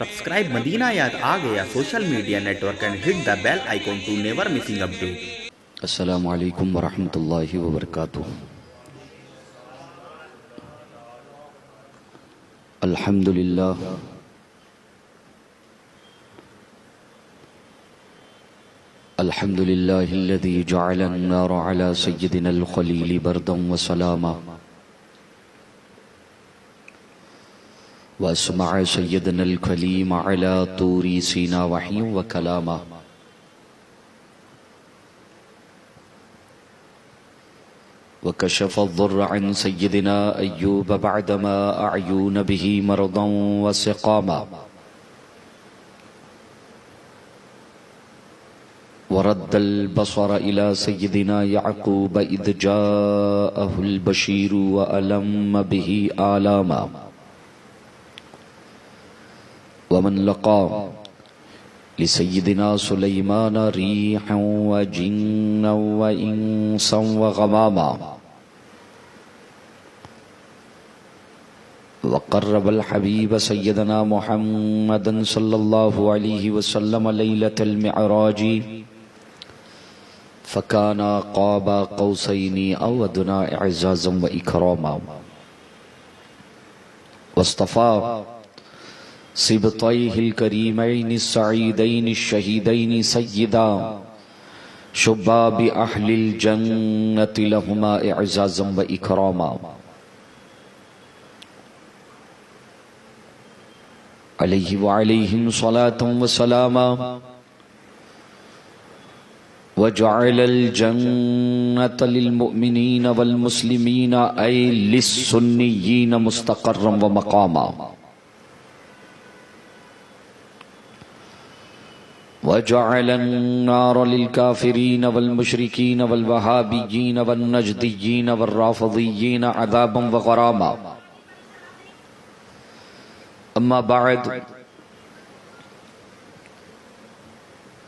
Subscribe Madina Yad aa gaya social media network and hit the bell icon to never missing update. السلام علیکم ورحمۃ اللہ وبرکاتہ۔ الحمد للہ الحمد للہ الذي جعل النار على سيدنا الخليل بردا وسلاما واسمع سيدنا الكليم على طور سيناء وحيا وكلاما وكشف الضر عن سيدنا أيوب بعدما أعيون به مرضا وسقاما ورد البصر إلى سيدنا يعقوب إذ جاءه البشير وألم به آلاما ومن لقى لسيدنا سليمان ريحا وجنا وإنسا وغماما وقرب الحبيب سيدنا محمدا صلى الله عليه وسلم ليلة المعراج فكان قاب قوسين أو أدنى إعزازا وإكراما واصطفى سبطيه الكريمين السعيدين الشهيدين سيدا شباب أهل الجنة لهما إعزازا وإكراما عليه وعليهم صلاة وسلاما وجعل الجنة للمؤمنين والمسلمين أي للسنيين مستقرا ومقاما وجعل النار للكافرين والمشركين والوهابيين والنجديين والرافضيين عذابا وغراما أما بعد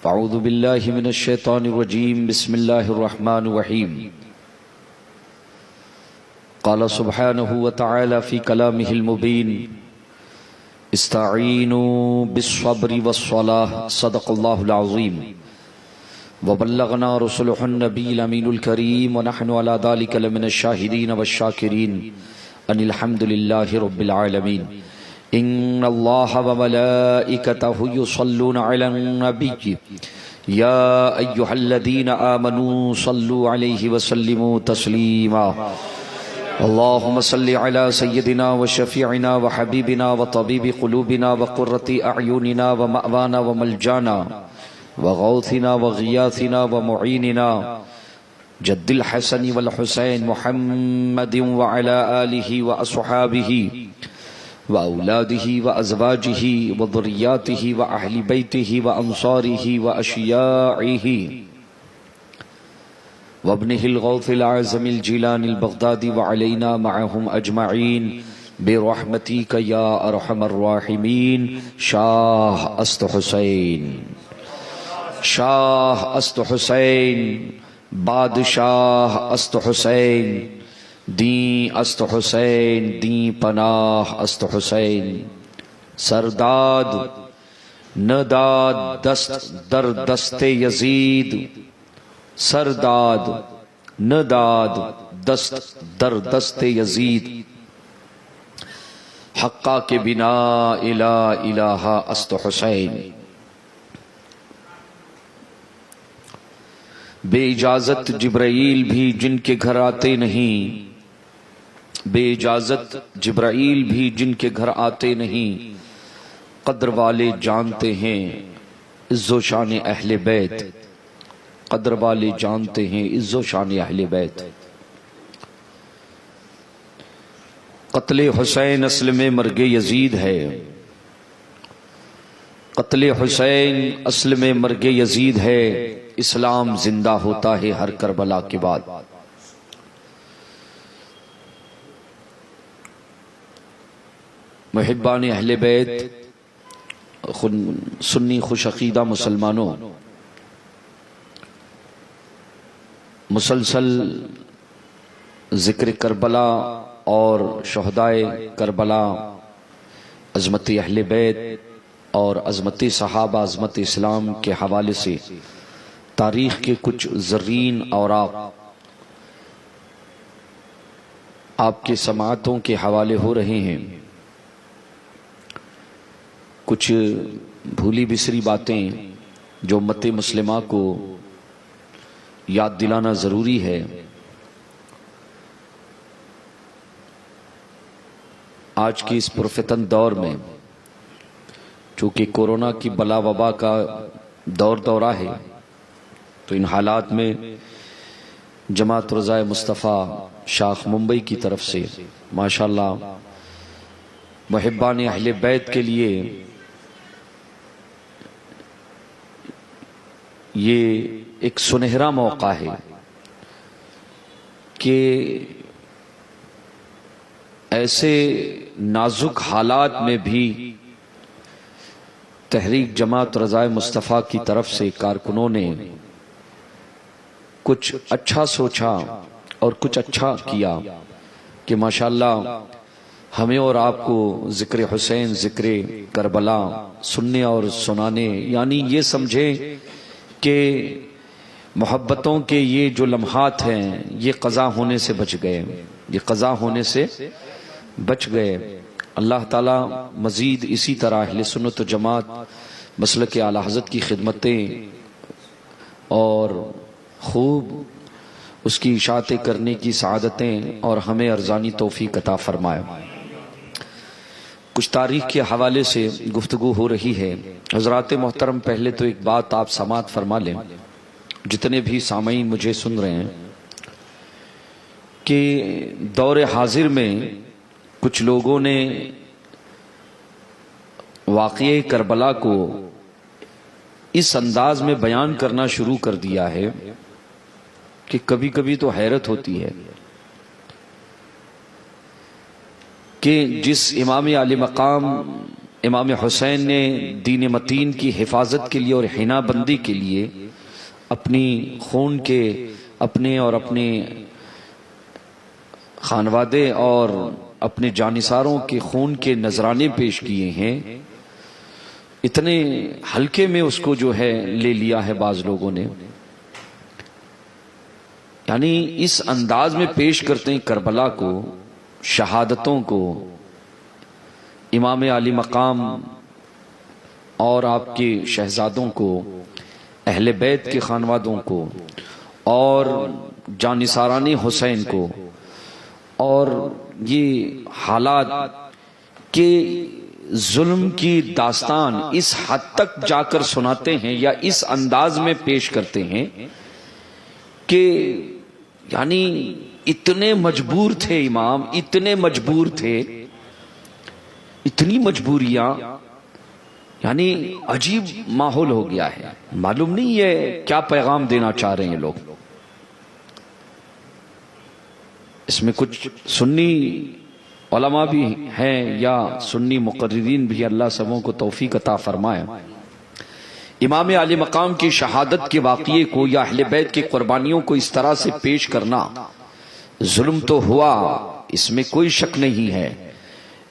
فأعوذ بالله من الشيطان الرجيم بسم الله الرحمن الرحيم قال سبحانه وتعالى في كلامه المبين استعينوا بالصبر والصلاة صدق الله العظيم وبلغنا رسله النبي الأمين الكريم ونحن على ذلك لمن الشاهدين والشاكرين أن الحمد لله رب العالمين إن الله وملائكته يصلون على النبي يا أيها الذين آمنوا صلوا عليه وسلموا تسليما اللهم صل على سيدنا وشفيعنا وحبيبنا وطبيب قلوبنا وقرة أعيننا ومأوانا وملجانا وغوثنا وغياثنا ومعيننا جد الحسن والحسين محمد وعلى آله وأصحابه وأولاده وأزواجه وذرياته وأهل بيته وأنصاره وأشياعه وابنه الغوث العظم الجيلاني البغدادي وعلينا معهم أجمعين برحمتك يا أرحم الراحمين شاه است حسين شاه است حسين بادشاہ است حسين دین است حسین دین پناہ است حسین سرداد نداد دست در دست یزید سرداد نداد دست در دست یزید حقا کے بنا الہ است حسین بے اجازت جبرائیل بھی جن کے گھر آتے نہیں بے اجازت جبرائیل بھی جن کے گھر آتے نہیں قدر والے جانتے ہیں عز و شان اہل بیت قدر والے جانتے ہیں عز و شان اہل بیت قتل حسین اصل میں مرگ یزید ہے قتل حسین اصل میں مرگ یزید ہے اسلام زندہ ہوتا ہے ہر کربلا کے بعد محبان اہل بیت سنی خوش عقیدہ مسلمانوں مسلسل ذکر کربلا اور شہدائے کربلا، عظمت اہل بیت اور عظمت صحابہ، عظمت اسلام کے حوالے سے تاریخ کے کچھ زرین اوراق آپ کے سماعتوں کے حوالے ہو رہے ہیں۔ کچھ بھولی بسری باتیں جو امت مسلمہ کو یاد دلانا ضروری ہے۔ آج کی اس پرفتن دور میں چونکہ کورونا کی بلا وبا کا دورہ ہے، تو ان حالات میں جماعت رضائے مصطفیٰ شاخ ممبئی کی طرف سے ماشاءاللہ محبان اہل بیت کے لیے یہ ایک سنہرا موقع ہے کہ ایسے نازک حالات میں بھی تحریک جماعت رضائے مصطفیٰ کی طرف سے کارکنوں نے کچھ اچھا سوچا اور کچھ اچھا کیا کہ ماشاءاللہ ہمیں اور آپ کو ذکر حسین، ذکر کربلا سننے اور سنانے، یعنی یہ سمجھیں کہ محبتوں کے یہ جو لمحات ہیں یہ قضا ہونے سے بچ گئے، یہ قضا ہونے سے بچ گئے۔ اللہ تعالیٰ مزید اسی طرح اہل سنت و جماعت مسلک اعلی حضرت کی خدمتیں اور خوب اس کی اشاعتیں کرنے کی سعادتیں اور ہمیں ارزانی توفیق عطا فرمائے۔ کچھ تاریخ کے حوالے سے گفتگو ہو رہی ہے۔ حضرات محترم، پہلے تو ایک بات آپ سماعت فرما لیں، جتنے بھی سامعین مجھے سن رہے ہیں، کہ دور حاضر میں کچھ لوگوں نے واقعہ کربلا کو اس انداز میں بیان کرنا شروع کر دیا ہے کہ کبھی کبھی تو حیرت ہوتی ہے کہ جس امام عالی مقام امام حسین نے دین متین کی حفاظت کے لیے اور حنا بندی کے لیے اپنی خون کے، اپنے اور اپنے خانوادے اور اپنے جانثاروں کے خون کے نذرانے پیش کیے ہیں، اتنے ہلکے میں اس کو جو ہے لے لیا ہے بعض لوگوں نے، یعنی اس انداز میں پیش کرتے ہیں کربلا کو، شہادتوں کو، امام عالی مقام اور آپ کے شہزادوں کو، اہل بیت کے خانوادوں کو اور جانثاران حسین کو، اور یہ حالات کے ظلم کی داستان اس حد تک جا کر سناتے ہیں یا اس انداز میں پیش کرتے ہیں کہ یعنی اتنے مجبور تھے امام، اتنے مجبور تھے، اتنی مجبوریاں، یعنی عجیب ماحول ہو گیا ہے۔ معلوم نہیں یہ کیا پیغام دینا چاہ رہے ہیں لوگ۔ اس میں کچھ سنی علماء بھی ہیں یا سنی مقررین بھی، اللہ سبوں کو توفیق عطا فرمائے۔ امام عالی مقام کی شہادت کے واقعے کو یا اہل بیت کی قربانیوں کو اس طرح سے پیش کرنا ظلم تو ہوا، اس میں کوئی شک نہیں ہے،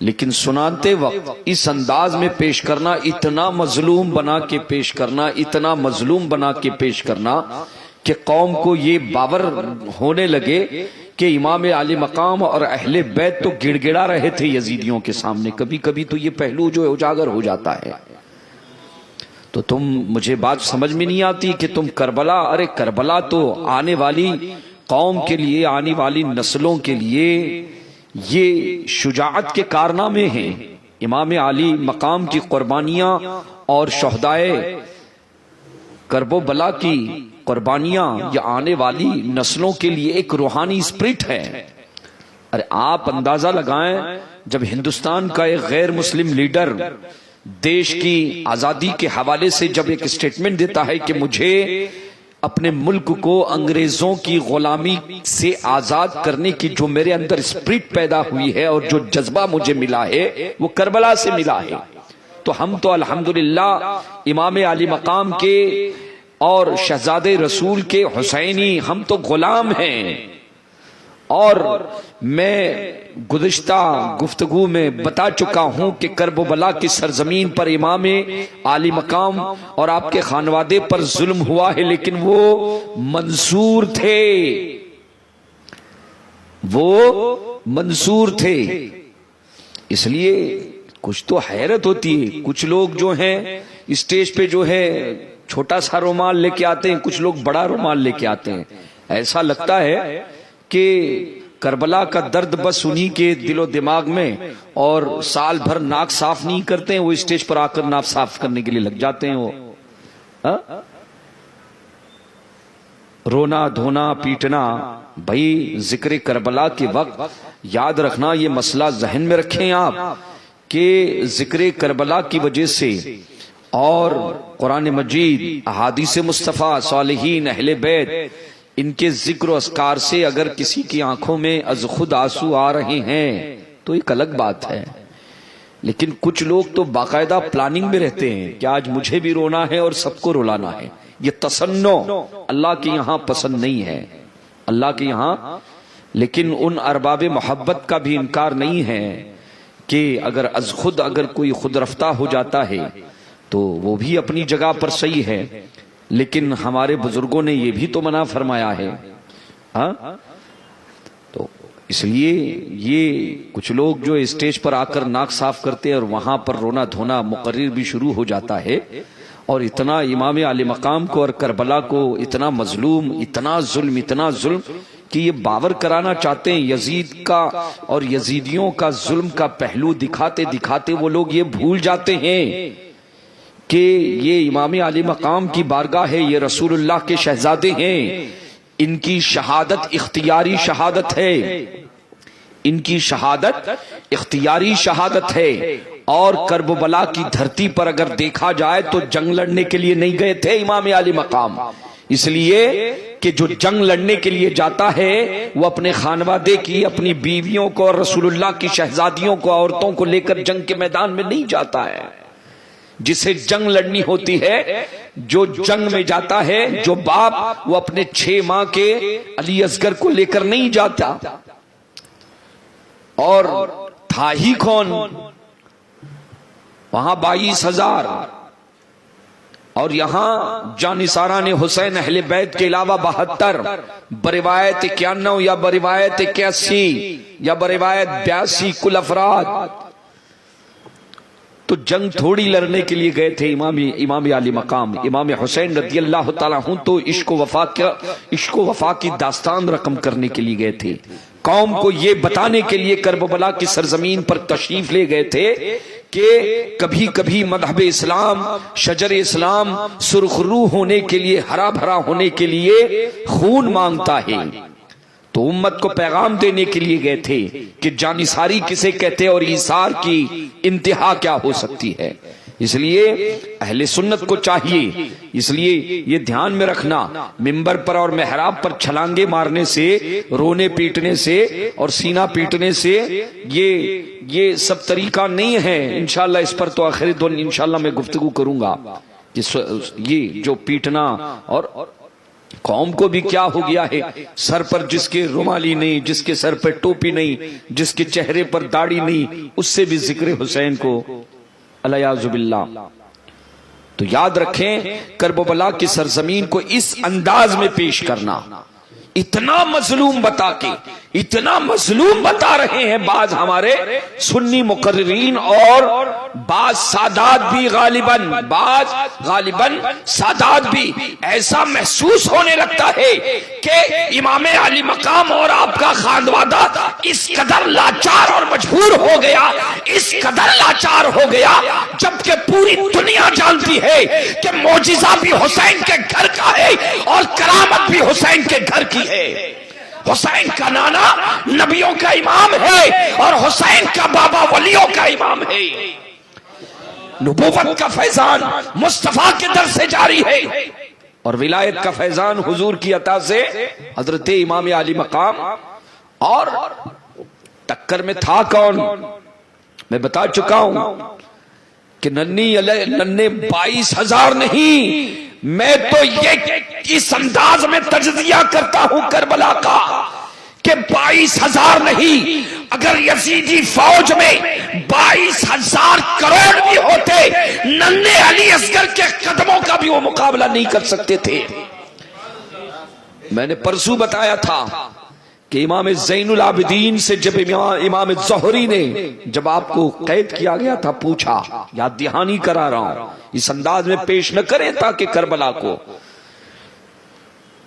لیکن سناتے وقت اس انداز میں پیش کرنا، اتنا مظلوم بنا کے پیش کرنا، اتنا مظلوم بنا کے پیش کرنا کہ قوم کو یہ باور ہونے لگے کہ امام عالی مقام اور اہل بیت تو گڑ گڑا رہے تھے یزیدیوں کے سامنے۔ کبھی کبھی تو یہ پہلو جو ہے اجاگر ہو جاتا ہے۔ تو تم، مجھے بات سمجھ میں نہیں آتی کہ تم کربلا، ارے کربلا تو آنے والی قوم کے لیے، آنے والی نسلوں کے لیے یہ شجاعت کے کارنامے ہیں۔ امام عالی مقام کی قربانیاں اور شہدائے کرب و بلا کی قربانیاں یہ آنے والی نسلوں کے لیے ایک روحانی اسپرٹ ہے۔ ارے آپ اندازہ لگائیں، جب ہندوستان کا ایک غیر مسلم لیڈر دیش کی آزادی کے حوالے سے جب ایک اسٹیٹمنٹ دیتا ہے کہ مجھے اپنے ملک کو انگریزوں کی غلامی سے آزاد کرنے کی جو میرے اندر اسپرٹ پیدا ہوئی ہے اور جو جذبہ مجھے ملا ہے وہ کربلا سے ملا ہے، تو ہم تو الحمدللہ امام عالی مقام کے اور شہزادے رسول کے حسینی، ہم تو غلام ہیں، اور میں گزشتہ گفتگو میں بتا چکا ہوں کہ کرب و بلا کی سرزمین پر امام عالی مقام اور آپ کے خانوادے پر ظلم ہوا ہے، لیکن وہ منصور تھے، وہ منصور تھے۔ اس لیے کچھ تو حیرت ہوتی ہے، کچھ لوگ جو ہیں اسٹیج پہ جو ہے چھوٹا سا رومال لے کے آتے ہیں، کچھ لوگ بڑا رومال لے کے آتے ہیں۔ ایسا لگتا ہے کہ کربلا کا درد بس انہی کے دل و دماغ میں، اور سال بھر ناک صاف نہیں کرتے ہیں، وہ اسٹیج پر آ کر ناک صاف کرنے کے لیے لگ جاتے ہیں۔ وہ رونا دھونا پیٹنا، بھائی ذکر کربلا کے وقت یاد رکھنا، یہ مسئلہ ذہن میں رکھیں آپ کہ ذکر کربلا کی وجہ سے اور قرآن مجید، احادیث مصطفیٰ، صالحین، اہل بیت، ان کے ذکر و اذکار سے اگر کسی کی آنکھوں میں از خود آنسو آ رہے ہیں تو ایک الگ بات ہے، لیکن کچھ لوگ تو باقاعدہ پلاننگ میں رہتے ہیں کہ آج مجھے بھی رونا ہے اور سب کو رلانا ہے۔ یہ تصنع اللہ کے یہاں پسند نہیں ہے، اللہ کے یہاں۔ لیکن ان ارباب محبت کا بھی انکار نہیں ہے کہ اگر از خود اگر کوئی خود رفتہ ہو جاتا ہے تو وہ بھی اپنی جگہ پر صحیح ہے، لیکن ہمارے بزرگوں نے یہ بھی تو منع فرمایا ہے۔ تو اس لیے یہ کچھ لوگ جو اسٹیج پر آ کر ناک صاف کرتے ہیں اور وہاں پر رونا دھونا مقرر بھی شروع ہو جاتا ہے، اور اتنا امام علی مقام کو اور کربلا کو اتنا مظلوم، اتنا ظلم کہ یہ باور کرانا چاہتے ہیں یزید کا اور یزیدیوں کا ظلم کا پہلو دکھاتے دکھاتے وہ لوگ یہ بھول جاتے ہیں کہ یہ امام علی مقام کی بارگاہ ہے، یہ رسول اللہ کے شہزادے ہیں، ان کی شہادت اختیاری شہادت ہے، ان کی شہادت اختیاری شہادت ہے۔ اور کرب و بلا کی دھرتی پر اگر دیکھا جائے تو جنگ لڑنے کے لیے نہیں گئے تھے امام علی مقام، اس لیے کہ جو جنگ لڑنے کے لیے جاتا ہے وہ اپنے خانوادے کی، اپنی بیویوں کو اور رسول اللہ کی شہزادیوں کو، عورتوں کو لے کر جنگ کے میدان میں نہیں جاتا ہے۔ جسے جنگ لڑنی ہوتی ہے، جو جنگ میں جاتا ہے، جو باپ وہ اپنے 6 ماہ کے علی اصغر کو لے کر نہیں جاتا۔ اور تھا ہی کون وہاں 22,000، اور یہاں جانثاران حسین اہل بیت کے علاوہ 72، بروایت 91 یا بروایت 81 یا بروایت 82 کل افراد۔ تو جنگ تھوڑی لڑنے کے لیے گئے تھے امام علی مقام، امام حسین رضی اللہ تعالیٰ عنہ تو عشق و وفا کی داستان رقم کرنے کے لیے گئے تھے، قوم کو یہ بتانے کے لیے کرب و بلا کی سرزمین پر تشریف لے گئے تھے کہ کبھی کبھی مذہب اسلام، شجر اسلام سرخرو ہونے کے لیے، ہرا بھرا ہونے کے لیے خون مانگتا ہے۔ تو امت کو پیغام دینے کے لیے گئے تھے کہ جانثاری کسے کہتے اور ایثار کی انتہا کیا ہو سکتی ہے۔ اس لیے اہل سنت کو چاہیے، اس لیے یہ دھیان میں رکھنا، منبر پر اور محراب پر چھلانگے مارنے سے، رونے پیٹنے سے اور سینہ پیٹنے سے یہ سب طریقہ نہیں ہے۔ انشاءاللہ اس پر تو آخری دن انشاءاللہ میں گفتگو کروں گا کہ یہ جو پیٹنا، اور قوم کو بھی کیا ہو گیا ہے، سر پر جس کے رومالی نہیں، جس کے سر پر ٹوپی نہیں، جس کے چہرے پر داڑھی نہیں، اس سے بھی ذکر حسین کو الیاذ باللہ۔ تو یاد رکھیں کرب و بلا کی سرزمین کو اس انداز میں پیش کرنا، اتنا مظلوم بتا کے، اتنا مظلوم بتا رہے ہیں بعض ہمارے سنی مقررین اور بعض سادات بھی غالباً سادات بھی، ایسا محسوس ہونے لگتا ہے کہ امام علی مقام اور آپ کا خاندوادہ اس قدر لاچار اور مجبور ہو گیا، اس قدر لاچار ہو گیا، جبکہ پوری دنیا جانتی ہے کہ معجزہ بھی حسین کے گھر کا ہے اور کرامت بھی حسین کے گھر کی ہے۔ حسین کا نانا نبیوں کا امام ہے اور حسین کا بابا ولیوں کا امام ہے۔ نبوت کا فیضان مصطفیٰ کے در سے جاری ہے اور ولایت کا فیضان حضور کی عطا سے حضرت امام علی مقام۔ اور ٹکر میں تھا کون؟ میں بتا چکا ہوں کہ ننے 22,000 نہیں، میں تو یہ اس انداز میں تجزیہ کرتا ہوں کربلا کا کہ 22,000 نہیں، اگر یزیدی فوج میں 22,000 کروڑ بھی ہوتے، ننھے علی اصغر کے قدموں کا بھی وہ مقابلہ نہیں کر سکتے تھے۔ میں نے پرسوں بتایا تھا کہ امام زین العابدین سے جب امام زہری نے جب آپ کو قید کیا گیا تھا، پوچھا، یاد دہانی کرا رہا ہوں، اس انداز میں پیش نہ کریں تاکہ کربلا کو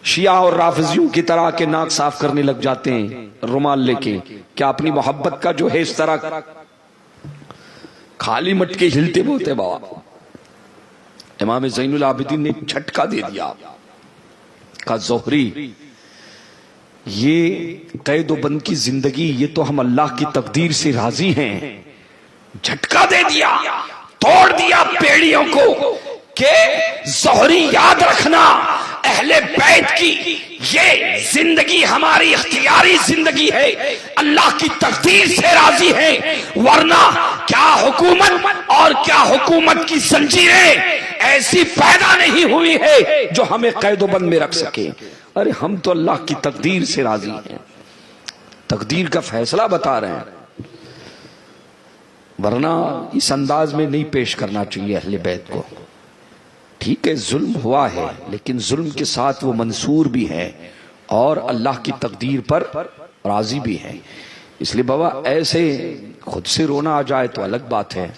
شیعہ اور رافضیوں کی طرح کے ناک صاف کرنے لگ جاتے ہیں رومال لے کے، کیا اپنی محبت کا جو ہے اس طرح خالی مٹکے ہلتے بولتے بابا۔ امام زین العابدین نے جھٹکا دے دیا، کہا زہری، یہ قید و بند کی زندگی، یہ تو ہم اللہ کی تقدیر سے راضی ہیں۔ جھٹکا دے دیا، توڑ دیا پیڑیوں کو کہ زہری یاد رکھنا، اہل بیت کی یہ زندگی ہماری اختیاری زندگی ہے، اللہ کی تقدیر سے راضی ہے، ورنہ کیا حکومت اور کیا حکومت کی زنجیریں ایسی پیدا نہیں ہوئی ہے جو ہمیں قید و بند میں رکھ سکے۔ ارے ہم تو اللہ کی تقدیر سے راضی ہیں، تقدیر کا فیصلہ بتا رہے ہیں، ورنہ اس انداز میں نہیں پیش کرنا چاہیے اہل بیت کو۔ ٹھیک ہے ظلم ہوا ہے، لیکن ظلم کے ساتھ وہ منصور بھی ہے اور اللہ کی تقدیر پر راضی بھی ہے۔ اس لیے بابا ایسے خود سے رونا آ جائے تو الگ بات ہے،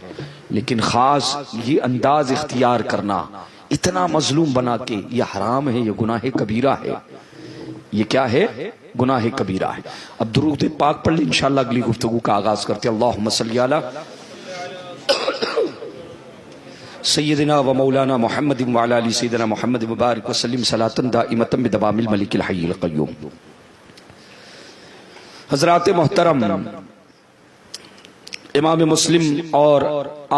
لیکن خاص یہ انداز اختیار کرنا اتنا مظلوم بنا کے، یہ حرام ہے، یہ گناہ کبیرہ ہے۔ یہ کیا ہے؟ گناہ کبیرہ ہے۔ اب درود پاک پڑھ لیں، انشاءاللہ اگلی گفتگو کا آغاز کرتے ہیں۔ اللہم صلی علی سیدنا و مولانا محمد وعلی آل سیدنا محمد مبارک وسلم صلاۃ دائمۃ بدوام الملک الحی القیوم۔ حضرات محترم، امام مسلم اور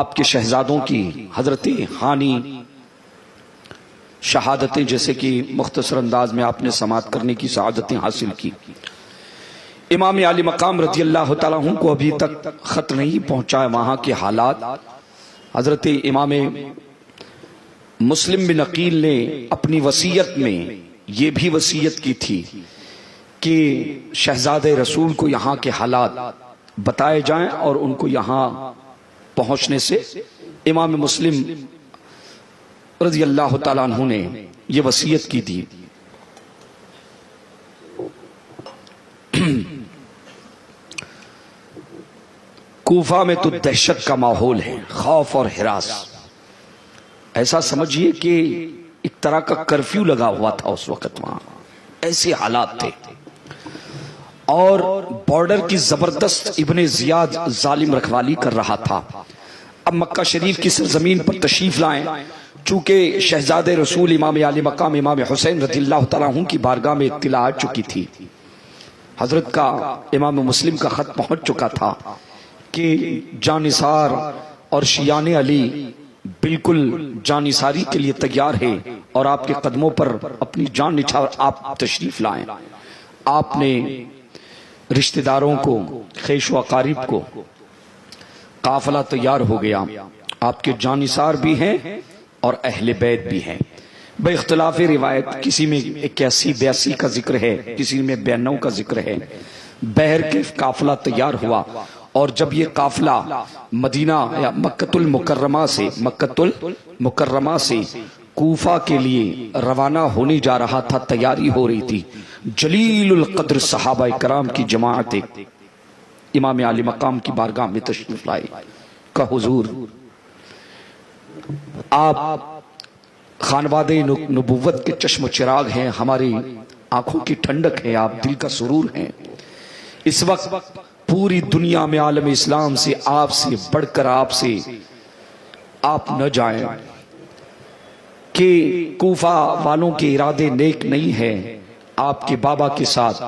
آپ کے شہزادوں کی حضرت ہانی شہادتیں جیسے کہ مختصر انداز میں آپ نے سماعت کرنے کی سعادتیں حاصل کی۔ امام عالی مقام رضی اللہ تعالیٰ عنہ کو ابھی تک خط نہیں پہنچا ہے وہاں کے حالات۔ حضرت امام مسلم بن عقیل نے اپنی وصیت میں یہ بھی وصیت کی تھی کہ شہزادہ رسول کو یہاں کے حالات بتائے جائیں اور ان کو یہاں پہنچنے سے امام مسلم رضی اللہ تعالیٰ عنہ نے یہ وصیت کی تھی۔ کوفہ میں تو دہشت کا ماحول ہے، خوف اور ہراس، ایسا سمجھیے کہ ایک طرح کا کرفیو لگا ہوا تھا اس وقت، وہاں ایسے حالات تھے، اور بارڈر کی زبردست ابن زیاد ظالم رکھوالی کر رہا تھا۔ اب مکہ شریف کی سرزمین پر تشریف لائیں، چونکہ شہزادہ رسول امام عالی مقام امام حسین رضی اللہ تعالیٰ عنہ کی بارگاہ میں اطلاع آ چکی تھی، حضرت کا امام مسلم کا خط پہنچ چکا تھا کہ جانثار اور شیعان علی بالکل جانثاری کے لیے تیار ہے اور آپ کے قدموں پر اپنی جان نچھاور آپ تشریف لائیں۔ آپ نے رشتہ داروں کو، خیش و اقارب کو، قافلہ تیار ہو گیا، آپ کے جانثار بھی ہیں اور اہل بیت بھی ہیں۔ بے اختلاف روایت کسی میں 81-82 کا ذکر ہے، کسی میں 92 کا ذکر ہے۔ بحر کے قافلہ تیار ہوا، اور جب یہ قافلہ مدینہ یا مکۃ المکرمہ سے کوفہ کے لیے روانہ ہونے جا رہا تھا، تیاری ہو رہی تھی، جلیل القدر صحابہ کرام کی جماعت امام عالی مقام کی بارگاہ میں تشریف لائے۔ کہ حضور آپ خانوادہ نبوت کے چشم و چراغ ہیں، ہماری آنکھوں کی ٹھنڈک ہے، آپ دل کا سرور ہیں۔ اس وقت پوری دنیا میں عالم اسلام سے آپ سے بڑھ کر آپ نہ جائیں کہ کوفہ والوں کے ارادے نیک نہیں ہیں۔ آپ کے بابا کے ساتھ،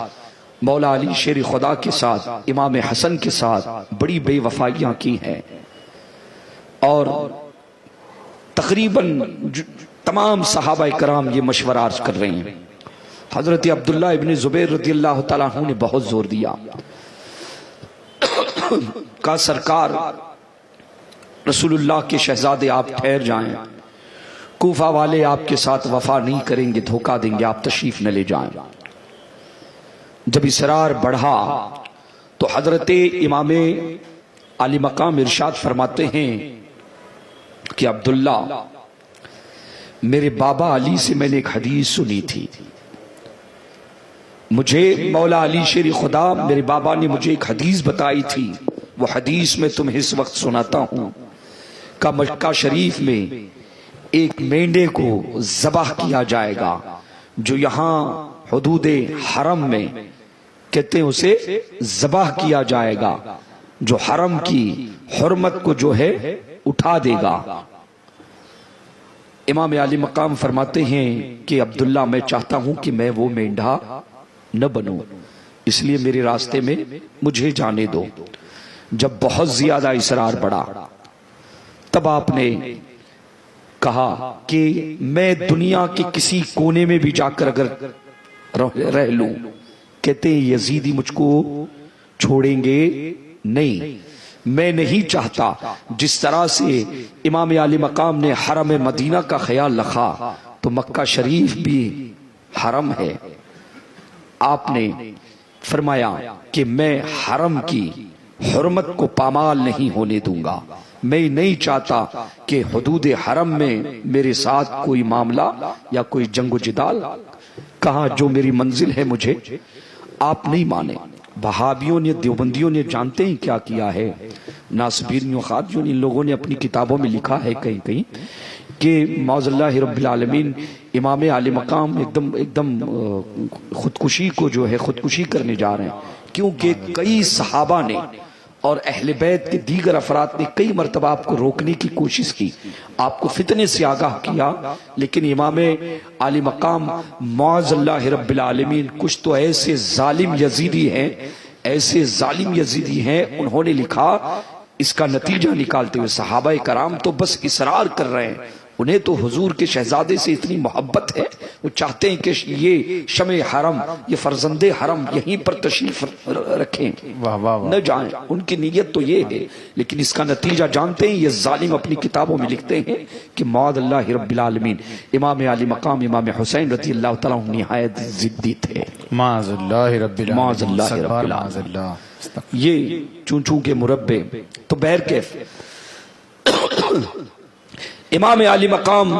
مولا علی شیر خدا کے ساتھ، امام حسن کے ساتھ بڑی بے وفائیاں کی ہیں، اور تقریباً تمام صحابہ کرام یہ مشورہ عرض کر رہے ہیں۔ حضرت عبداللہ ابن زبیر رضی اللہ تعالیٰ عنہ نے بہت زور دیا، کہا سرکار رسول اللہ کے شہزادے آپ ٹھہر جائیں، کوفہ والے آپ کے ساتھ وفا نہیں کریں گے، دھوکہ دیں گے، آپ تشریف نہ لے جائیں۔ جب اسرار بڑھا تو حضرت امام علی مقام ارشاد فرماتے ہیں کہ عبداللہ، میرے بابا علی سے میں نے ایک حدیث سنی تھی، مجھے مولا علی شیر خدا میرے بابا نے مجھے ایک حدیث بتائی تھی، وہ حدیث میں تمہیں اس وقت سناتا ہوں کہ مکہ شریف میں ایک مینڈے کو ذبح کیا جائے گا، جو یہاں حدود حرم میں کہتے ہیں اسے ذبح کیا جائے گا، جو حرم کی حرمت کو جو ہے اٹھا دے گا۔ امام علی مقام فرماتے ہیں کہ عبداللہ، میں چاہتا ہوں کہ میں وہ مینڈا نہ بنوں، اس لیے میرے راستے میں مجھے جانے دو۔ جب بہت زیادہ اصرار بڑھا تب آپ نے کہا کہ میں دنیا کے کسی کونے میں بھی جا کر اگر رہ لوں، کہتے ہیں یزیدی مجھ کو چھوڑیں گے نہیں، میں نہیں چاہتا۔ جس طرح سے امام علی مقام نے حرم مدینہ کا خیال رکھا تو مکہ شریف بھی حرم ہے۔ آپ نے فرمایا کہ میں حرم کی حرمت کو پامال نہیں ہونے دوں گا، میں نہیں چاہتا کہ حدود حرم میں میرے ساتھ کوئی معاملہ یا کوئی جنگ و جدال۔ کہا جو میری منزل ہے مجھے، آپ نہیں مانے۔ بہابیوں نے، دیوبندیوں نے جانتے ہیں کیا کیا ہے، ناصبینیوں، خادیوں، ان لوگوں نے اپنی کتابوں میں لکھا ہے کہیں کہیں کہ معاذ اللہ رب العالمین امام علی مقام ایک دم خودکشی کو جو ہے خودکشی کرنے جا رہے ہیں، کیونکہ کئی صحابہ نے اور اہل بیت کے دیگر افراد نے کئی مرتبہ آپ کو روکنے کی کوشش کی، آپ کو فتنے سے آگاہ کیا، لیکن امام علی مقام معاذ اللہ رب العالمین کچھ تو ایسے ظالم یزیدی ہیں، ایسے ظالم یزیدی ہیں، انہوں نے لکھا اس کا نتیجہ نکالتے ہوئے صحابہ کرام تو بس اصرار کر رہے ہیں، انہیں تو حضور کے شہزادے سے اتنی محبت ہے، وہ چاہتے ہیں کہ یہ شمع حرم، یہ فرزند حرم یہیں پر تشریف رکھیں، نہ جائیں، ان کی نیت تو یہ ہے، لیکن اس کا نتیجہ جانتے ہیں۔ یہ ظالم اپنی کتابوں میں لکھتے ہیں کہ معاذ اللہ رب العالمین امام علی مقام امام حسین رضی اللہ تعالیٰ عنہ نہایت ضدی تھے، معاذ اللہ رب العالمین، معاذ اللہ رب العالمین۔ یہ چونچوں کے مربع تو بہرکیف امام علی مقام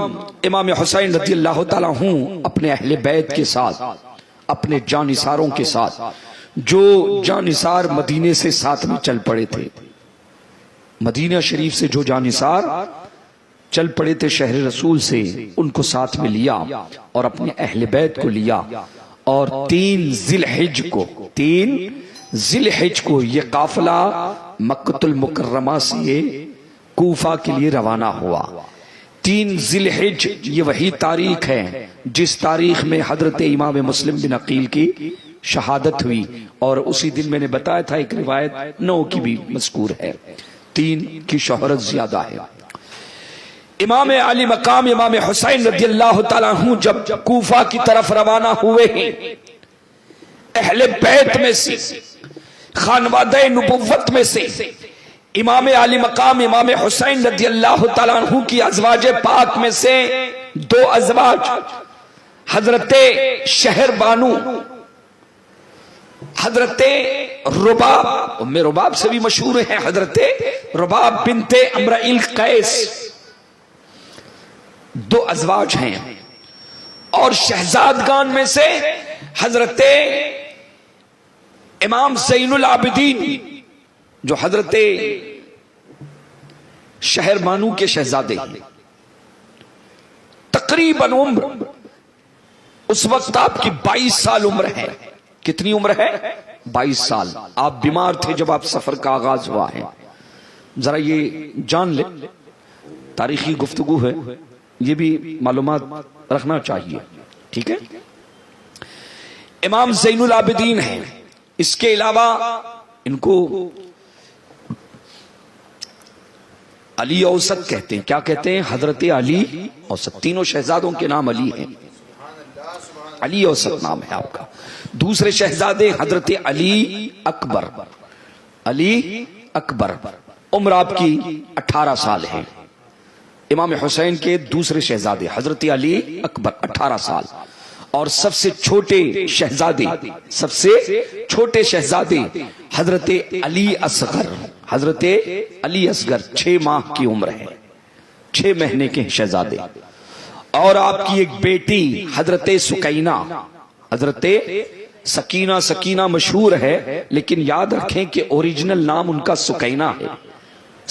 امام حسین رضی اللہ تعالیٰ عنہ اپنے اہل بیت کے ساتھ، اپنے جانثاروں کے ساتھ، جو جانثار مدینے سے ساتھ میں چل پڑے تھے، مدینہ شریف سے جو جانثار چل پڑے تھے شہر رسول سے، ان کو ساتھ میں لیا اور اپنے اہل بیت کو لیا، اور 3 ذی الحج کو یہ قافلہ مکہ المکرمہ سے کوفہ کے لیے روانہ ہوا۔ 3 ذی الحج یہ وہی تاریخ ہے جس تاریخ میں حضرت امام مسلم بن عقیل کی شہادت ہوئی، اور اسی دن میں نے بتایا تھا ایک روایت 9 کی بھی مذکور ہے، 3 کی شہرت زیادہ ہے۔ امام علی مقام امام حسین رضی اللہ تعالیٰ عنہ جب کوفہ کی طرف روانہ ہوئے ہیں، اہل بیت میں سے، خانوادہ نبوت میں سے امام علی مقام امام حسین رضی اللہ تعالیٰ عنہ کی ازواج پاک میں سے 2 ازواج، حضرت شہر بانو، حضرت رباب، ام رباب سے بھی مشہور ہیں، حضرت رباب بنت امرئ القیس، 2 ازواج ہیں، اور شہزادگان میں سے حضرت امام زین العابدین جو حضرت شہر بانو کے شہزادے ہیں، تقریباً عمر اس وقت آپ کی 22 سال عمر ہے۔ کتنی عمر ہے؟ 22 سال۔ آپ بیمار تھے جب آپ سفر کا آغاز ہوا ہے، ذرا یہ جان لیں، تاریخی گفتگو ہے، یہ بھی معلومات رکھنا چاہیے، ٹھیک ہے؟ امام زین العابدین ہیں، اس کے علاوہ ان کو علی اوسط کہتے ہیں۔ کیا کہتے ہیں؟ حضرت علی اوسط۔ تینوں شہزادوں کے نام علی ہیں، علی اوسط نام ہے آپ کا۔ دوسرے شہزادے حضرت علی اکبر، علی اکبر، عمر آپ کی 18 سال ہے۔ امام حسین کے دوسرے شہزادے حضرت علی اکبر 18 سال، اور سب سے چھوٹے شہزادے حضرت علی اصغر، حضرت علی اصغر 6 ماہ کی عمر ہے، 6 مہینے کے شہزادے. اور آپ کی ایک بیٹی حضرت سکینہ، حضرت سکینہ مشہور ہے، لیکن یاد رکھیں کہ اوریجنل نام ان کا سکینہ ہے.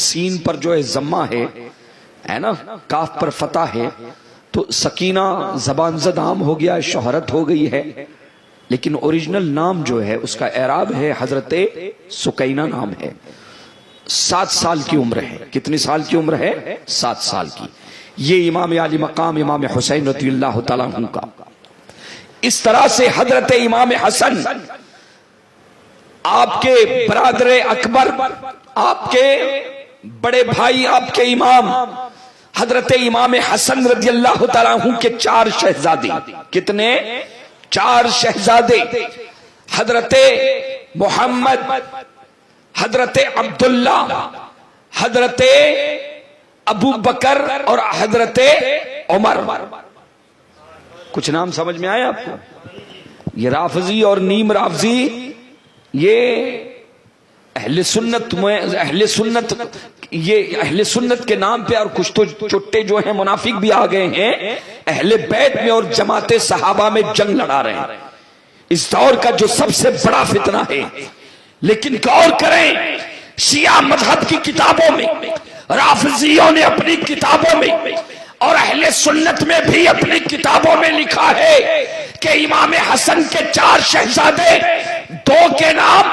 سین پر جو ہے ضمہ ہے نا، کاف پر فتح ہے، تو سکینہ زبان زد عام ہو گیا، شہرت ہو گئی ہے، لیکن اوریجنل نام جو ہے اس کا اعراب ہے حضرت سکینہ نام ہے. 7 سال کی عمر ہے. کتنی سال کی عمر ہے؟ 7 سال کی. یہ امام علی مقام امام حسین رضی اللہ تعالیٰ عنہ کا. اس طرح سے حضرت امام حسن، آپ کے برادر اکبر، آپ کے بڑے بھائی، آپ کے امام حضرت امام حسن رضی اللہ تعالیٰ عنہ کے 4 شہزادے. کتنے؟ 4 شہزادے. حضرت محمد، حضرت عبداللہ، حضرت ابو بکر اور حضرت عمر. کچھ نام سمجھ میں آئے آپ کو؟ یہ رافضی اور نیم رافضی، یہ اہل سنت کے نام پہ، اور کچھ تو چٹے جو ہیں منافق بھی آ گئے ہیں، اہل بیت میں اور جماعت صحابہ میں جنگ لڑا رہے ہیں. اس دور کا جو سب سے بڑا فتنہ ہے. لیکن غور کریں، شیعہ مذہب کی کتابوں میں، رافضیوں نے اپنی کتابوں میں اور اہل سنت میں بھی اپنی کتابوں میں لکھا ہے کہ امام حسن کے 4 شہزادے، 2 کے نام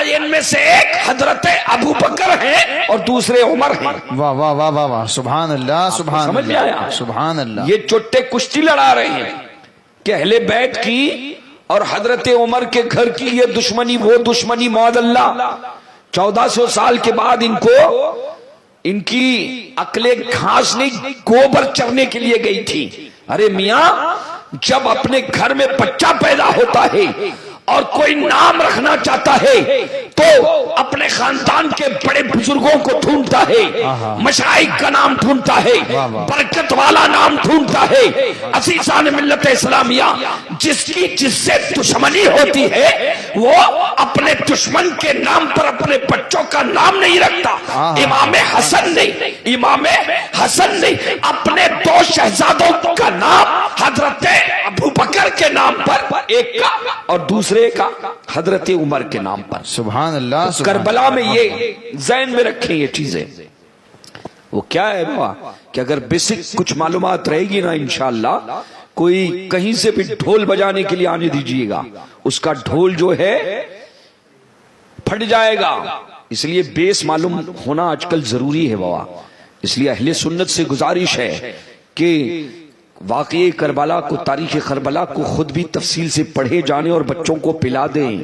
ان میں سے ایک حضرت ابو بکر ہیں اور دوسرے عمر ہیں. واہ واہ واہ واہ واہ، سبحان اللہ سبحان سمجھ میں اللہ آیا؟ سبحان اللہ. یہ چٹے کشتی لڑا رہے ہیں کہ اہل بیت کی اور حضرت عمر کے گھر کی یہ دشمنی، وہ دشمنی. معاذ اللہ. 1400 سال کے بعد ان کی عقلیں گھاس نہیں، گوبر چرنے کے لیے گئی تھی. ارے میاں، جب اپنے گھر میں بچہ پیدا ہوتا ہے اور کوئی نام رکھنا چاہتا ہے تو اپنے خاندان کے بڑے بزرگوں کو ڈھونڈتا ہے، مشائخ کا نام ڈھونڈتا ہے، برکت والا نام ڈھونڈتا ہے. عزیزان ملت اسلامیہ، جس سے دشمنی ہوتی ہے وہ اپنے دشمن کے نام پر اپنے بچوں کا نام نہیں رکھتا. امام حسن نے اپنے 2 شہزادوں کا نام حضرت ابو بکر کے نام پر ایک کا اور دوسرے کا حضرت عمر کے نام پر. سبحان اللہ. کربلا میں یہ ذہن میں رکھیں یہ چیزیں. وہ کیا ہے بابا کہ اگر بیسک کچھ معلومات رہے گی نا، انشاءاللہ کوئی کہیں سے بھی ڈھول بجانے کے لیے آنے دیجئے گا، اس کا ڈھول جو ہے پھٹ جائے گا. اس لیے بیس معلوم ہونا آج کل ضروری ہے بابا. اس لیے اہل سنت سے گزارش ہے کہ واقعی کربلا کو، تاریخ کربلا کو خود بھی تفصیل سے پڑھے جانے اور بچوں کو پلا دیں.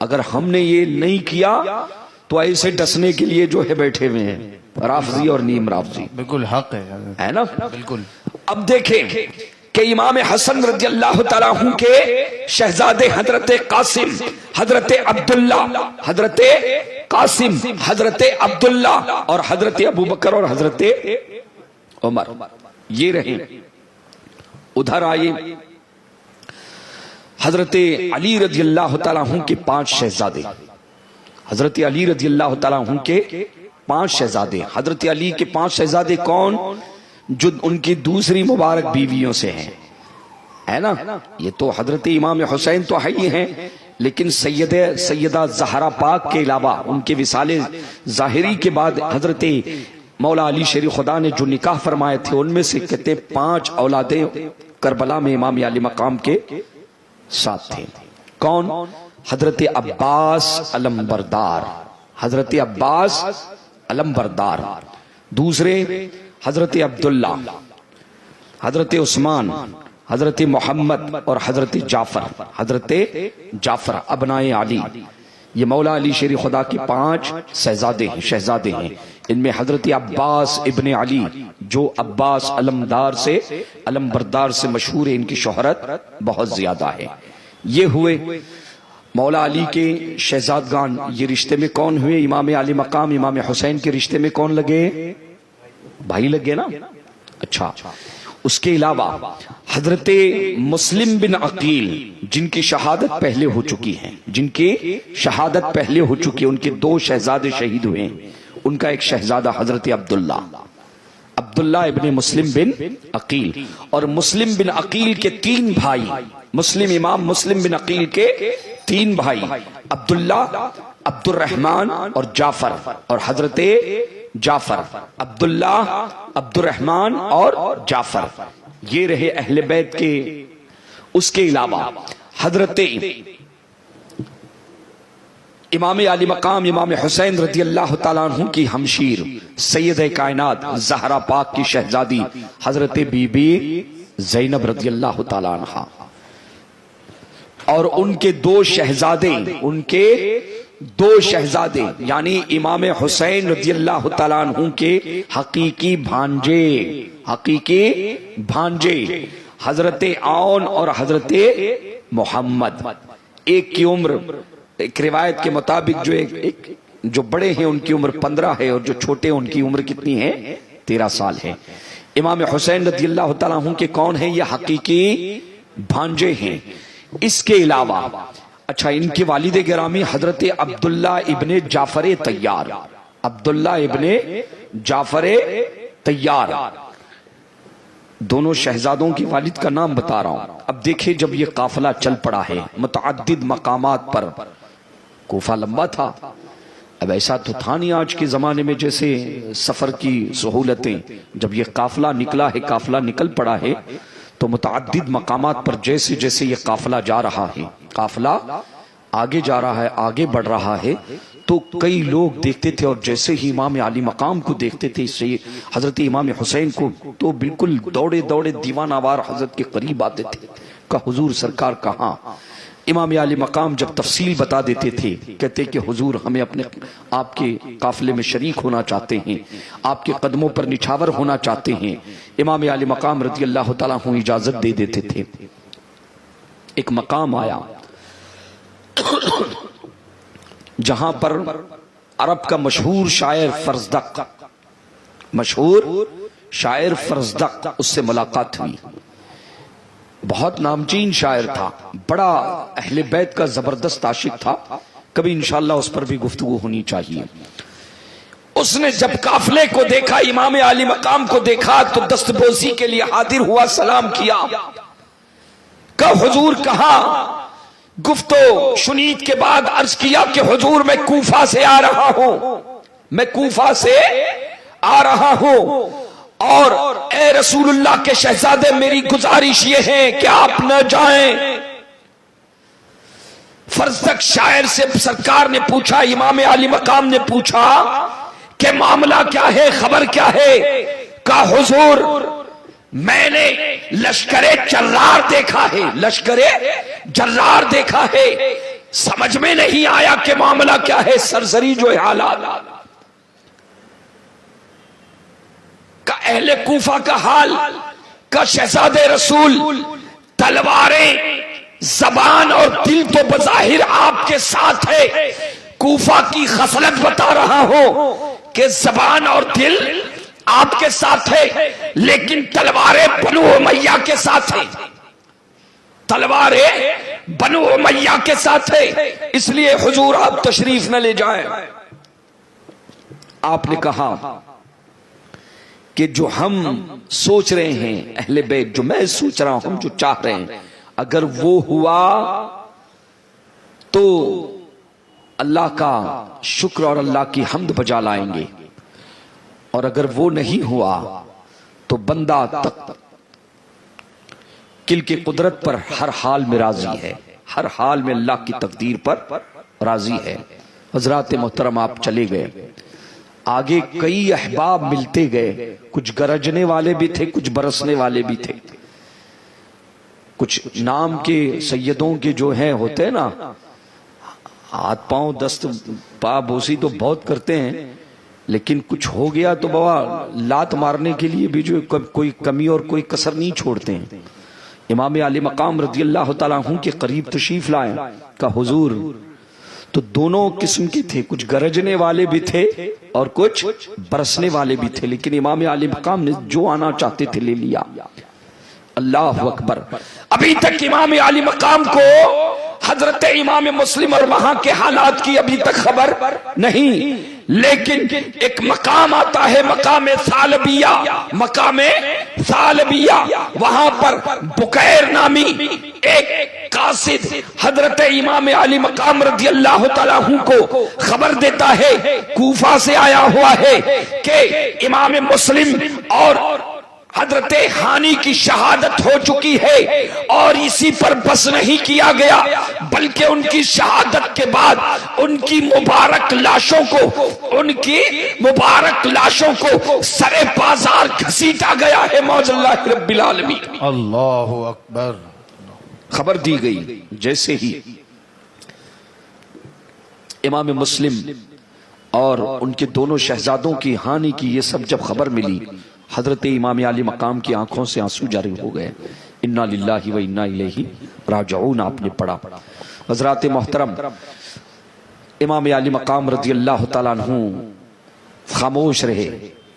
اگر ہم نے یہ نہیں کیا تو ایسے ڈسنے کے لیے جو ہے بیٹھے ہوئے ہیں رافضی اور نیم رافضی. بالکل حق ہے نا؟ بالکل. اب دیکھیں کہ امام حسن رضی اللہ تعالیٰ عنہ کے شہزادے حضرت قاسم، حضرت عبداللہ، حضرت قاسم، حضرت عبداللہ اور حضرت ابو بکر اور حضرت عمر یہ رہے. ادھر آئیے، حضرت علی رضی اللہ تعالیٰ عنہ کے 5 شہزادے. حضرت علی رضی اللہ تعالیٰ عنہ کے 5 شہزادے. حضرت علی کے 5 شہزادے کون؟ جو ان کی دوسری مبارک بیویوں سے ہیں، ہے نا؟ یہ تو حضرت امام حسین تو ہے ہی ہیں، لیکن سیدہ زہرا پاک کے علاوہ ان کے وصال ظاہری کے بعد حضرت مولا علی شیر خدا نے جو نکاح فرمائے تھے ان میں سے کہتے 5 اولادیں کربلا میں امام علی مقام کے ساتھ تھے. کون؟ حضرت عباس علمبردار، حضرت عباس علمبردار. دوسرے حضرت عبداللہ، حضرت عثمان، حضرت محمد اور حضرت جعفر. حضرت جعفر ابنائے علی. یہ مولا علی شیر خدا کے 5 شہزادے ہیں. ان میں حضرت عباس ابن علی جو عباس علمبردار سے مشہور ہے، ان کی شہرت بہت زیادہ ہے. یہ ہوئے مولا علی کے شہزادگان. یہ رشتے میں کون ہوئے؟ امام علی مقام امام حسین کے رشتے میں کون لگے؟ بھائی لگے نا. اچھا، اس کے علاوہ حضرت مسلم بن عقیل جن کی شہادت پہلے ہو چکی ہے، جن کی شہادت پہلے ہو چکی ہے، ان کے 2 شہزادے شہید ہوئے ہیں۔ ان کا ایک شہزادہ حضرت عبداللہ ابن مسلم بن عقیل، اور مسلم بن عقیل کے 3 بھائی، امام مسلم بن عقیل کے 3 بھائی عبداللہ، عبد الرحمن اور جعفر، اور حضرت جعفر، عبداللہ، عبد الرحمن اور جعفر، یہ رہے اہل بیت کے۔ اس کے علاوہ حضرت امام علی مقام امام حسین رضی اللہ تعالیٰ عنہ کی ہمشیر سید کائنات زہرا پاک کی شہزادی حضرت بی بی زینب رضی اللہ تعالیٰ عنہ، اور ان کے 2 شہزادے یعنی امام حسین رضی اللہ تعالیٰ عنہ کے حقیقی بھانجے حضرت عون اور حضرت محمد، ایک کی عمر، ایک روایت کے مطابق جو بڑے ہیں ان کی عمر 15 ہے، اور جو چھوٹے ان کی عمر کتنی ہے؟ 13 سال ہے۔ امام حسین رضی اللہ تعالیٰ عنہ کے کون ہیں؟ یہ حقیقی بھانجے ہیں۔ اس کے علاوہ اچھا، ان کے والد گرامی حضرت عبداللہ ابن جعفر طیار، عبداللہ ابن جعفر طیار، دونوں شہزادوں کی والد کا نام بتا رہا ہوں۔ اب دیکھیں، جب یہ قافلہ چل پڑا ہے متعدد مقامات پر، کوفہ لمبا تھا، اب ایسا تو تھا نہیں آج کے زمانے میں جیسے سفر کی سہولتیں، جب یہ قافلہ نکلا ہے، قافلہ نکل پڑا ہے، تو متعدد مقامات پر جیسے جیسے یہ قافلہ جا رہا ہے، قافلہ آگے جا رہا ہے، آگے بڑھ رہا ہے، تو کئی لوگ دیکھتے تھے، اور جیسے ہی امام علی مقام کو دیکھتے تھے، اس سے حضرت امام حسین کو، تو بالکل دوڑے دوڑے دیوانہ وار حضرت کے قریب آتے تھے کہ حضور سرکار کہاں؟ امام علی مقام جب تفصیل بتا دیتے تھے، کہتے کہ حضور ہمیں اپنے آپ کے قافلے میں شریک ہونا چاہتے ہیں، آپ کے قدموں پر نچھاور ہونا چاہتے ہیں۔ امام علی مقام رضی اللہ تعالیٰ عنہ اجازت دے دیتے تھے۔ ایک مقام آیا جہاں پر عرب کا مشہور شاعر فرزدق اس سے ملاقات ہوئی، بہت نامچین شاعر تھا، بڑا اہل بیت کا زبردست عاشق تھا، کبھی انشاءاللہ اس پر بھی گفتگو ہونی چاہیے۔ اس نے جب قافلے کو دیکھا، امام علی مقام کو دیکھا، تو دستبوسی کے لیے حاضر ہوا، سلام کیا، کہ حضور کہاں؟ گفتو شنید کے بعد عرض کیا کہ حضور میں کوفہ سے آ رہا ہوں، اور اے رسول اللہ کے شہزادے، میری گزارش یہ ہے کہ آپ نہ جائیں۔ فرزدق شاعر سے سرکار نے پوچھا، امام علی مقام نے پوچھا کہ معاملہ کیا ہے، خبر کیا ہے؟ کہا حضور میں نے لشکر جرار دیکھا ہے، سمجھ میں نہیں آیا کہ معاملہ کیا ہے، سرسری جو ہے حالات کا، اہل کوفہ کا حال کا، شہزاد رسول تلواریں زبان اور دل تو بظاہر آپ کے ساتھ ہے، کوفہ کی خصلت بتا رہا ہوں کہ زبان اور دل آپ کے ساتھ ہے، لیکن تلواریں بنو امیہ کے ساتھ ہے، اس لیے حضور آپ تشریف نہ لے جائیں۔ آپ نے کہا کہ جو ہم سوچ رہے ہیں اہل بیت، جو میں سوچ رہا ہوں، ہم جو چاہ رہے ہیں، اگر وہ ہوا تو اللہ کا شکر اور اللہ کی حمد بجا لائیں گے، اور اگر وہ نہیں ہوا تو بندہ کل کی قدرت پر ہر حال میں راضی ہے، ہر حال میں اللہ کی تقدیر پر راضی ہے۔ حضرات محترم آپ چلے گئے، آگے کئی احباب ملتے گئے، کچھ گرجنے والے بھی تھے، کچھ برسنے والے بھی تھے، کچھ نام کے سیدوں کے جو ہیں ہوتے ہیں نا، ہاتھ پاؤں دست پا بوسی تو بہت کرتے ہیں، لیکن کچھ ہو گیا تو بابا لات مارنے کے لیے بھی جو کوئی کمی اور کوئی کسر نہیں چھوڑتے ہیں۔ امام علی مقام رضی اللہ تعالیٰ عنہ کے قریب تشریف لائے، کہ حضور، تو دونوں قسم کے تھے، کچھ گرجنے والے بھی تھے اور کچھ برسنے والے بھی تھے، لیکن امام علی مقام نے جو آنا چاہتے تھے لے لیا۔ اللہ اکبر. ابھی تک امام عالی مقام کو حضرت امام مسلم اور وہاں کے حالات کی ابھی تک خبر نہیں، لیکن ایک مقام آتا ہے مقام ثعلبیہ. مقام ثعلبیہ وہاں پر بکیر نامی ایک قاصد حضرت امام علی مقام رضی اللہ تعالیٰ عنہ کو خبر دیتا ہے، کوفہ سے آیا ہوا ہے کہ امام مسلم اور حضرت ہانی کی شہادت ہو چکی ہے. اور اسی پر بس نہیں کیا گیا، بلکہ ان کی شہادت کے بعد ان کی مبارک لاشوں کو سرے بازار گھسیٹا گیا ہے. موج اللہ رب العالمین. اللہ اکبر. خبر دی گئی. جیسے ہی امام مسلم اور ان کے دونوں شہزادوں کی ہانی کی یہ سب جب خبر ملی، حضرت امام علی مقام کی آنکھوں سے آنسو جاری ہو گئے. انا للہ و انا الیہ راجعون آپ نے پڑھا. حضرات محترم، امام علی مقام رضی اللہ تعالیٰ عنہ خاموش رہے.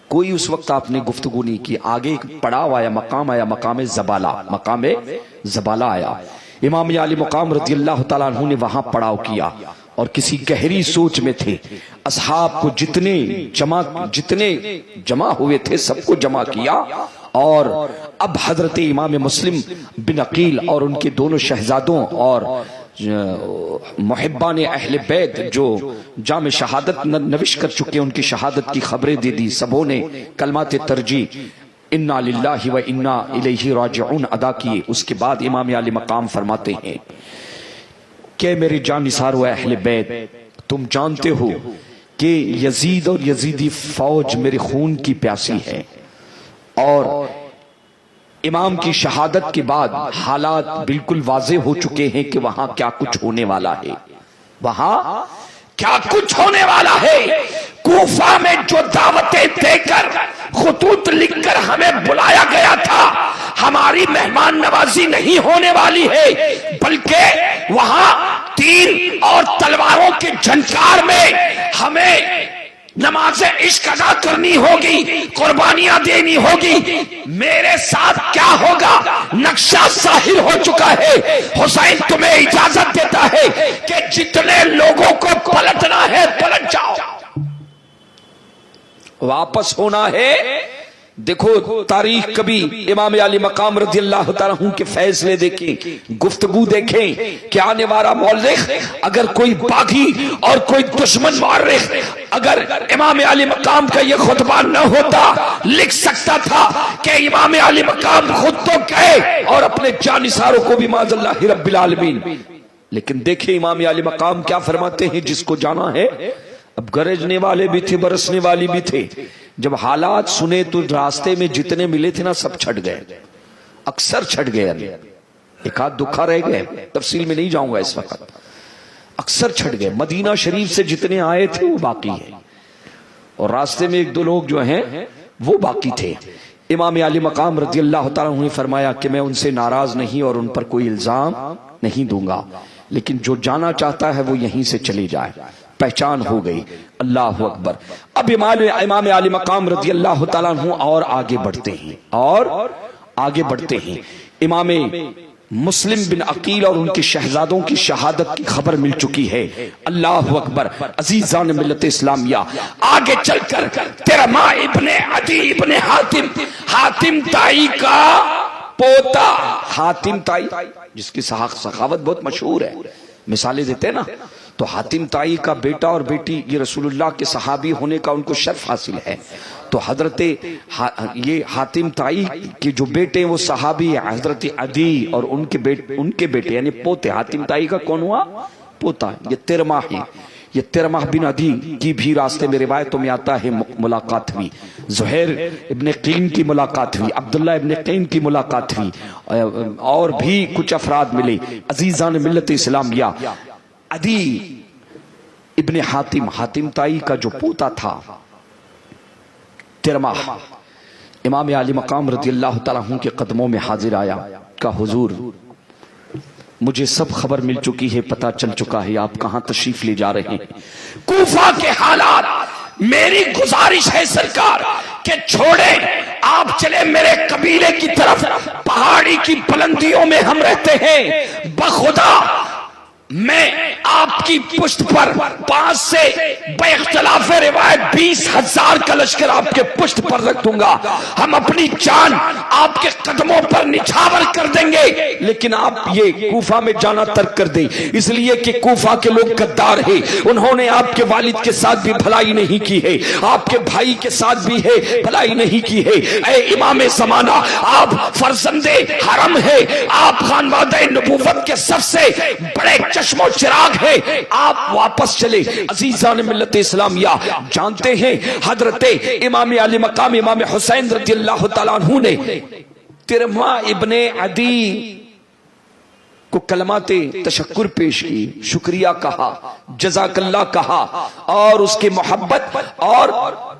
کوئی اس وقت آپ نے گفتگو نہیں کی. آگے پڑاؤ آیا، مقام آیا، مقام زبالہ آیا. امام علی مقام رضی اللہ تعالیٰ عنہ نے وہاں پڑاؤ کیا اور کسی گہری سوچ میں تھے. اصحاب کو جتنے جمع ہوئے تھے سب کو جمع کیا، اور اب حضرت امام مسلم بن عقیل اور ان کے دونوں شہزادوں اور محبان اہل بیت جو جام شہادت نوش کر چکے ان کی شہادت کی خبریں دے دی. سبوں نے کلمات ترجیح انا للہ و انا الیہ راجعون ادا کیے. اس کے بعد امام علی مقام فرماتے ہیں کہ میرے جانثار و اہل بیت، تم جانتے ہو کہ یزید اور یزیدی فوج میرے خون کی پیاسی ہے، اور امام کی شہادت کے بعد حالات بالکل واضح ہو چکے ہیں کہ وہاں کیا کچھ ہونے والا ہے. وہاں کیا کچھ ہونے والا ہے. کوفہ میں جو دعوتیں دے کر خطوط لکھ کر ہمیں بلایا گیا تھا، ہماری مہمان نوازی نہیں ہونے والی ہے، بلکہ وہاں تیر اور تلواروں کے جھنکار میں ہمیں نماز عشق ادا کرنی ہوگی، قربانیاں دینی ہوگی. میرے ساتھ کیا ہوگا نقشہ ظاہر ہو چکا ہے. حسین تمہیں اجازت دیتا ہے کہ جتنے لوگوں کو پلٹنا ہے پلٹ جاؤ، واپس ہونا ہے. دیکھو تاریخ کبھی امام علی مقام رضی اللہ تعالیٰ عنہ کے فیصلے دیکھیں، گفتگو دیکھیں کہ آنے والا مورخ اگر کوئی باغی اور کوئی دشمن مورخ اگر امام علی مقام کا یہ خطبہ نہ ہوتا لکھ سکتا تھا کہ امام علی مقام خود تو گئے اور اپنے جانثاروں کو بھی معاذ اللہ رب العالمین. لیکن دیکھیں امام علی مقام کیا فرماتے ہیں. جس کو جانا ہے، اب گرجنے والے بھی تھے، برسنے والی بھی تھے. جب حالات سنے تو راستے میں جتنے ملے تھے نا سب چھٹ گئے، اکثر چھٹ گئے. ایک آدھ دکھا رہ گئے، تفصیل میں نہیں جاؤں گا اس وقت. اکثر چھٹ گئے. مدینہ شریف سے جتنے آئے تھے وہ باقی ہیں، اور راستے میں ایک دو لوگ جو ہیں وہ باقی تھے. امام علی مقام رضی اللہ تعالیٰ عنہ نے فرمایا کہ میں ان سے ناراض نہیں اور ان پر کوئی الزام نہیں دوں گا، لیکن جو جانا چاہتا ہے وہ یہیں سے چلے جائے. پہچان ہو گئی. اللہ اکبر. اب امام علی مقام رضی اللہ تعالیٰ عنہ اور آگے بڑھتے ہیں. امام مسلم بن عقیل اور ان کے شہزادوں کی شہادت کی خبر مل چکی ہے. اللہ اکبر. عزیزان ملت اسلامیہ، آگے چل کر ترما ابن عدی ابن حاتم تائی کا پوتا، حاتم تائی جس کی سخاوت بہت مشہور ہے، مثالیں دیتے ہیں نا، تو حاتم تائی کا بیٹا اور بیٹی یہ رسول اللہ کے صحابی ہونے کا ان کو شرف حاصل ہے. تو حضرت یہ حاتم تائی کے جو بیٹے وہ صحابی حضرت عدی اور ان کے بیٹے یعنی پوتے. حاتم تائی کا کون ہوا؟ پوتا. یہ ترماہ ہے. یہ ترماہ بن عدی کی بھی راستے میں روایتوں میں آتا ہے ملاقات ہوئی. زہیر ابن قین کی ملاقات ہوئی، عبداللہ ابن قین کی ملاقات ہوئی، اور بھی کچھ افراد ملے. عزیزان ملت اسلامیہ، عدی ابن حاتم تائی کا جو پوتا تھا ترماہ، امام علی مقام رضی اللہ تعالیٰ عنہ کے قدموں میں حاضر آیا. کہا حضور مجھے سب خبر مل چکی ہے، پتہ چل چکا ہے آپ کہاں تشریف لے جا رہے ہیں. کوفہ کے حالات، میری گزارش ہے سرکار کہ چھوڑیں آپ چلے میرے قبیلے کی طرف، پہاڑی کی بلندیوں میں ہم رہتے ہیں، بخدا میں آپ کی پشت پر 5 سے بے اختلاف روایت 20,000 کا لشکر آپ کے پشت پر رکھ دوں گا، ہم اپنی جان آپ کے قدموں پر نچھاور کر دیں گے، لیکن آپ یہ کوفہ میں جانا ترک کر دیں، اس لیے کہ کوفہ کے لوگ غدار ہیں، انہوں نے آپ کے والد کے ساتھ بھی بھلائی نہیں کی ہے، آپ کے بھائی کے ساتھ بھی ہے بھلائی نہیں کی ہے، اے امام زمانہ آپ فرزند حرم ہے، آپ خانوادہ نبوت کے سب سے بڑے چشم و چراغ ہے، آپ واپس چلے۔ عزیزان ملت اسلامیہ جانتے ہیں حضرت امام علی مقام امام حسین رضی اللہ تعالیٰ عنہ نے ترمہ ابن عدی کو کلمات تشکر پیش کی، شکریہ کہا، جزاک اللہ کہا، اور اس کی محبت اور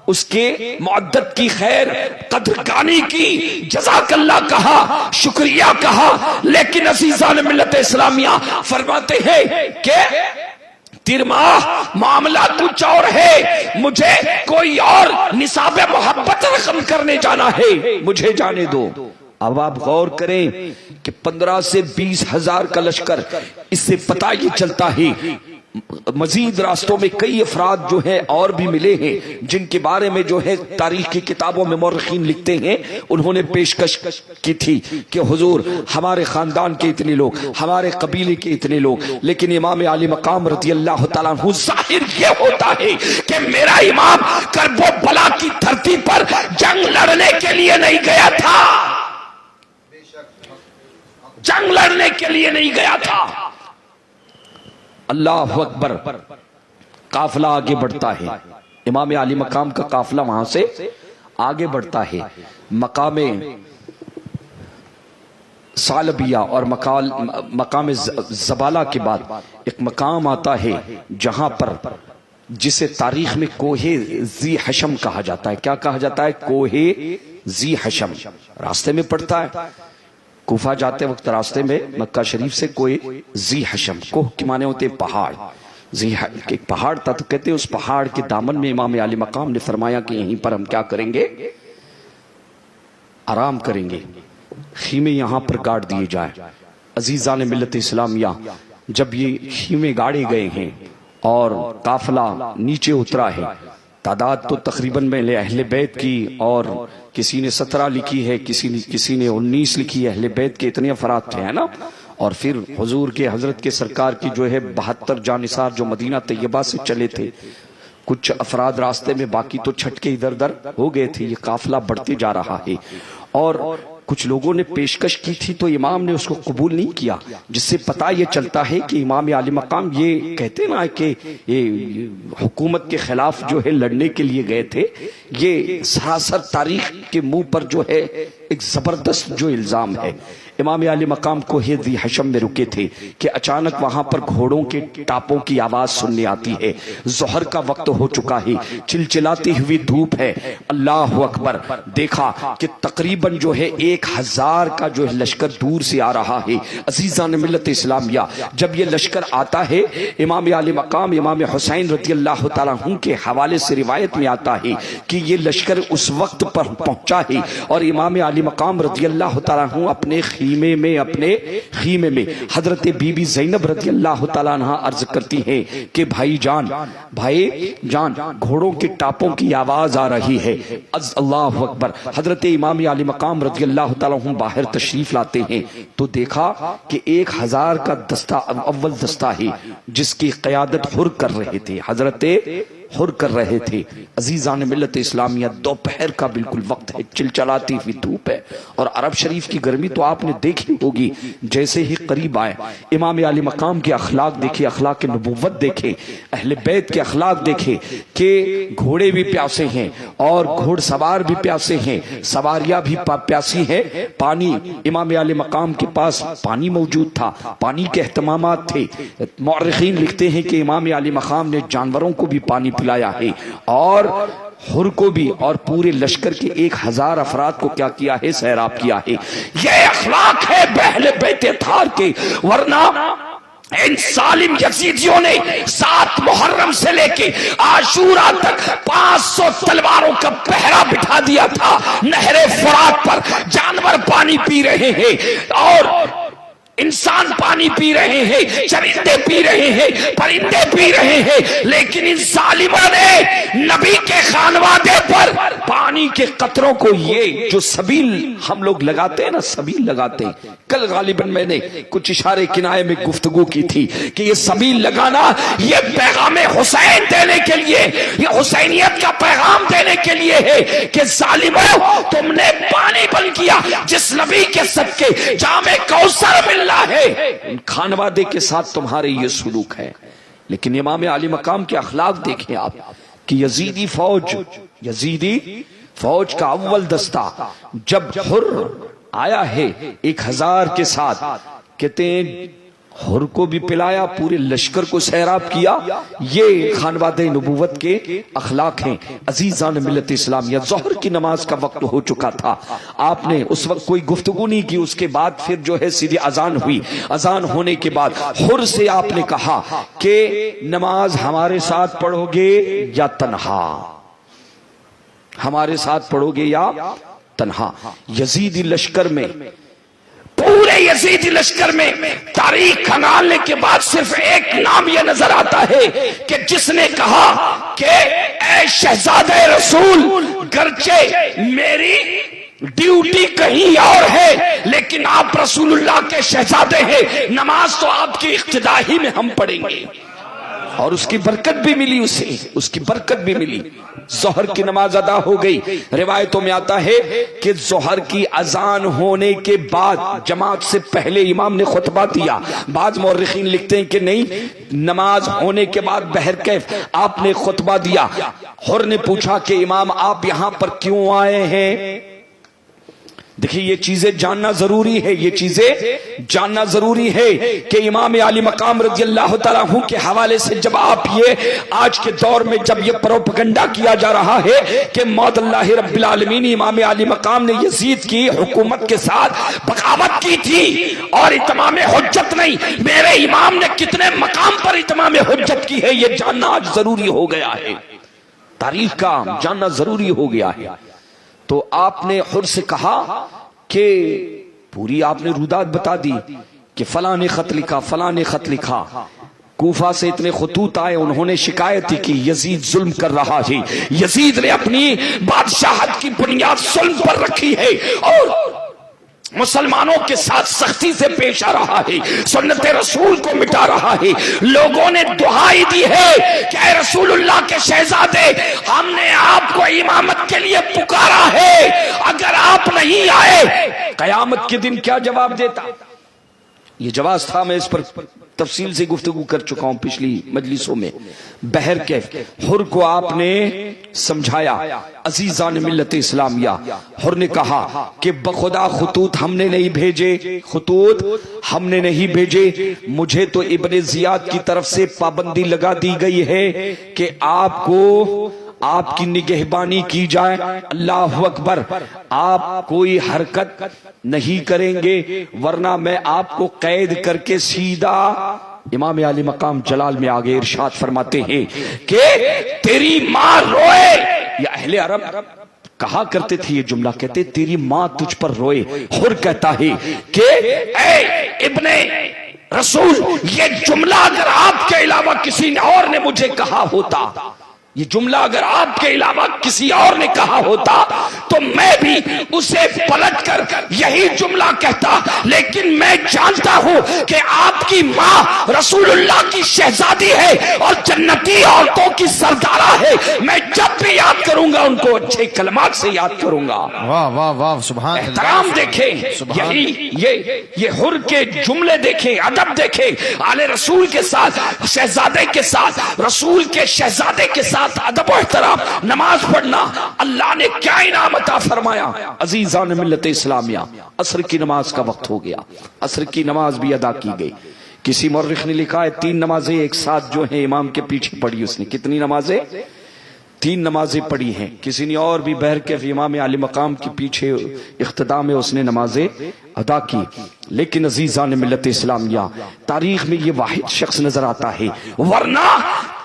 اس کے معدت کی خیر قدردانی کی، جزاک اللہ کہا، شکریہ کہا، لیکن عزیزان ملت اسلامیہ فرماتے ہیں کہ ترماہ معاملہ کچھ اور ہے، مجھے کوئی اور نصاب محبت رقم کرنے جانا ہے، مجھے جانے دو۔ اب آپ غور کریں کہ 15 سے 20,000 کا لشکر، اس سے پتہ یہ چلتا ہے مزید راستوں میں کئی افراد جو ہیں اور بھی ملے ہیں جن کے بارے میں جو ہے تاریخ کی کتابوں میں مورخین لکھتے ہیں، انہوں نے پیشکش کی تھی کہ حضور ہمارے خاندان کے اتنے لوگ، ہمارے قبیلے کے اتنے لوگ، لیکن امام علی مقام رضی اللہ تعالیٰ عنہ ظاہر یہ ہوتا ہے کہ میرا امام کرب و بلا کی دھرتی پر جنگ لڑنے کے لیے نہیں گیا تھا، جنگ لڑنے کے لیے نہیں گیا تھا۔ اللہ اکبر، قافلہ آگے بڑھتا ہے، امام علی مقام کا قافلہ وہاں سے آگے بڑھتا ہے، مقام ثعلبیہ اور مقام زبالہ کے بعد ایک مقام آتا ہے جہاں پر جسے تاریخ میں کوہ ذی حشم کہا جاتا ہے۔ کیا کہا جاتا ہے؟ کوہ ذی حشم۔ راستے میں پڑتا ہے، کوفہ جاتے وقت راستے میں مکہ شریف سے کوئی ذی حشم، کوہ کے معنی ہوتے پہاڑ، ایک پہاڑ تھا، تو کہتے ہیں اس پہاڑ کے دامن میں امام علی مقام نے فرمایا کہ یہیں پر ہم کیا کریں گے؟ آرام کریں گے، خیمے یہاں پر گاڑ دیے جائیں۔ عزیزان ملت اسلامیہ جب یہ خیمے گاڑے گئے ہیں اور قافلہ نیچے اترا ہے، تعداد تو تقریباً میں اہل بیت کی، اور کسی نے 17 لکھی ہے، کسی نے 19 لکھی ہے، اہل بیت کے اتنے افراد تھے نا، اور پھر حضور کے حضرت کے سرکار کی جو ہے 72 جانثار جو مدینہ طیبہ سے چلے تھے، کچھ افراد راستے میں، باقی تو چھٹ کے ادھر ادھر ہو گئے تھے۔ یہ قافلہ بڑھتے جا رہا ہے، اور کچھ لوگوں نے پیشکش کی تھی تو امام نے اس کو قبول نہیں کیا، جس سے پتہ یہ چلتا ہے کہ امام علی مقام یہ کہتے نا کہ یہ حکومت کے خلاف جو ہے لڑنے کے لیے گئے تھے، یہ سراسر تاریخ کے منہ پر جو ہے ایک زبردست جو الزام ہے۔ امام علی مقام کو ذی حشم میں رکے تھے کہ اچانک وہاں پر گھوڑوں کے ٹاپوں کی آواز سننے آتی ہے، ظہر کا وقت ہو چکا ہے، چلچلاتی ہوئی دھوپ ہے، اللہ اکبر، دیکھا کہ تقریباً جو ہے 1,000 کا جو ہے لشکر دور سے آ رہا ہے۔ عزیزان ملت اسلامیہ جب یہ لشکر آتا ہے، امام علی مقام امام حسین رضی اللہ تعالیٰ عنہ کے حوالے سے روایت میں آتا ہے کہ یہ لشکر اس وقت پر پہنچا ہے، اور امام علی مقام رضی اللہ تعالیٰ عنہ اپنے خیمے میں حضرت بی بی زینب رضی اللہ تعالیٰ عنہ عرض کرتی ہیں کہ بھائی جان گھوڑوں کے ٹاپوں کی آواز آ رہی ہے۔ اللہ اکبر، حضرت امام علی مقام رضی اللہ تعالیٰ عنہ باہر تشریف لاتے ہیں تو دیکھا کہ 1,000 کا دستہ، اول دستہ ہے جس کی قیادت حر کر رہے تھے، حضرت حر کر رہے تھے۔ عزیزان ملت اسلامیہ دوپہر کا بالکل وقت ہے، چلچلاتی ہوئی دھوپ ہے، اور عرب شریف کی گرمی تو آپ نے دیکھی ہوگی۔ جیسے ہی قریب آئے، امام علی مقام کے اخلاق دیکھے، اخلاق نبوت دیکھے، اہل بیت کے اخلاق دیکھے کہ گھوڑے بھی پیاسے ہیں اور گھوڑ سوار بھی پیاسے ہیں، سواریاں بھی پیاسی ہیں، پانی امام علی مقام کے پاس پانی موجود تھا، پانی کے اہتمامات تھے۔ مورخین لکھتے ہیں کہ امام علی مقام نے جانوروں کو بھی پانی پلایا ہے، اور حر کو بھی، اور پورے لشکر کے 1,000 افراد کو کیا کیا ہے؟ سیراب کیا ہے۔ یہ اخلاق ہے اہل بیت اطہار کے، ورنہ ان ظالم یزیدیوں نے 7 محرم سے لے کے عاشورہ تک 500 تلواروں کا پہرا بٹھا دیا تھا نہر فرات پر. جانور پانی پی رہے ہیں اور انسان پانی پی رہے ہیں, چرندے پی رہے ہیں, پرندے پی رہے ہیں, لیکن ان ظالموں نے نبی کے خانوادے پر پانی کے قطروں کو, یہ جو سبیل ہم لوگ لگاتے ہیں نا, سبیل لگاتے ہیں. کل غالباً میں نے کچھ اشارے کنائے میں گفتگو کی تھی کہ یہ سبیل لگانا یہ پیغام حسین دینے کے لیے, یہ حسینیت کا پیغام دینے کے لیے ہے کہ ظالموں تم نے پانی بن کیا جس نبی کے صدقے جام کوثر مل ہے. خانوادے کے ساتھ تمہارے یہ سلوک ہے. لیکن امام علی مقام کے اخلاق دیکھیں آپ کہ یزیدی فوج کا اول دستہ جب حر آیا ہے 1000 کے ساتھ, کہتے ہیں حر کو بھی پلایا, پورے لشکر کو سیراب کیا. یہ خانوادہ نبوت کے اخلاق ہیں. عزیزان ملت اسلامیہ, ظہر کی نماز کا وقت ہو چکا تھا. آپ نے اس وقت کوئی گفتگو نہیں کی. اس کے بعد پھر جو ہے سیدھی اذان ہوئی. اذان ہونے کے بعد حر سے آپ نے کہا کہ نماز ہمارے ساتھ پڑھو گے یا تنہا, ہمارے ساتھ پڑھو گے یا تنہا. یزیدی لشکر میں, پورے یزیدی لشکر میں تاریخ کھنگالنے کے بعد صرف ایک نام یہ نظر آتا ہے کہ جس نے کہا کہ اے شہزادہ رسول, گرچہ میری ڈیوٹی کہیں اور ہے لیکن آپ رسول اللہ کے شہزادے ہیں, نماز تو آپ کی اقتدائی میں ہم پڑھیں گے. اور اس کی برکت بھی ملی, اسے اس کی برکت بھی ملی. ظہر کی نماز ادا ہو گئی. روایتوں میں آتا ہے کہ ظہر کی اذان ہونے کے بعد جماعت سے پہلے امام نے خطبہ دیا. بعض مورخین لکھتے ہیں کہ نہیں, نماز ہونے کے بعد بہرکیف آپ نے خطبہ دیا. حر نے پوچھا کہ امام آپ یہاں پر کیوں آئے ہیں؟ دیکھیں یہ چیزیں جاننا ضروری ہے, یہ چیزیں جاننا ضروری ہے کہ امام علی مقام رضی اللہ تعالیٰ عنہ کے حوالے سے جب آپ یہ آج کے دور میں جب یہ پروپیگنڈا کیا جا رہا ہے کہ موت اللہ رب العالمین, امام علی مقام نے یزید کی حکومت کے ساتھ بغاوت کی تھی اور اتمام حجت نہیں, میرے امام نے کتنے مقام پر اتمام حجت کی ہے, یہ جاننا آج ضروری ہو گیا ہے. تاریخ کا جاننا ضروری ہو گیا ہے. تو آپ نے حر سے کہا کہ پوری آپ نے رودات بتا دی کہ فلاں نے خط لکھا, فلاں نے خط لکھا. کوفہ سے اتنے خطوط آئے, انہوں نے شکایت کی یزید ظلم کر رہا ہے, یزید نے اپنی بادشاہت کی بنیاد ظلم پر رکھی ہے اور مسلمانوں کے ساتھ سختی سے پیش آ رہا ہے, سنت رسول کو مٹا رہا ہے. لوگوں نے دعائی دی ہے کہ اے رسول اللہ کے شہزادے, ہم نے آپ کو امامت کے لیے پکارا ہے, اگر آپ نہیں آئے. قیامت کے دن کیا جواب دیتا؟ یہ جواز تھا, میں اس پر تفصیل سے گفتگو کر چکا ہوں پچھلی مجلسوں میں. بہرکیف حر کو آپ نے سمجھایا. عزیزان ملت اسلامیہ, حر نے کہا کہ بخدا خطوط ہم نے نہیں بھیجے, خطوط ہم نے نہیں بھیجے, مجھے تو ابن زیاد کی طرف سے پابندی لگا دی گئی ہے کہ آپ کو آپ کی نگہبانی کی جائے. اللہ اکبر, آپ کوئی حرکت نہیں کریں گے ورنہ میں آپ کو قید کر کے سیدھا. امام علی مقام جلال میں آگے ارشاد فرماتے ہیں کہ تیری ماں روئے. یا اہل عرب کہا کرتے تھے یہ جملہ, کہتے تیری ماں تجھ پر روئے. حر کہتا ہے کہ اے ابن رسول, یہ جملہ اگر آپ کے علاوہ کسی اور نے مجھے کہا ہوتا, یہ جملہ اگر آپ کے علاوہ کسی اور نے کہا ہوتا تو میں بھی اسے پلٹ کر یہی جملہ کہتا, لیکن میں جانتا ہوں کہ آپ کی ماں رسول اللہ کی شہزادی ہے اور جنتی عورتوں کی سردارہ ہے. میں جب بھی یاد کروں گا ان کو اچھے کلمات سے یاد کروں گا. واہ واہ واہ, سبحان اللہ. احترام دیکھیں, یہی یہ حر کے جملے دیکھیں, ادب دیکھیں, آل رسول کے ساتھ, شہزادے کے ساتھ, رسول کے شہزادے کے ساتھ ادب و احترام, نماز پڑھنا. اللہ نے کیا انعام عطا فرمایا. عزیزان ملت اسلامیہ, عصر کی نماز کا وقت ہو گیا, عصر کی نماز بھی ادا کی گئی. کسی مورخ نے لکھا ہے 3 نمازیں ایک ساتھ جو ہیں امام کے پیچھے پڑھی. اس نے کتنی نمازیں؟ 3 نمازیں پڑھی ہیں. کسی نے اور بھی بہرکیف امام علی مقام کے پیچھے اقتداء میں اس نے نمازیں ادا کی. لیکن عزیزان ملت اسلامیہ تاریخ میں یہ واحد شخص نظر آتا ہے، ورنہ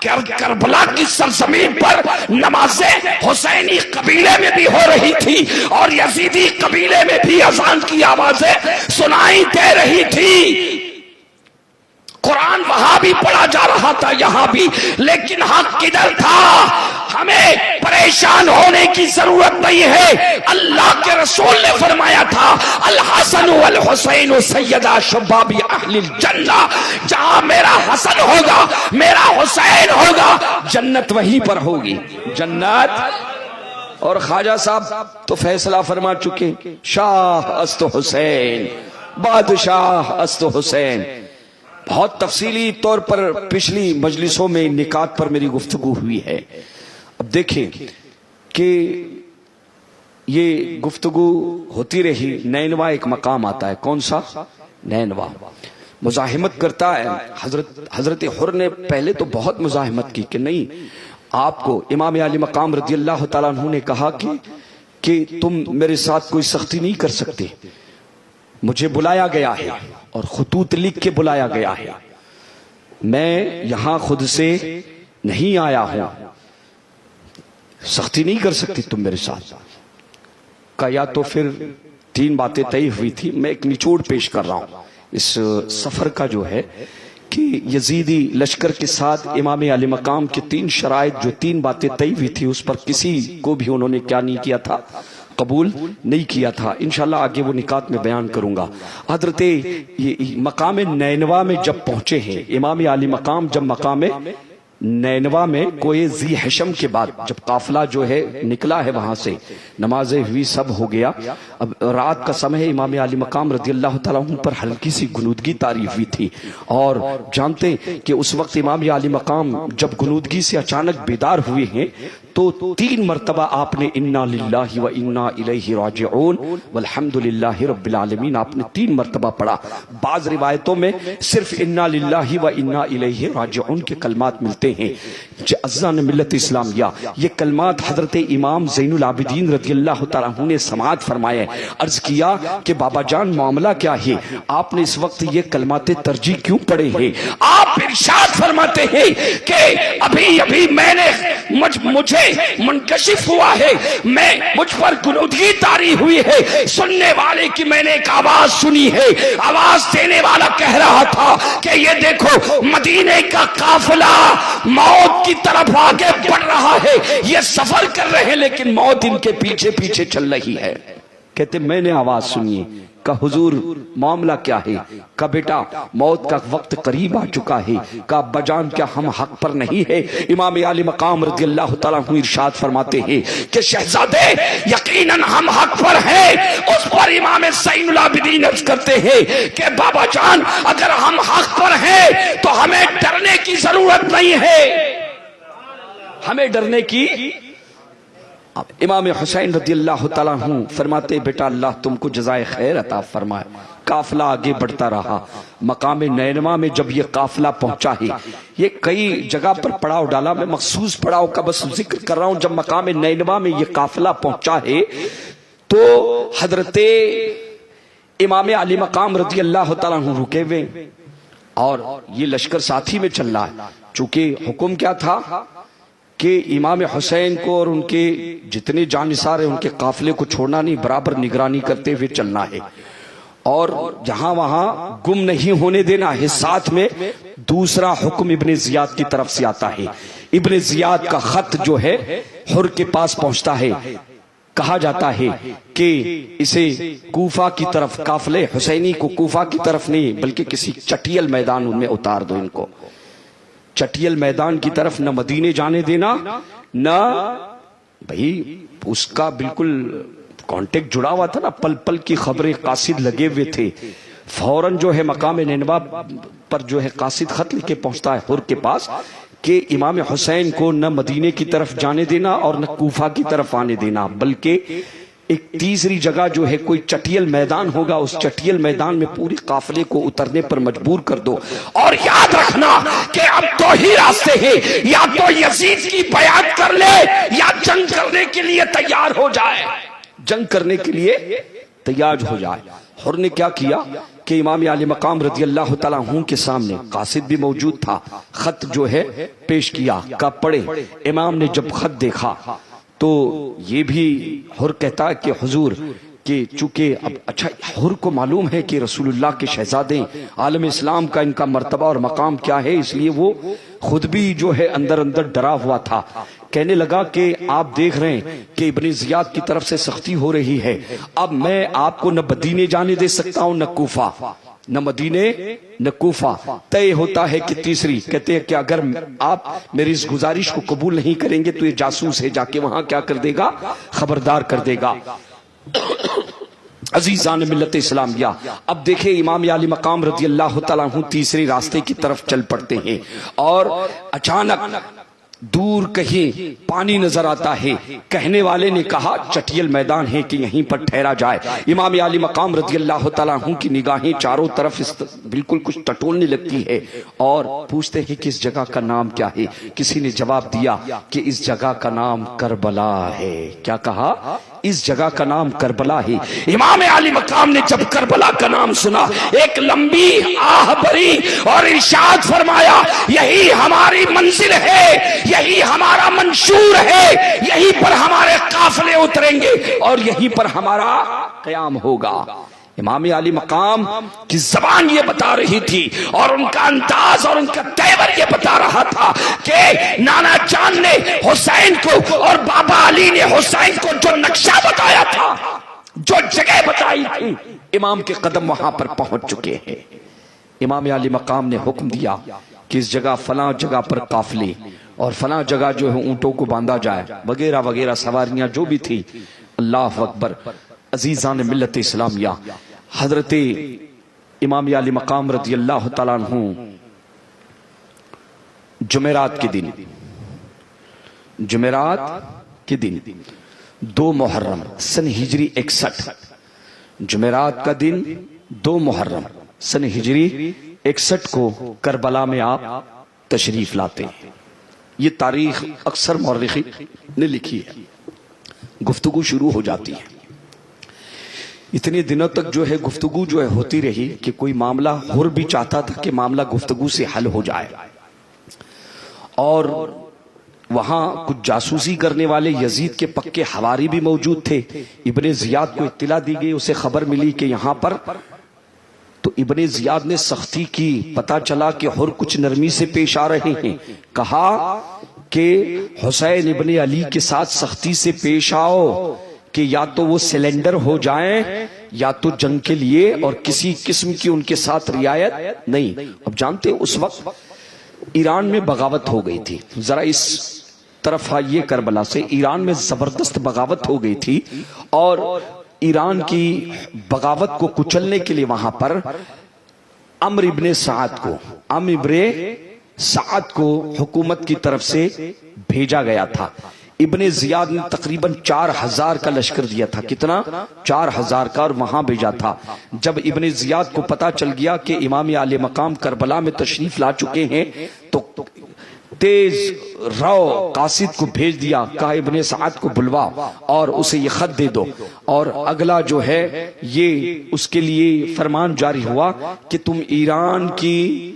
کربلا کی سرزمین پر نمازیں حسینی قبیلے میں بھی ہو رہی تھی اور یزیدی قبیلے میں بھی اذان کی آوازیں سنائی دے رہی تھی، قرآن وہاں بھی پڑھا جا رہا تھا یہاں بھی، لیکن حق کدھر تھا؟ ہمیں پریشان ہونے کی ضرورت نہیں ہے، اللہ کے رسول نے فرمایا تھا الحسن والحسین سیدا شباب اہل الجنہ، جہاں میرا حسن ہوگا میرا حسین ہوگا جنت وہیں پر ہوگی، جنت۔ اور خواجہ صاحب تو فیصلہ فرما چکے، شاہ است حسین، بادشاہ است حسین۔ بہت تفصیلی طور پر پچھلی مجلسوں میں نکات پر میری گفتگو ہوئی ہے۔ اب دیکھیں کہ یہ گفتگو ہوتی رہی، نینوا ایک مقام آتا ہے، کون سا؟ نینوا۔ مزاحمت کرتا ہے حضرت حر نے پہلے تو بہت مزاحمت کی کہ نہیں، آپ کو امام علی مقام رضی اللہ تعالیٰ عنہ نے کہا کہ تم میرے ساتھ کوئی سختی نہیں کر سکتے، مجھے بلایا گیا ہے اور خطوط لکھ کے بلایا گیا ہے، میں یہاں خود سے نہیں آیا ہوں، سختی نہیں کر سکتی تم میرے ساتھ۔ کا یا تو پھر تین باتیں طے ہوئی تھی، میں ایک نچوڑ پیش کر رہا ہوں اس سفر کا، جو ہے کہ یزیدی لشکر کے ساتھ امام علی مقام کے تین شرائط، جو تین باتیں طے ہوئی تھی، اس پر کسی کو بھی انہوں نے کیا نہیں کیا تھا، قبول نہیں کیا تھا۔ انشاءاللہ آگے وہ نکات میں بیان کروں گا۔ حضرت مقام نینوا میں جب پہنچے ہیں امام علی مقام، جب مقام نینوا میں کوئی ذی حشم کے بعد جب قافلہ جو ہے نکلا ہے وہاں سے، نمازیں ہوئی، سب ہو گیا، اب رات کا سمے ہے، امام علی مقام رضی اللہ تعالیٰ عنہ پر ہلکی سی گنودگی طاری ہوئی تھی، اور جانتے کہ اس وقت امام علی مقام جب گنودگی سے اچانک بیدار ہوئے ہیں تو تین مرتبہ آپ نے انا للہ و انا الیہ راجعون والحمد للہ رب العالمین آپ نے تین مرتبہ پڑھا۔ بعض روایتوں میں صرف انا للہ و انا الیہ راجعون کے کلمات ملتے ہیں۔ عزیزان ملت اسلامیہ، یہ کلمات حضرت امام زین العابدین رضی اللہ تعالیٰ عنہ نے سماعت فرمائے، عرض کیا کہ بابا جان معاملہ کیا ہے، آپ نے اس وقت یہ کلمات ترجیح کیوں پڑھے ہیں؟ آپ ارشاد فرماتے ہیں کہ ابھی میں نے مجھے منکشف ہوا ہے، مجھ پر گنودگی طاری ہوئی ہے، سننے والے کی میں نے ایک آواز سنی ہے، آواز دینے والا کہہ رہا تھا کہ یہ دیکھو مدینے کا قافلہ موت کی طرف آگے بڑھ رہا ہے، یہ سفر کر رہے ہیں لیکن موت ان کے پیچھے پیچھے چل رہی ہے۔ کہتے میں نے آواز سنی، کہ حضور معاملہ کیا ہے؟ کہ بیٹا موت کا وقت قریب آ چکا ہے۔ کہ ابا جان کیا ہم حق پر نہیں ہے؟ امام علی مقام رضی اللہ تعالیٰ عنہ ارشاد فرماتے ہیں کہ شہزادے یقیناً ہم حق پر ہیں۔ اس پر امام زین العابدین عرض کرتے ہیں کہ بابا جان اگر ہم حق پر ہیں تو ہمیں ڈرنے کی ضرورت نہیں ہے، ہمیں ڈرنے کی۔ امام حسین رضی اللہ تعالیٰ عنہ فرماتے بیٹا اللہ تم کو جزائے خیر عطا فرمائے۔ قافلہ آگے بڑھتا رہا، مقام نینوا میں جب یہ قافلہ پہنچا ہے، یہ کئی جگہ پر پڑاؤ ڈالا، میں مخصوص پڑاؤ کا بس ذکر کر رہا ہوں۔ جب مقام نینوا میں یہ قافلہ پہنچا ہے تو حضرت امام علی مقام رضی اللہ تعالیٰ عنہ رکے ہوئے اور یہ لشکر ساتھی میں چل رہا ہے۔ چونکہ حکم کیا تھا کہ امام حسین کو اور ان کے جتنے جانثار ہیں ان کے قافلے کو چھوڑنا نہیں، برابر نگرانی کرتے ہوئے چلنا ہے اور جہاں وہاں گم نہیں ہونے دینا ہے۔ ساتھ میں دوسرا حکم ابن زیاد کی طرف سے آتا ہے، ابن زیاد کا خط جو ہے حر کے پاس پہنچتا ہے، کہا جاتا ہے کہ اسے کوفہ کی طرف، قافلے حسینی کو کوفہ کی طرف نہیں بلکہ کسی چٹیل میدان ان میں اتار دو، ان کو چٹیل میدان کی طرف نہ مدینے جانے دینا، نہ بھئی اس کا بالکل کانٹیکٹ جڑا ہوا تھا نا، پل پل کی خبریں قاصد لگے ہوئے تھے۔ فوراً جو ہے مقام نینوا پر جو ہے قاصد خط لکھ کے پہنچتا ہے حر کے پاس کہ امام حسین کو نہ مدینے کی طرف جانے دینا اور نہ کوفہ کی طرف آنے دینا، بلکہ ایک تیسری جگہ جو ہے کوئی چٹیل میدان ہوگا، اس چٹیل میدان میں پوری قافلے کو اترنے پر مجبور کر دو، اور یاد رکھنا کہ اب دو ہی راستے ہیں، یا تو یزید کی بیعت کر لے یا جنگ کرنے کے لیے تیار ہو جائے، جنگ کرنے کے لیے تیار ہو جائے۔ حر نے کیا کیا کہ امام عالی مقام رضی اللہ تعالیٰ عنہ کے سامنے قاصد بھی موجود تھا، خط جو ہے پیش کیا، کہا پڑھے۔ امام نے جب خط دیکھا تو یہ بھی حر کہتا ہے کہ حضور کہ چونکہ اب اچھا حر کو معلوم ہے کہ رسول اللہ کے شہزادے عالم اسلام کا ان کا مرتبہ اور مقام کیا ہے، اس لیے وہ خود بھی جو ہے اندر اندر ڈرا ہوا تھا۔ کہنے لگا کہ آپ دیکھ رہے ہیں کہ ابن زیاد کی طرف سے سختی ہو رہی ہے، اب میں آپ کو نہ مدینے جانے دے سکتا ہوں، نہ کوفہ، نہ مدینے نہ کوفہ۔ طے ہوتا ہے کہ تیسری، کہتے ہیں کہ اگر آپ میری اس گزارش کو قبول نہیں کریں گے تو یہ جاسوس ہے، جا کے وہاں کیا کر دے گا، خبردار کر دے گا۔ عزیزان ملت اسلامیہ، اب دیکھیں امام عالی مقام رضی اللہ تعالیٰ عنہ تیسرے راستے کی طرف چل پڑتے ہیں، اور اچانک دور کہیں پانی نظر آتا ہے۔ کہنے والے نے کہا چٹیل میدان ہے کہ یہیں پر ٹھہرا جائے۔ امام عالی مقام رضی اللہ تعالیٰ عنہ کی نگاہیں چاروں طرف بالکل کچھ ٹٹولنے لگتی ہے، اور پوچھتے ہیں کہ اس جگہ کا نام کیا ہے۔ کسی نے جواب دیا کہ اس جگہ کا نام کربلا ہے۔ کیا کہا؟ اس جگہ کا نام کربلا ہے۔ امام عالی مقام نے جب کربلا کا نام سنا، ایک لمبی آہ بھری اور ارشاد فرمایا یہی ہماری منزل ہے، یہی ہمارا منشور ہے، یہیں پر ہمارے قافلے اتریں گے اور یہیں پر ہمارا قیام ہوگا۔ امام عالی مقام کی زبان یہ بتا رہی تھی اور ان کا انداز اور ان کا تیور یہ بتا رہا تھا کہ نانا جان نے حسین کو اور بابا علی نے حسین کو جو نقشہ بتایا تھا، جو جگہ بتائی تھی، امام کے قدم وہاں پر پہنچ چکے ہیں۔ امام عالی مقام نے حکم دیا کہ اس جگہ فلاں جگہ پر قافلے اور فلاں جگہ جو ہے اونٹوں کو باندھا جائے، وغیرہ وغیرہ سواریاں جو بھی تھی۔ اللہ اکبر۔ عزیزان ملت اسلامیہ، حضرت امام عالی مقام رضی اللہ تعالیٰ عنہ جمعرات کے دن 2 محرم سن ہجری 61، جمعرات کا دن 2 محرم سن ہجری 61 کو کربلا میں آپ تشریف لاتے ہیں۔ یہ تاریخ اکثر مورخین نے لکھی ہے۔ گفتگو شروع ہو جاتی ہے۔ اتنے دنوں تک جو ہے گفتگو جو ہے ہوتی رہی کہ کوئی معاملہ حر بھی چاہتا تھا کہ معاملہ گفتگو سے حل ہو جائے، اور وہاں کچھ جاسوسی کرنے والے یزید کے پکے حواری بھی موجود تھے۔ ابن زیاد کو اطلاع دی گئی، اسے خبر ملی کہ یہاں پر، تو ابن زیاد نے سختی کی۔ پتا چلا کہ حر کچھ نرمی سے پیش آ رہے ہیں، کہا کہ حسین ابن علی کے ساتھ سختی سے پیش آؤ کہ یا تو وہ سیلنڈر ہو جائیں یا تو جنگ کے لیے، اور کسی قسم کی ان کے ساتھ رعایت نہیں۔ اب جانتے اس وقت ایران میں بغاوت ہو گئی تھی، ذرا اس طرف آئیے کربلا سے، ایران میں زبردست بغاوت ہو گئی تھی، اور ایران کی بغاوت کو کچلنے کے لیے وہاں پر عمرو ابن سعد کو حکومت کی طرف سے بھیجا گیا تھا۔ ابن زیاد نے تقریباً 4000 کا لشکر دیا تھا۔ کتنا؟ 4000 کا، اور وہاں بھیجا تھا۔ جب ابن زیاد کو پتا چل گیا کہ امام عالی مقام کربلا میں تشریف لا چکے ہیں، تو تیز رو قاصد کو بھیج دیا، کہا ابن سعد کو بلوا اور اسے یہ خط دے دو، اور اگلا جو ہے یہ اس کے لیے فرمان جاری ہوا کہ تم ایران کی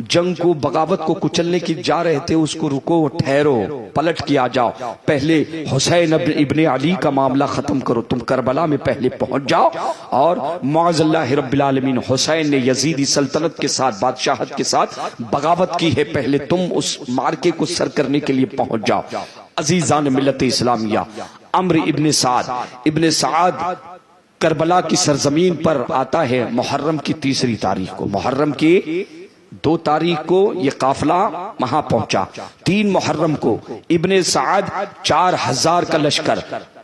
جنگ کو، بغاوت کو کچلنے کی جا رہے تھے، اس کو رکو، ٹھہرو، پلٹ کے آ جاؤ، پہلے حسین ابن علی کا معاملہ ختم کرو، تم کربلا میں پہلے پہنچ جاؤ۔ اور معاذ اللہ رب العالمین، حسین نے یزیدی سلطنت کے ساتھ، بادشاہت کے ساتھ بغاوت کی ہے، پہلے تم اس مارکے کو سر کرنے کے لیے پہنچ جاؤ۔ عزیزان ملت اسلامیہ، عمرو ابن سعد کربلا کی سرزمین پر آتا ہے محرم کی 3 تاریخ کو۔ محرم کی 2 تاریخ کو یہ قافلہ وہاں پہنچا۔ 3 محرم کو ابن سعد 4000 کا لشکر،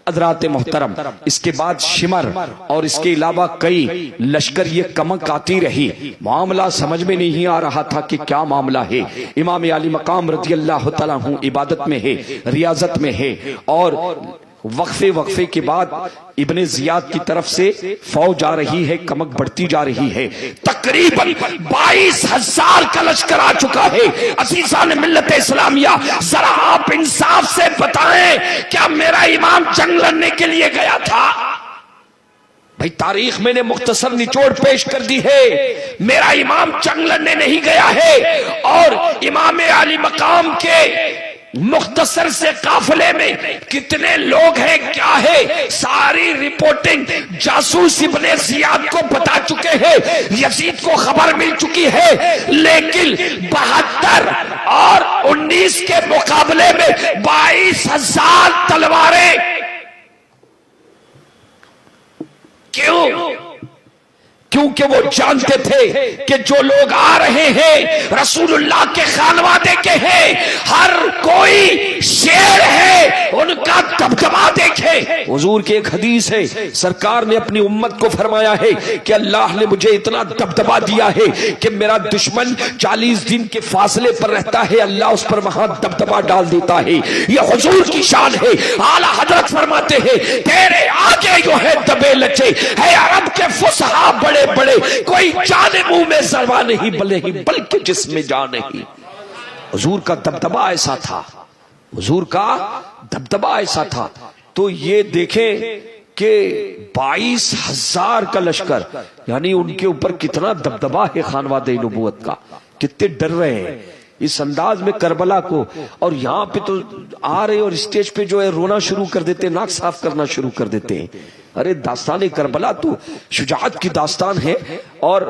حضرات محترم، اس کے بعد شمر اور اس کے علاوہ کئی لشکر، یہ کمک آتی رہی۔ معاملہ سمجھ میں نہیں آ رہا تھا کہ کیا معاملہ ہے۔ امام عالی مقام رضی اللہ تعالیٰ عنہ عبادت میں ہے، ریاضت میں ہے، اور وقفے کے بعد ابن زیاد کی طرف سے فوج آ رہی ہے، کمک بڑھتی جا رہی ہے۔ تقریباً 22000 کا لشکر آ چکا ہے۔ عزیزان ملت اسلامیہ، ذرا آپ انصاف سے بتائیں، کیا میرا امام جنگ لڑنے کے لیے گیا تھا؟ بھائی تاریخ میں نے مختصر نچوڑ پیش کر دی ہے، میرا امام جنگ لڑنے نہیں گیا ہے، اور امام علی مقام کے مختصر سے قافلے میں کتنے لوگ ہیں کیا ہے ساری رپورٹنگ جاسوس ابن زیاد کو بتا چکے ہیں، یزید کو خبر مل چکی ہے، لیکن 72 اور 19 کے مقابلے میں 22,000 تلواریں کیوں؟ کیونکہ وہ جانتے تھے کہ جو لوگ آ رہے ہیں رسول اللہ کے خانوادے کے ہیں، ہر کوئی شیر ہے، ان کا دبدبا دیکھے۔ حضور کی ایک حدیث ہے، سرکار نے اپنی امت کو فرمایا ہے کہ اللہ نے مجھے اتنا دبدبا دیا ہے کہ میرا دشمن 40 دن کے فاصلے پر رہتا ہے، اللہ اس پر وہاں دبدبا ڈال دیتا ہے۔ یہ حضور کی شان ہے۔ اعلیٰ حضرت فرماتے ہیں تیرے آگے جو ہے دبے لچے ہے عرب کے فصحا بڑے بڑے، کوئی جانے منہ میں زروا نہیں بلکہ جس میں جان نہیں۔ حضور کا دبدبا ایسا تھا، حضور کا دبدبا ایسا تھا۔ تو یہ دیکھیں کہ 22,000 کا لشکر، یعنی ان کے اوپر کتنا دبدبا ہے خانوادہ نبوت کا، کتنے ڈر رہے ہیں اس انداز میں کربلا کو۔ اور یہاں پہ تو آ رہے اور اسٹیج پہ جو ہے رونا شروع کر دیتے ہیں، ناک صاف کرنا شروع کر دیتے ہیں۔ ارے داستان کربلا تو شجاعت کی داستان ہے اور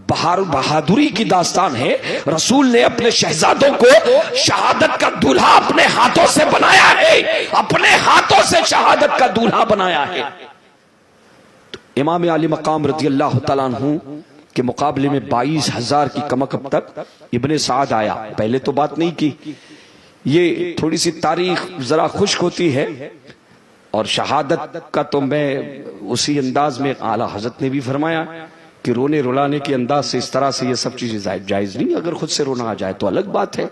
بہادری کی داستان ہے۔ رسول نے اپنے شہزادوں کو شہادت کا دولہا اپنے ہاتھوں سے بنایا ہے، اپنے ہاتھوں سے شہادت کا دولہا بنایا ہے۔ تو امام علی مقام رضی اللہ تعالیٰ عنہ کے مقابلے میں 22,000 کی کمک تک ابن سعد آیا۔ پہلے تو بات نہیں کی، یہ تھوڑی سی تاریخ ذرا خشک ہوتی ہے، اور شہادت کا تو میں اسی انداز میں اعلیٰ حضرت نے بھی فرمایا کہ رونے رلانے کے انداز سے اس طرح سے یہ سب چیزیں جائز نہیں۔ اگر خود سے رونا آ جائے تو الگ بات ہے،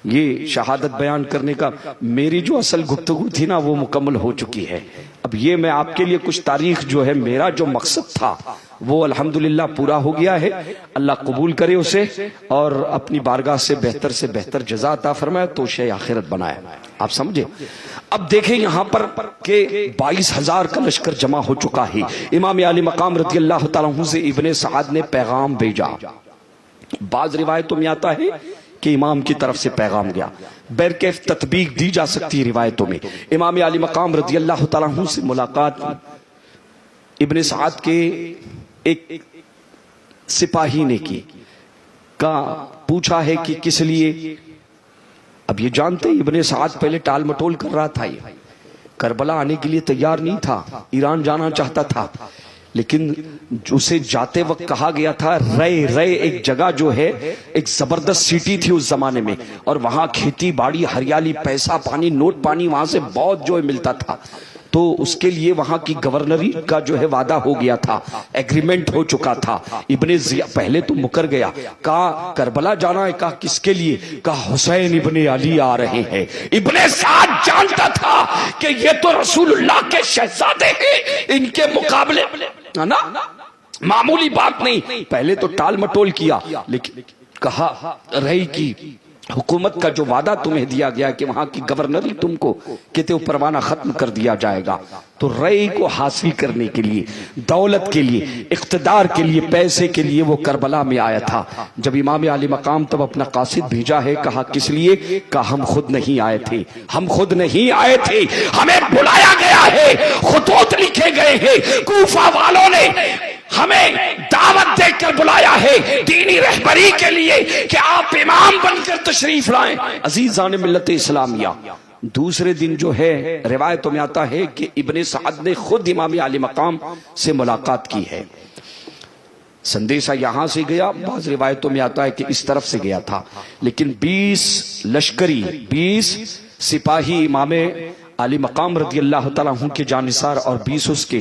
یہ شہادت بیان کرنے کا میری جو اصل گفتگو تھی نا وہ مکمل ہو چکی ہے۔ اب یہ میں آپ کے لیے کچھ تاریخ جو ہے میرا جو مقصد تھا وہ الحمدللہ پورا ہو گیا ہے، اللہ قبول کرے اسے اور اپنی بارگاہ سے بہتر جزا عطا فرمائے، تو شے آخرت بنائے۔ آپ سمجھے؟ اب دیکھیں یہاں پر کہ 22,000 کا لشکر جمع ہو چکا ہے۔ امام علی مقام رضی اللہ تعالیٰ عنہ سے ابن سعد نے پیغام بھیجا۔ بعض روایتوں میں آتا ہے کہ امام کی طرف سے پیغام گیا، بہرکیف تطبیق دی جا سکتی روایتوں میں۔ امام علی مقام رضی اللہ تعالیٰ عنہ سے ملاقات ابن سعد کے ایک سپاہی نے کی، پوچھا ہے کہ کس لیے؟ اب یہ جانتے ابن سعد پہلے ٹال مٹول کر رہا تھا، یہ کربلا آنے کے لیے تیار نہیں تھا، ایران جانا چاہتا تھا، لیکن اسے جاتے وقت کہا گیا تھا رے ایک جگہ جو ہے ایک زبردست سٹی تھی اس زمانے میں، اور وہاں کھیتی باڑی ہریالی پیسہ پانی نوٹ پانی وہاں سے بہت جو ملتا تھا، تو اس کے لیے وہاں کی گورنری کا جو ہے وعدہ ہو گیا تھا، ایگریمنٹ ہو چکا تھا۔ ابن زیاد پہلے تو مکر گیا، کہا کربلا جانا ہے، کہا کس کے لیے؟ کہا حسین ابن علی آ رہے ہیں۔ ابن سعد جانتا تھا کہ یہ تو رسول اللہ کے شہزادے ہیں، ان کے مقابلے نا معمولی بات نہیں۔ پہلے تو ٹال مٹول کیا، لیکن کہا رہی کی حکومت کا جو وعدہ تمہیں دیا گیا کہ وہاں کی گورنری تم کو کہتے پروانہ ختم کر دیا جائے گا، تو رأی کو حاصل کرنے کے لیے، دولت کے لیے، اقتدار کے لیے، پیسے کے لیے وہ کربلا میں آیا تھا۔ جب امام علی مقام تب اپنا قاصد بھیجا ہے، کہا کس لیے؟ کہا ہم خود نہیں آئے تھے، ہم خود نہیں آئے تھے، ہمیں بلایا گیا ہے، خطوط لکھے گئے ہیں، کوفہ والوں نے ہمیں دعوت دے کر بلایا ہے دینی رہبری کے لیے کہ آپ امام بن کر تشریف لائیں۔ عزیزان ملت اسلامیہ، دوسرے دن جو ہے روایتوں میں آتا ہے کہ ابن سعد نے خود امام علی مقام سے ملاقات کی ہے۔ سندیشہ یہاں سے گیا، بعض روایتوں میں آتا ہے کہ اس طرف سے گیا تھا، لیکن 20 لشکری 20 سپاہی امام علی مقام رضی اللہ تعالیٰ عنہ کے جانثار اور 20 اس کے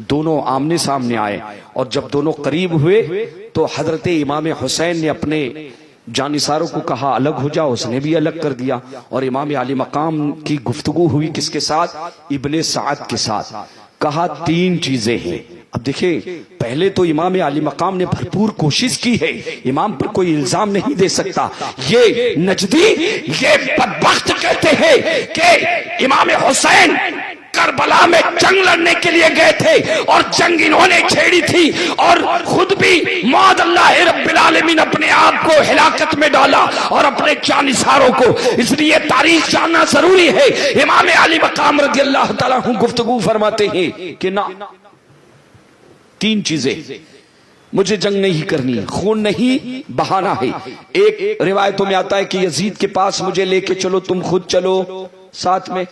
دونوں آمنے سامنے آئے، اور جب دونوں قریب ہوئے تو حضرت امام حسین نے اپنے جانثاروں کو کہا الگ ہو جاؤ، اس نے بھی الگ کر دیا، اور امام علی مقام کی گفتگو ہوئی کس کے ساتھ؟ ابن سعد کے ساتھ۔ کہا 3 چیزیں ہیں۔ اب دیکھیں پہلے تو امام علی مقام نے بھرپور کوشش کی ہے، امام پر کوئی الزام نہیں دے سکتا۔ یہ نجدی، یہ بدبخت کہتے ہیں کہ امام حسین کربلا میں جنگ لڑنے کے لیے گئے تھے اور جنگ انہوں نے چھیڑی تھی اور خود بھی معاذ اللہ رب العالمین اپنے آپ کو ہلاکت میں ڈالا اور اپنے جانثاروں کو. اس لیے تاریخ جاننا ضروری ہے. امام علی مقام رضی اللہ تعالیٰ عنہ گفتگو فرماتے ہیں کہ نہ، تین چیزیں، مجھے جنگ نہیں کرنی، خون نہیں بہانا ہے. ایک روایتوں میں آتا ہے کہ یزید کے پاس مجھے لے کے چلو، تم خود چلو ساتھ میں،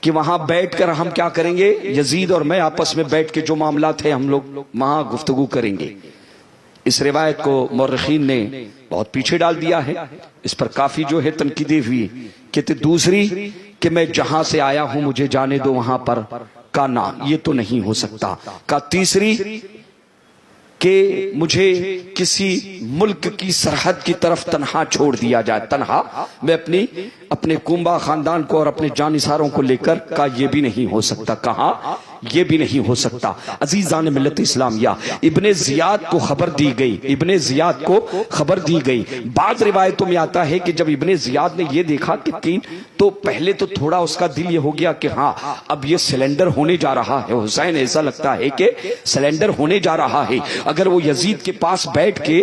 کہ وہاں بیٹھ کر ہم کیا کریں گے، یزید اور میں آپس میں بیٹھ کے جو معاملات ہیں ہم لوگ وہاں گفتگو کریں گے. اس روایت کو مورخین نے بہت پیچھے ڈال دیا ہے، اس پر کافی جو ہے تنقیدیں ہوئی. کہتے دوسری کہ میں جہاں سے آیا ہوں مجھے جانے دو وہاں پر، کا نہ یہ تو نہیں ہو سکتا. کا تیسری کہ مجھے کسی ملک کی سرحد کی طرف تنہا چھوڑ دیا جائے، تنہا میں اپنے کنبہ خاندان کو اور اپنے جانثاروں کو لے کر، کا یہ بھی نہیں ہو سکتا. کہاں یہ بھی نہیں ہو سکتا. عزیزان ملت اسلامیہ، ابن زیاد کو خبر دی گئی، ابن زیاد کو خبر دی گئی. بعض روایتوں میں آتا ہے کہ جب ابن زیاد نے یہ دیکھا کہ تین، تو پہلے تو تھوڑا اس کا دل یہ ہو گیا کہ ہاں اب یہ سلنڈر ہونے جا رہا ہے. حسین ایسا لگتا ہے کہ سلنڈر ہونے جا رہا ہے. اگر وہ یزید کے پاس بیٹھ کے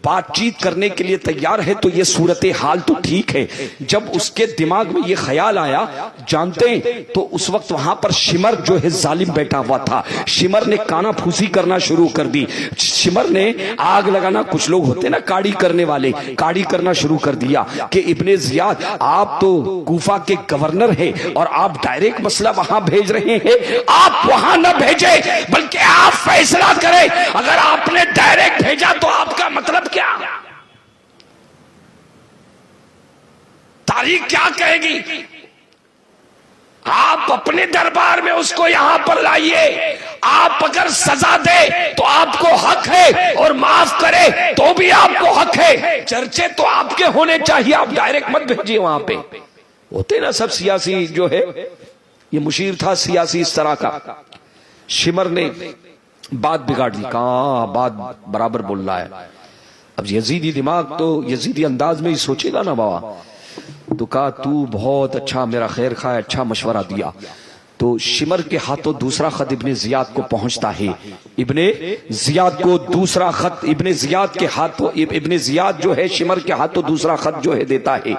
بات چیت کرنے کے لیے تیار ہے تو یہ صورتحال تو ٹھیک ہے. جب اس کے دماغ میں یہ خیال آیا، جانتے ہیں تو اس وقت وہاں پر شمر جو ہے ظالم بیٹھا ہوا تھا. شمر نے کانا پھوسی کرنا شروع کر دی. شمر نے آگ لگانا، کچھ لوگ ہوتے نا کاڑی کرنے والے، کاڑی کرنا شروع کر دیا کہ ابن زیاد آپ تو کوفہ کے گورنر ہیں اور آپ ڈائریکٹ مسئلہ وہاں بھیج رہے ہیں. آپ وہاں نہ بھیجے بلکہ آپ فیصلہ کریں. اگر آپ نے ڈائریکٹ بھیجا تو آپ کا مطلب کیا، تاریخ کیا کہے گی؟ آپ اپنے دربار میں اس کو یہاں پر لائیے. آپ اگر سزا دے تو آپ کو حق ہے اور معاف کرے تو بھی آپ کو حق ہے. چرچے تو آپ کے ہونے چاہیے، آپ ڈائریکٹ مت بھیجیے. وہاں پہ ہوتے نا سب سیاسی جو ہے، یہ مشیر تھا سیاسی اس طرح کا. شمر نے بات بگاڑ دی، کہاں بات برابر بول رہا ہے. اب یزیدی دماغ تو یزیدی انداز میں ہی سوچے گا نا بابا. تو کہا تو بہت اچھا میرا خیر خواہ، اچھا مشورہ دیا. تو شمر کے ہاتھوں دوسرا خط ابن زیاد کو پہنچتا ہے. ابن زیاد کو دوسرا خط، ابن زیاد کے ہاتھوں، ابن زیاد جو ہے شمر کے ہاتھوں دوسرا خط جو ہے دیتا ہے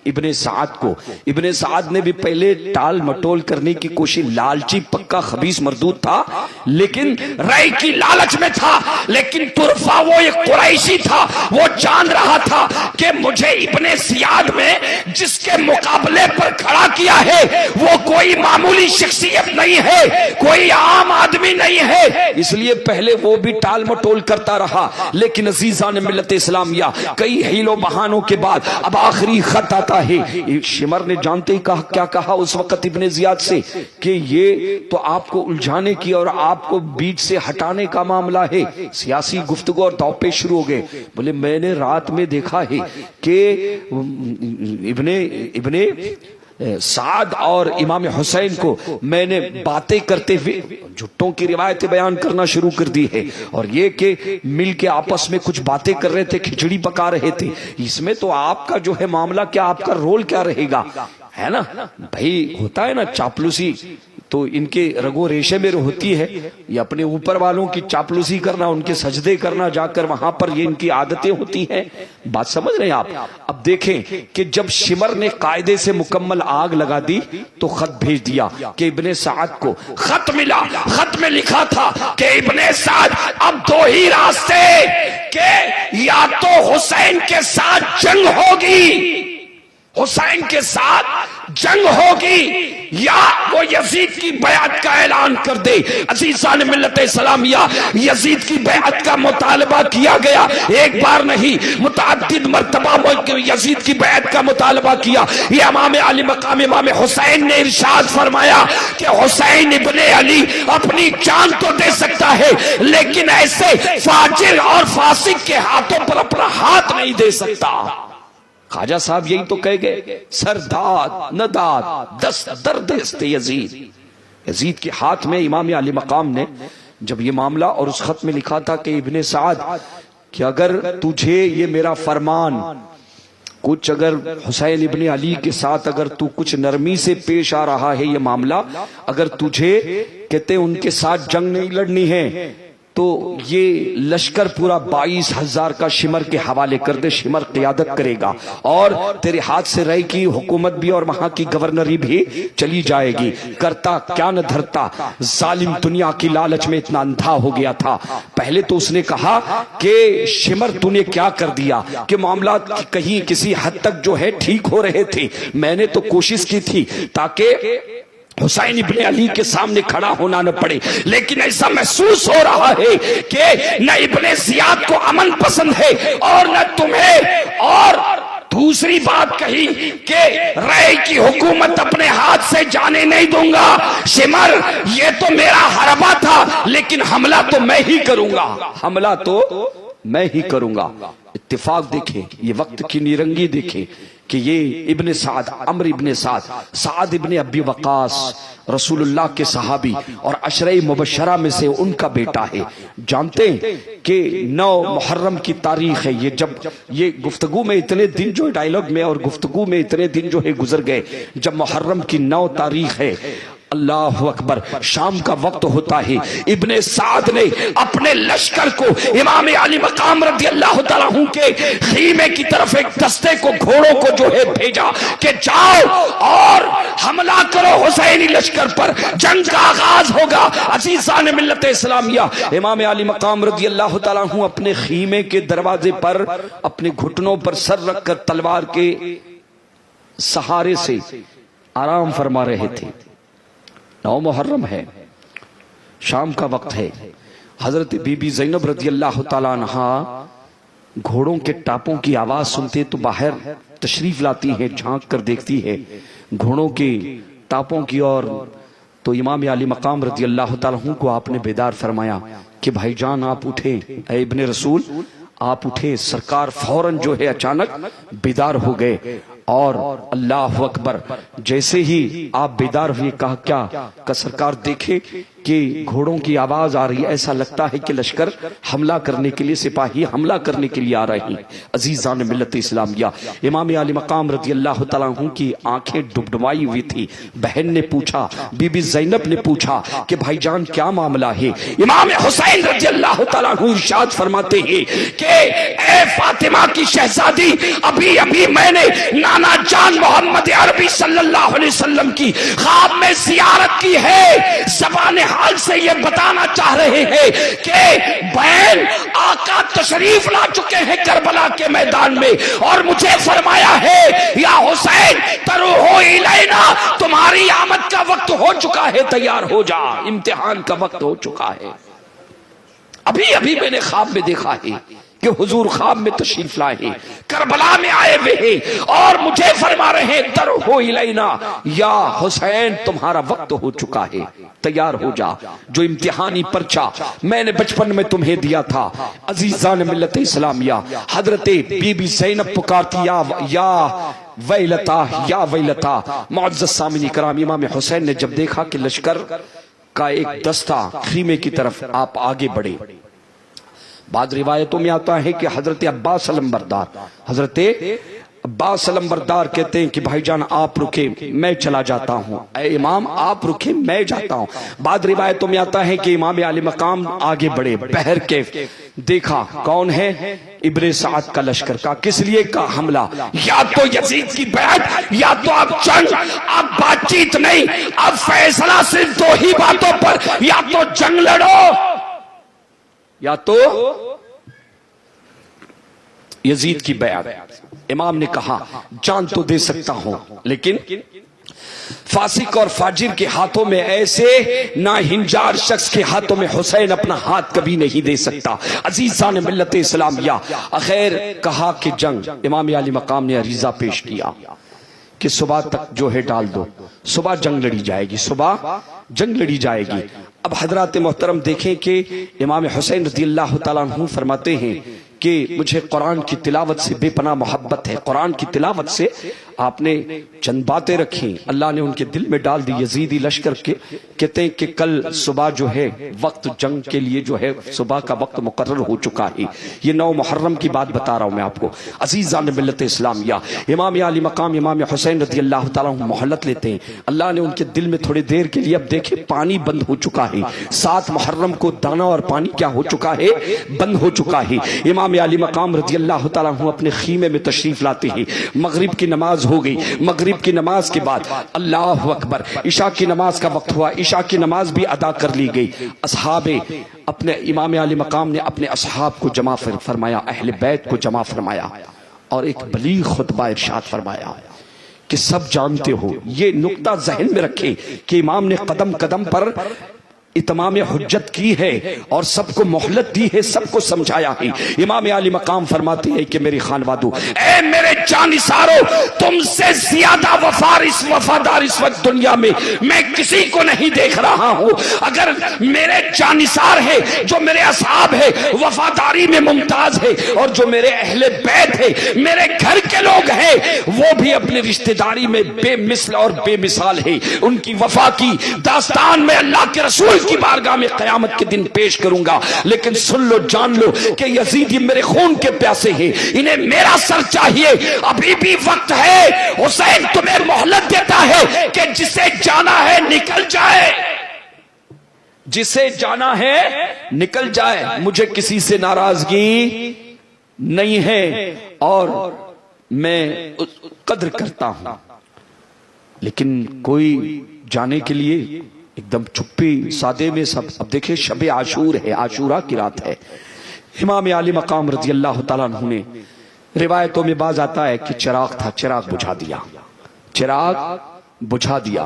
ابن سعد کو. ابن سعد نے بھی پہلے ٹال مٹول کرنے کی کوشش، لالچی پکا خبیث مردود تھا، لیکن رائے کی لالچ میں تھا. لیکن طرفہ وہ ایک قریشی تھا، وہ جان رہا تھا کہ مجھے ابن زیاد میں جس کے مقابلے پر کھڑا کیا ہے وہ کوئی معمولی شخصیت نہیں ہے، کوئی عام آدمی نہیں ہے. اس لیے پہلے وہ بھی ٹال مٹول کرتا رہا. لیکن عزیزان ملت اسلامیہ، کئی حیل و بہانوں کے بعد اب آخری خط آتا ہے. شمر نے جانتے ہی کیا کہا اس وقت ابن زیاد سے کہ یہ تو آپ کو الجھانے کی اور آپ کو بیچ سے ہٹانے کا معاملہ ہے. سیاسی گفتگو اور داؤ پیش شروع ہو گئے. بولے میں نے رات میں دیکھا ہے کہ ابن سعد اور امام حسین کو میں نے باتیں کرتے ہوئے جھٹوں کی روایتیں بیان کرنا شروع کر دی ہے، اور یہ کہ مل کے آپس میں کچھ باتیں کر رہے تھے، کھچڑی پکا رہے تھے. اس میں تو آپ کا جو ہے معاملہ کیا، آپ کا رول کیا رہے گا، ہے نا بھائی. ہوتا ہے نا چاپلوسی، تو ان کے رگو ریشے میں ہوتی ہے، یہ اپنے اوپر والوں کی چاپلوسی کرنا، ان کے سجدے کرنا جا کر وہاں پر، یہ ان کی عادتیں ہوتی ہیں. بات سمجھ رہے ہیں آپ؟ اب دیکھیں کہ جب شمر نے قاعدے سے مکمل آگ لگا دی تو خط بھیج دیا کہ ابن سعد کو خط ملا. خط میں لکھا تھا کہ ابن سعد اب دو ہی راستے، کہ یا تو حسین کے ساتھ جنگ ہوگی، حسین کے ساتھ جنگ ہوگی، یا وہ یزید کی بیعت کا اعلان کر دے. عزیزان ملت اسلامیہ، یزید کی بیعت کا مطالبہ کیا گیا، ایک بار نہیں متعدد مرتبہ یزید کی بیعت کا مطالبہ کیا. یہ امام علی مقام امام حسین نے ارشاد فرمایا کہ حسین ابن علی اپنی جان تو دے سکتا ہے لیکن ایسے فاجر اور فاسق کے ہاتھوں پر اپنا ہاتھ نہیں دے سکتا. خواجہ صاحب یہی تو کہہ گئے، سرداد نداد دست درد است یزید. یزید کے ہاتھ میں امام علی مقام نے جب یہ معاملہ، اور اس خط میں لکھا تھا کہ ابن سعد کہ اگر تجھے یہ میرا فرمان کچھ اگر حسین ابن علی کے ساتھ اگر تو کچھ نرمی سے پیش آ رہا ہے یہ معاملہ، اگر تجھے کہتے ان کے ساتھ جنگ نہیں لڑنی ہے تو یہ لشکر پورا 22,000 کا شمر کے حوالے کر دے، شمر قیادت کرے گا اور تیرے ہاتھ سے رہے کی حکومت بھی اور وہاں کی گورنری بھی چلی جائے گی۔ کرتا کیا نہ دھرتا، ظالم دنیا کی لالچ میں اتنا اندھا ہو گیا تھا۔ پہلے تو اس نے کہا کہ شمر تو نے کیا کر دیا کہ معاملات کہیں کسی حد تک جو ہے ٹھیک ہو رہے تھے، میں نے تو کوشش کی تھی تاکہ حسین ابن علی کے سامنے کھڑا ہونا نہ پڑے، لیکن ایسا محسوس ہو رہا ہے کہ نہ ابن زیاد کو امن پسند ہے اور نہ تمہیں، اور دوسری بات کہی کہ رائے کی حکومت اپنے ہاتھ سے جانے نہیں دوں گا، شمر یہ تو میرا حربہ تھا لیکن حملہ تو میں ہی کروں گا، حملہ تو میں ہی کروں گا۔ اتفاق دیکھیں، یہ وقت کی نیرنگی دیکھیں کہ یہ ابن سعد، عمر ابن سعد، سعد ابن ابی وقاص رسول اللہ کے صحابی اور عشرہ مبشرہ میں سے ان کا بیٹا ہے۔ جانتے ہیں کہ 9 محرم کی تاریخ ہے، یہ جب یہ گفتگو میں اتنے دن جو ڈائیلاگ میں اور گفتگو میں اتنے دن جو ہے گزر گئے، جب محرم کی 9 تاریخ ہے، اللہ اکبر، شام کا وقت ہوتا ہے، ابن سعد نے اپنے لشکر کو امام علی مقام رضی اللہ تعالیٰ عنہ کے خیمے کی طرف ایک دستے کو، گھوڑوں کو جو ہے بھیجا کہ جاؤ اور حملہ کرو حسینی لشکر پر، جنگ کا آغاز ہوگا۔ عزیزان ملت اسلامیہ، امام علی مقام رضی اللہ تعالیٰ عنہ اپنے خیمے کے دروازے پر اپنے گھٹنوں پر سر رکھ کر تلوار کے سہارے سے آرام فرما رہے تھے۔ 9 محرم ہے، شام کا وقت ہے، حضرت بی بی زینب رضی اللہ تعالیٰ عنہا گھوڑوں کے ٹاپوں کی آواز سنتے تو باہر تشریف لاتی ہے، جھانک کر دیکھتی ہے گھوڑوں کے ٹاپوں کی، اور تو امام علی مقام رضی اللہ تعالیٰ عنہ کو آپ نے بیدار فرمایا کہ بھائی جان آپ اٹھیں، اے ابن رسول آپ اٹھے۔ سرکار فوراً جو ہے اچانک بیدار ہو گئے اور اللہ اکبر، جیسے ہی آپ بیدار ہوئے کہا کیا کہ سرکار دیکھے کہ گھوڑوں کی آواز آ رہی ہے، ایسا لگتا ہے کہ لشکر حملہ کرنے کے لیے، سپاہی حملہ کرنے کے لیے آ رہے ہیں۔ عزیزان ملت اسلامیہ، امام علی مقام رضی اللہ تعالیٰ عنہ کی آنکھیں ڈبڈبائی ہوئی تھی۔ بہن نے پوچھا، بی بی زینب نے پوچھا کہ بھائی جان کیا معاملہ ہے؟ امام حسین رضی اللہ تعالیٰ عنہ ارشاد فرماتے ہیں کہ اے فاطمہ کی شہزادی، ابھی ابھی میں نے نانا جان محمد عربی صلی اللہ علیہ وسلم کی خواب میں زیارت کی ہے، زبان حال سے یہ بتانا چاہ رہے ہیں کہ بہن آقا تشریف لا چکے ہیں کربلا کے میدان میں، اور مجھے فرمایا ہے یا حسین تروحو الینا، تمہاری آمد کا وقت ہو چکا ہے، تیار ہو جا، امتحان کا وقت ہو چکا ہے۔ ابھی ابھی میں نے خواب میں دیکھا ہے کہ حضور خواب میں تشریف لائے ہیں، کربلا میں آئے ہوئے ہیں اور مجھے فرما رہے ہیں تروحو الینا، یا حسین تمہارا وقت ہو چکا ہے، تیار ہو جا۔ جو امتحانی پرچہ میں نے بچپن میں تمہیں دیا تھا، عزیزان ملت اسلامیہ، حضرت بی بی زینب پکارتی یا ویلتا یا ویلتا۔ معزز سامعین کرام، امام حسین نے جب دیکھا کہ لشکر کا ایک دستہ خیمے کی طرف آپ آگے بڑھے، بعض روایتوں میں آتا ہے کہ حضرت عباس علمبردار کہتے ہیں کہ بھائی جان آپ رکے، میں چلا جاتا ہوں، اے امام آپ رکے، میں جاتا ہوں۔ بعض روایتوں میں آتا ہے کہ امام علی مقام آگے بڑھے، بہر کے دیکھا کون ہے؟ ابن سعد کا لشکر کا، کس لیے کا حملہ؟ یا تو یزید کی بیعت، یا تو اب جنگ، اب بات چیت نہیں، اب فیصلہ صرف 2 ہی باتوں پر، یا تو جنگ لڑو یا تو یزید کی بیعت۔ امام نے کہا جان تو دے سکتا ہوں لیکن فاسق اور فاجر کے ہاتھوں میں، ایسے ناہنجار شخص کے ہاتھوں میں حسین اپنا ہاتھ کبھی نہیں دے سکتا۔ عزیزان ملت اسلامیہ، اخیر کہا کہ جنگ۔ امام علی مقام نے عریضہ پیش کیا کہ صبح تک جو ہے ڈال دو، صبح جنگ لڑی جائے گی، صبح جنگ لڑی جائے گی۔ اب حضرات محترم دیکھیں کہ امام حسین رضی اللہ تعالیٰ عنہ فرماتے ہیں کہ مجھے قرآن کی تلاوت سے بے پناہ محبت ہے، قرآن کی تلاوت سے آپ نے چند باتیں رکھی، اللہ نے ان کے دل میں ڈال دی۔ یزیدی لشکر کے کہتے ہیں کہ کل صبح جو ہے وقت جنگ کے لیے جو ہے صبح کا وقت مقرر ہو چکا ہے۔ یہ 9 محرم کی بات بتا رہا ہوں میں آپ کو۔ عزیزان ملت اسلامیہ، امام علی مقام امام حسین رضی اللہ تعالیٰ عنہ مہلت لیتے ہیں۔ اللہ نے ان کے دل میں تھوڑی دیر کے لیے، اب دیکھیں پانی بند ہو چکا ہے، 7 محرم کو دانا اور پانی کیا ہو چکا ہے؟ بند ہو چکا ہے۔ امام علی مقام رضی اللہ تعالیٰ عنہ اپنے خیمے میں تشریف لاتے ہیں۔ مغرب کی نماز ہو گئی، مغرب کی نماز کے بعد اللہ اکبر عشاء کی نماز کا وقت ہوا، عشاء کی نماز بھی ادا کر لی گئی۔ اصحاب اپنے امام علی مقام نے اپنے اصحاب کو جمع فرمایا، اہل بیت کو جمع فرمایا اور ایک بلیغ خطبہ ارشاد فرمایا کہ سب جانتے ہو، یہ نقطہ ذہن میں رکھے کہ امام نے قدم قدم پر اتمام حجت کی ہے اور سب کو مہلت دی ہے، سب کو سمجھایا ہے۔ امام علی مقام فرماتے ہیں کہ میری خانوادو، اے میرے جانثارو، تم سے زیادہ وفادار اس وقت دنیا میں میں کسی کو نہیں دیکھ رہا ہوں۔ اگر میرے جانثار ہے، جو میرے اصحاب ہے، وفاداری میں ممتاز ہے، اور جو میرے اہل بیت ہے، میرے گھر کے لوگ ہیں، وہ بھی اپنی رشتہ داری میں بے مثل اور بے مثال ہے۔ ان کی وفا کی داستان میں اللہ کے رسول کی بارگاہ میں قیامت کے دن پیش کروں گا، لیکن سن لو، جان لو کہ یزیدی میرے خون کے پیاسے ہیں، انہیں میرا سر چاہیے، ابھی بھی وقت ہے۔ حسین تمہیں مہلت دیتا ہے کہ جسے جانا ہے نکل جائے، جسے جانا ہے نکل جائے، مجھے کسی سے ناراضگی نہیں ہے اور میں قدر کرتا ہوں، لیکن کوئی جانے کے لیے ایک دم چپی سادے میں سب۔ اب دیکھیں شب عاشور ہے، عاشورہ کی رات ہے۔ امام علی مقام رضی اللہ تعالیٰ عنہ نے، روایتوں میں باز آتا ہے کہ چراغ تھا، چراغ بجھا دیا، چراغ بجھا دیا،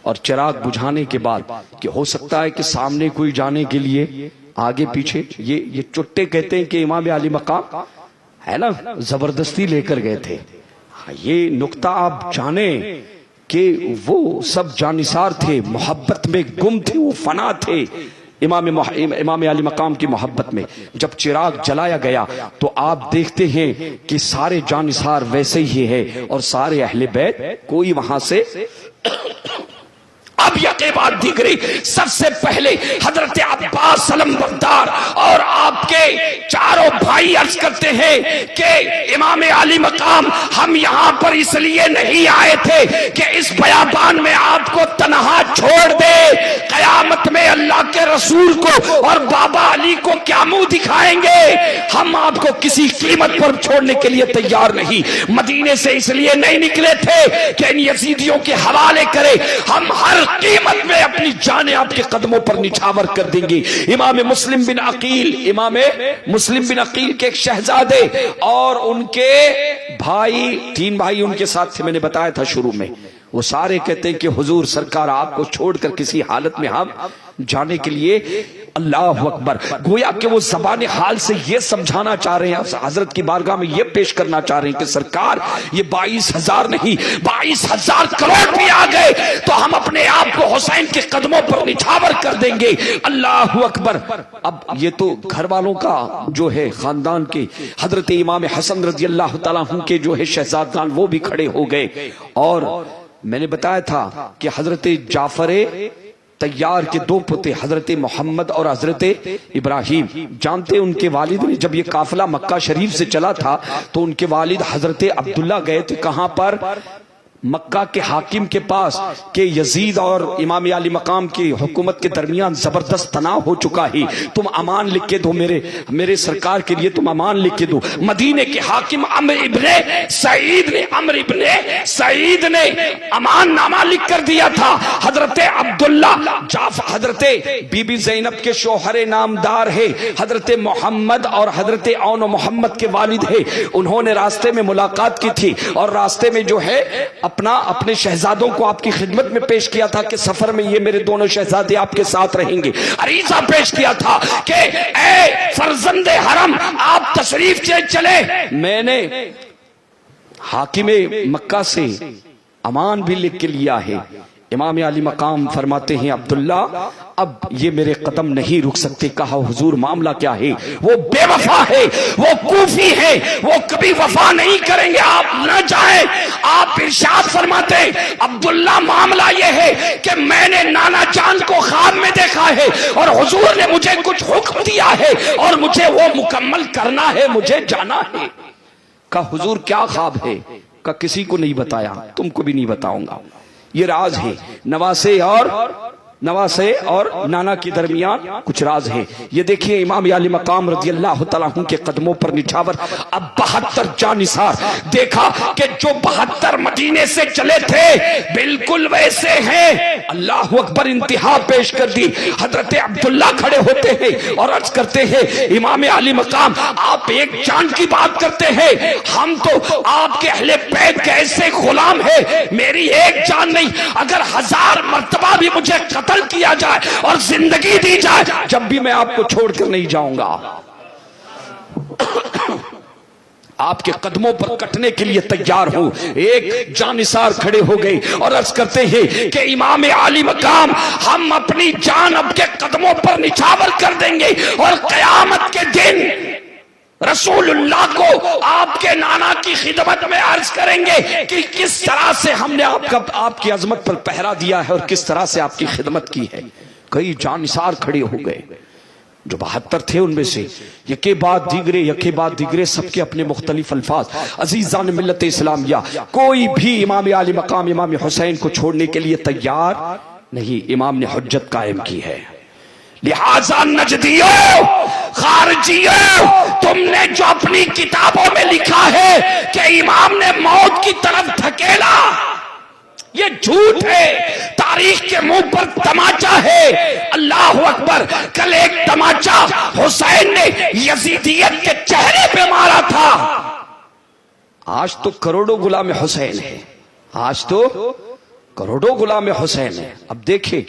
اور چراغ بجھانے کے بعد کہ ہو سکتا ہے کہ سامنے کوئی جانے کے لیے آگے پیچھے، یہ چٹے کہتے ہیں کہ امام علی مقام ہے نا زبردستی لے کر گئے تھے۔ یہ نقطہ آپ جانیں کہ وہ سب جانثار تھے، محبت میں گم تھے، وہ فنا تھے امام علی مقام کی محبت میں۔ جب چراغ جلایا گیا تو آپ دیکھتے ہیں کہ سارے جانثار ویسے ہی ہے اور سارے اہل بیت، کوئی وہاں سے اب یقین بات دیگری، سب سے پہلے حضرت عباس علمبردار اور آپ کے چاروں بھائی عرض کرتے ہیں کہ امام علی مقام ہم یہاں پر اس لیے نہیں آئے تھے کہ اس بیابان میں آپ کو تنہا چھوڑ دے، قیامت میں اللہ کے رسول کو اور بابا علی کو کیا منہ دکھائیں گے، ہم آپ کو کسی قیمت پر چھوڑنے کے لیے تیار نہیں۔ مدینے سے اس لیے نہیں نکلے تھے کہ ان یزیدیوں کے حوالے کرے، ہم ہر قیمت میں اپنی جانیں آپ کے قدموں پر نچھاور کر دیں گی۔ امام مسلم بن عقیل، امام مسلم بن عقیل کے ایک شہزادے اور ان کے بھائی، 3 بھائی ان کے ساتھ تھے، میں نے بتایا تھا شروع میں، وہ سارے کہتے ہیں کہ حضور سرکار آپ کو چھوڑ کر کسی حالت میں ہم جانے کے لیے، اللہ اکبر، گویا کہ وہ زبان حال سے یہ سمجھانا چاہ رہے ہیں، حضرت کی بارگاہ میں یہ پیش کرنا چاہ رہے ہیں کہ سرکار یہ 22,000 نہیں 22,000 کروڑ بھی آ گئے تو ہم اپنے آپ کو حسین کے قدموں پر نچھاور کر دیں گے، اللہ اکبر۔ اب یہ تو گھر والوں کا جو ہے خاندان کے، حضرت امام حسن رضی اللہ تعالیٰ عنہ کے جو ہے شہزادگان، وہ بھی کھڑے ہو گئے، اور میں نے بتایا تھا کہ حضرت جعفر تیار کے 2 پوتے، حضرت محمد اور حضرت ابراہیم، جانتے ان کے والد نے جب یہ قافلہ مکہ شریف سے چلا تھا تو ان کے والد حضرت عبداللہ گئے تھے کہاں پر؟ مکہ کے حاکم کے پاس، کہ یزید اور امام علی مقام کی حکومت کے درمیان زبردست تناؤ ہو چکا ہے، تم امان لکھ کے دو، میرے سرکار کے لیے تم امان لکھ کے دو۔ مدینے کے حاکم عمرو ابن سعید نے امان نامہ لکھ کر دیا تھا۔ حضرت عبداللہ حضرت بی بی زینب کے شوہر نامدار ہے، حضرت محمد اور حضرت اون و محمد کے والد ہے، انہوں نے راستے میں ملاقات کی تھی اور راستے میں جو ہے اپنے شہزادوں کو آپ کی خدمت میں پیش کیا تھا کہ سفر میں یہ میرے دونوں شہزادے آپ کے ساتھ رہیں گے، عریضہ پیش کیا تھا کہ اے فرزند حرم آپ تشریف چلے، میں نے حاکم مکہ سے امان بھی لکھ کے لیا ہے، امام علی مقام فرماتے ہیں عبداللہ اب یہ میرے قدم نہیں رک سکتے. کہا حضور معاملہ کیا ہے؟ وہ بے وفا ہے، وہ کوفی ہے، وہ کبھی وفا نہیں کریں گے، آپ نہ جائیں. آپ ارشاد فرماتے ہیں عبداللہ معاملہ یہ ہے کہ میں نے نانا جان کو خواب میں دیکھا ہے اور حضور نے مجھے کچھ حکم دیا ہے اور مجھے وہ مکمل کرنا ہے، مجھے جانا ہے. کہا حضور کیا خواب ہے؟ کہا کسی کو نہیں بتایا، تم کو بھی نہیں بتاؤں گا، یہ راز ہے. نواسے اور نانا کے درمیان کچھ راز ہے. یہ دیکھیے امام علی مقام رضی اللہ تعالیٰ عنہ کے قدموں پر نچھاور اب 72 جانثار. دیکھا کہ جو 72 مدینے سے چلے تھے بالکل ویسے ہیں. اللہ اکبر، انتہا پیش کر دی. حضرت عبداللہ کھڑے ہوتے ہیں اور عرض کرتے ہیں امام علی مقام آپ ایک جان کی بات کرتے ہیں، ہم تو آپ کے اہل بیت کے ایسے غلام ہیں، میری ایک جان نہیں، اگر 1000 مرتبہ بھی مجھے قتل کیا جائے اور زندگی دی جائے جب بھی میں آپ کو چھوڑ کر نہیں جاؤں گا. آپ کے قدموں پر کٹنے کے لیے تیار ہوں. ایک جانثار کھڑے ہو گئے اور عرض کرتے ہیں کہ امام علی مقام ہم اپنی جان اب کے قدموں پر نچھاور کر دیں گے اور قیامت کے دن رسول اللہ کو آپ کے نانا کی خدمت میں عرض کریں گے کہ کس طرح سے ہم نے آپ کی عظمت پر پہرا دیا ہے اور کس طرح سے آپ کی خدمت کی ہے. کئی جانثار کھڑے ہو گئے، جو 72 تھے ان میں سے یکے بعد دیگرے سب کے اپنے مختلف الفاظ. عزیزان ملت اسلامیہ، کوئی بھی امام علی مقام امام حسین کو چھوڑنے کے لیے تیار نہیں. امام نے حجت قائم کی ہے. لہذا نجدیوں، خارجیوں، تم نے جو اپنی کتابوں میں لکھا ہے کہ امام نے موت کی طرف دھکیلا، یہ جھوٹ ہے، تاریخ کے منہ پر تماچا ہے. اللہ اکبر، کل ایک تماچا حسین نے یزیدیت کے چہرے پہ مارا تھا. آج تو کروڑوں غلام حسین ہے، اب دیکھیں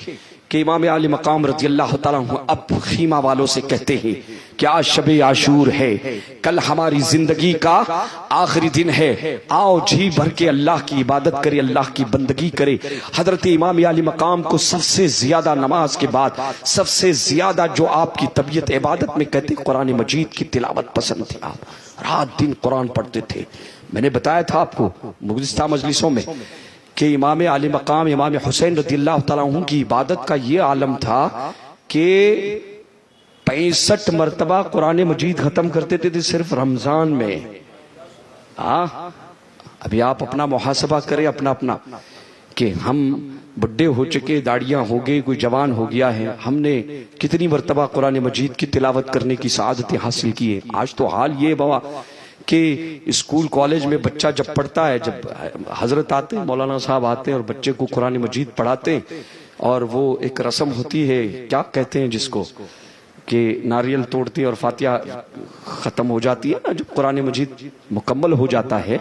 کہ امام علی مقام رضی اللہ تعالیٰ عنہ اب خیمہ والوں سے کہتے ہیں کہ آج شب عاشور ہے، کل ہماری زندگی کا آخری دن ہے، آؤ جی بھر کے اللہ کی عبادت کرے، اللہ کی بندگی کرے. حضرت امام علی مقام کو سب سے زیادہ نماز کے بعد سب سے زیادہ جو آپ کی طبیعت عبادت میں کہتے قرآن مجید کی تلاوت پسند تھی. آپ رات دن قرآن پڑھتے تھے. میں نے بتایا تھا آپ کو گزشتہ مجلسوں میں کہ امام علی مقام امام حسین رضی اللہ تعالیٰ عنہ کی عبادت کا یہ عالم تھا کہ 65 مرتبہ قرآن مجید ختم کرتے تھے صرف رمضان میں. ابھی آپ اپنا محاسبہ کریں اپنا کہ ہم بڈھے ہو چکے، داڑیاں ہو گئے، کوئی جوان ہو گیا ہے، ہم نے کتنی مرتبہ قرآن مجید کی تلاوت کرنے کی سعادتیں حاصل کی ہے. آج تو حال یہ بابا کہ اسکول کالج میں بچہ جب پڑھتا ہے، جب حضرت آتے ہیں، مولانا صاحب آتے ہیں اور بچے کو قرآن مجید پڑھاتے ہیں، اور وہ ایک رسم ہوتی ہے، کیا کہتے ہیں جس کو، کہ ناریل توڑتے اور فاتحہ ختم ہو جاتی ہے نا. جب قرآن مجید مکمل ہو جاتا ہے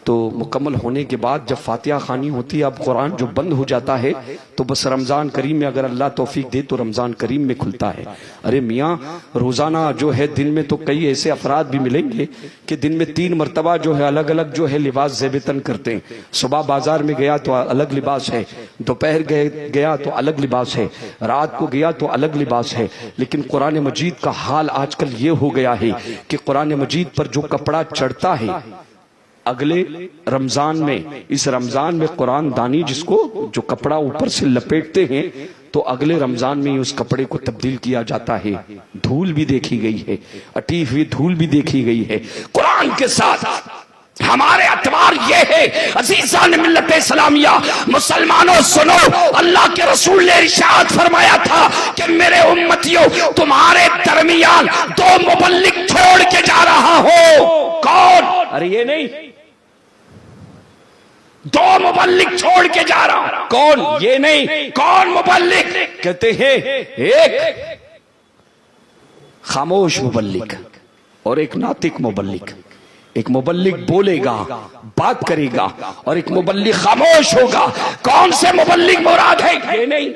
تو مکمل ہونے کے بعد جب فاتحہ خوانی ہوتی ہے، اب قرآن جو بند ہو جاتا ہے تو بس رمضان کریم میں اگر اللہ توفیق دے تو رمضان کریم میں کھلتا ہے. ارے میاں، روزانہ جو ہے دن میں تو کئی ایسے افراد بھی ملیں گے کہ دن میں 3 مرتبہ جو ہے الگ الگ جو ہے لباس زیب تن کرتے ہیں. صبح بازار میں گیا تو الگ لباس ہے، دوپہر گیا تو الگ لباس ہے، رات کو گیا تو الگ لباس ہے. لیکن قرآن مجید کا حال آج کل یہ ہو گیا ہے کہ قرآن مجید پر جو کپڑا چڑھتا ہے اگلے رمضان میں، اس رمضان میں قرآن دانی جس کو جو کپڑا اوپر سے لپیٹتے ہیں تو اگلے رمضان میں اس کپڑے کو تبدیل کیا جاتا ہے. دھول بھی دیکھی گئی ہے، اٹی ہوئی دھول بھی دیکھی گئی ہے. قرآن کے ساتھ ہمارے اعتبار یہ ہے. عزیزان ملت اسلامیہ، مسلمانوں سنو، اللہ کے رسول نے ارشاد فرمایا تھا کہ میرے امتیوں تمہارے درمیان 2 مبلغ چھوڑ کے جا رہا ہو. کون؟ ارے یہ نہیں، 2 مبلغ چھوڑ کے جا رہا ہوں. کون؟ یہ نہیں. کون مبلغ؟ کہتے ہیں ایک خاموش مبلغ اور ایک ناطق مبلغ. ایک مبلغ بولے گا، بات کرے گا، اور ایک مبلغ خاموش ہوگا. کون سے مبلغ مراد ہے؟ یہ نہیں.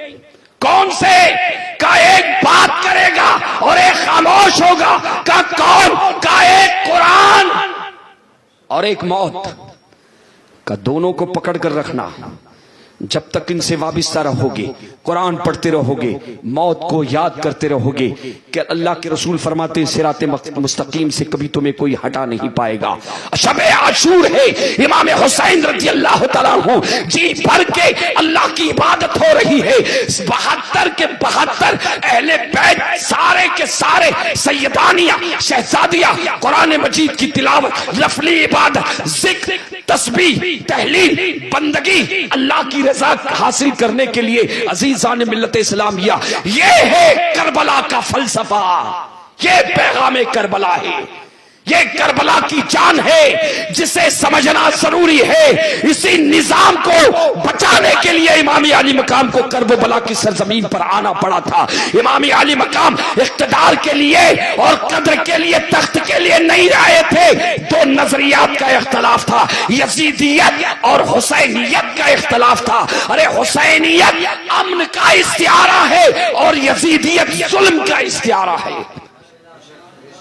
کون سے؟ کا ایک بات کرے گا اور ایک خاموش ہوگا. کا کون؟ کا ایک قرآن اور ایک موت. کا دونوں کو پکڑ کر رکھنا. جب تک ان سے وابستہ رہو گے، قرآن پڑھتے رہو گے، موت کو یاد کرتے رہو گے کہ اللہ کے رسول فرماتے ہیں صراط مستقیم سے کبھی تمہیں کوئی ہٹا نہیں پائے گا۔ شب عاشور ہے، امام حسین رضی اللہ تعالیٰ عنہ جی بھر کے اللہ کی عبادت ہو رہی ہے، 72 کے 72 اہل بیت سارے کے سارے سیدانیہ شہزادیہ قرآن مجید کی تلاوت، نفلی عبادت، ذکر، تسبیح، تحلیل، بندگی، اللہ کی رضا حاصل کرنے کے لیے عزیزان ملت اسلامیہ، یہ ہے کربلا کا فلسفہ، یہ پیغام کربلا ہے، یہ کربلا کی جان ہے جسے سمجھنا ضروری ہے۔ اسی نظام کو بچانے کے لیے امام علی مقام کو کرب و بلا کی سرزمین پر آنا پڑا تھا۔ امام علی مقام اقتدار کے لیے اور قدر کے لیے، تخت کے لیے نہیں آئے تھے۔ دو نظریات کا اختلاف تھا، یزیدیت اور حسینیت کا اختلاف تھا۔ ارے حسینیت امن کا استعارہ ہے اور یزیدیت ظلم کا استعارہ ہے۔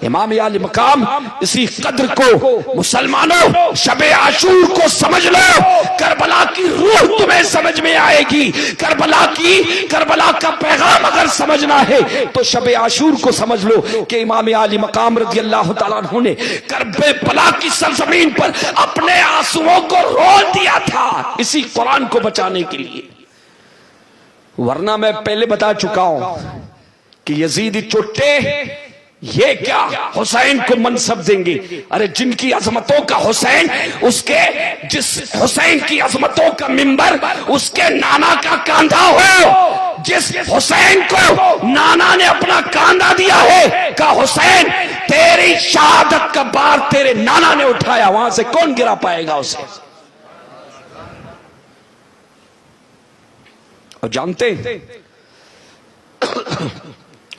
امام علی مقام اسی قدر کو مسلمانوں شب عاشور کو سمجھ لو، کربلا کی روح تمہیں سمجھ میں آئے گی۔ کربلا کا پیغام اگر سمجھنا ہے تو شب عاشور کو سمجھ لو کہ امام علی مقام رضی اللہ تعالیٰ عنہ نے کربلا کی سرزمین پر اپنے آنسوؤں کو رول دیا تھا اسی قرآن کو بچانے کے لیے۔ ورنہ میں پہلے بتا چکا ہوں کہ یزیدی چٹے یہ کیا حسین کو منصب دیں گے۔ ارے جن کی عظمتوں کا حسین، جس حسین کی عظمتوں کا منبر اس کے نانا کا کاندھا ہو، جس حسین کو نانا نے اپنا کاندھا دیا ہے، کہ حسین تیری شہادت کا بار تیرے نانا نے اٹھایا، وہاں سے کون گرا پائے گا اسے؟ اور جانتے ہیں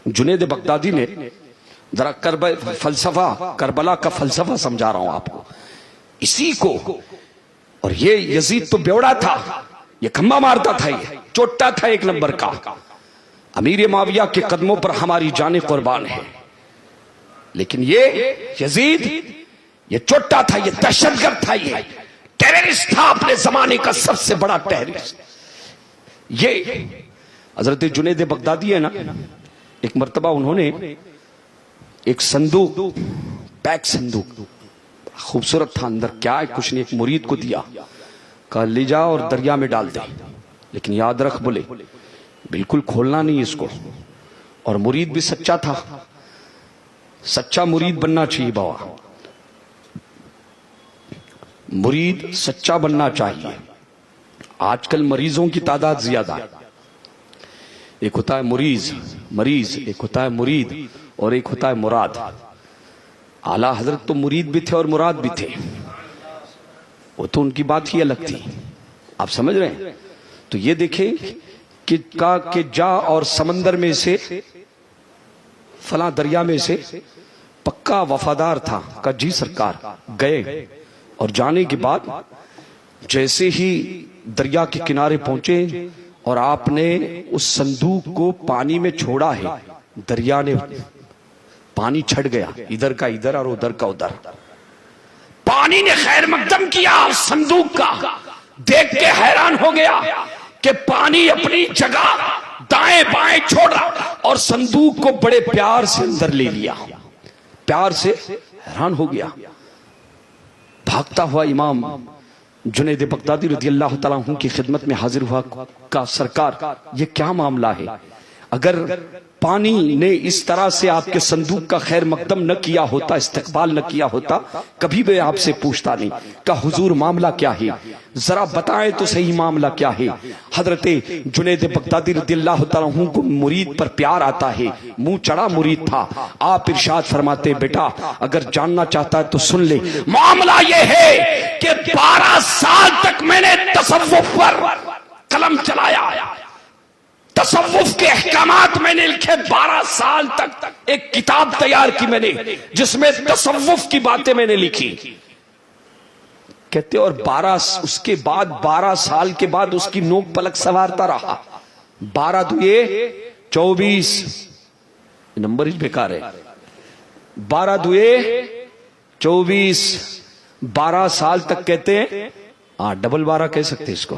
جنید بغدادی نے ذرا کربلا کا فلسفہ سمجھا رہا ہوں آپ کو، اسی کو۔ اور یہ یزید تو بیوڑا تھا، یہ کھمبا مارتا تھا، یہ چوٹا تھا ایک نمبر کا۔ امیر معاویہ کے قدموں پر ہماری جانیں قربان ہے، لیکن یہ یزید یہ چوٹا تھا، یہ دہشت گرد تھا، یہ ٹیررسٹ تھا، اپنے زمانے کا سب سے بڑا ٹیررسٹ۔ یہ حضرت جنید بغدادی ہے نا، ایک مرتبہ انہوں نے ایک صندوق، پیک صندوق خوبصورت تھا، اندر کیا ہے کچھ نہیں، ایک مرید کو دیا، کہا لے جا اور دریا میں ڈال دے، لیکن یاد رکھ بولے بالکل کھولنا نہیں اس کو۔ اور مرید بھی سچا تھا، سچا مرید بننا چاہیے بابا، مرید سچا بننا چاہیے۔ آج کل مریضوں کی تعداد زیادہ ہے، ایک ہوتا ہے مریض، ایک ہوتا ہے مرید اور ایک ہوتا ہے مراد۔ اعلیٰ حضرت تو مرید بھی تھے اور مراد بھی تھے، وہ تو ان کی بات ہی الگ تھی، آپ سمجھ رہے ہیں؟ تو یہ دیکھیں کہ جا اور سمندر میں سے فلاں دریا میں سے پکا وفادار تھا، کہا جی سرکار، گئے، اور جانے کے بعد جیسے ہی دریا کے کنارے پہنچے اور آپ نے اس صندوق کو پانی میں چھوڑا ہے، دریا نے پانی چھڑ گیا، ادھر کا ادھر اور ادھر کا ادھر، پانی نے خیر مقدم کیا صندوق کا۔ دیکھ کے حیران ہو گیا کہ پانی اپنی جگہ دائیں بائیں چھوڑا اور صندوق کو بڑے پیار سے اندر لے لیا، پیار سے حیران ہو گیا۔ بھاگتا ہوا امام جنید بغدادی رضی اللہ تعالیٰ عنہ کی خدمت میں حاضر ہوا، کہ سرکار یہ کیا معاملہ ہے؟ اگر پانی نے اس طرح سے آپ کے صندوق کا خیر مقدم نہ کیا ہوتا، استقبال نہ کیا ہوتا، کبھی بھی آپ سے پوچھتا نہیں کہ حضور معاملہ کیا ہے، ذرا بتائیں تو صحیح معاملہ کیا ہے۔ حضرت جنید بغدادی رضی اللہ تعالیٰ عنہ کو مرید پر پیار آتا ہے، منہ چڑھا مرید تھا، آپ ارشاد فرماتے بیٹا اگر جاننا چاہتا ہے تو سن لے، معاملہ یہ ہے کہ 12 سال تک میں نے تصوف پر قلم چلایا، تصوف کے احکامات میں نے لکھے، 12 سال تک ایک کتاب تیار کی میں نے جس میں تصوف کی باتیں میں نے لکھی۔ کہتے اور 12 سال کے بعد اس کی نوک پلک سوارتا رہا، 12 دوئے 24، نمبر ہی بیکار ہے، 12 دوئے 24، 12 سال تک کہتے ہیں، ڈبل 12 کہہ سکتے اس کو،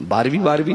12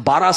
12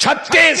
36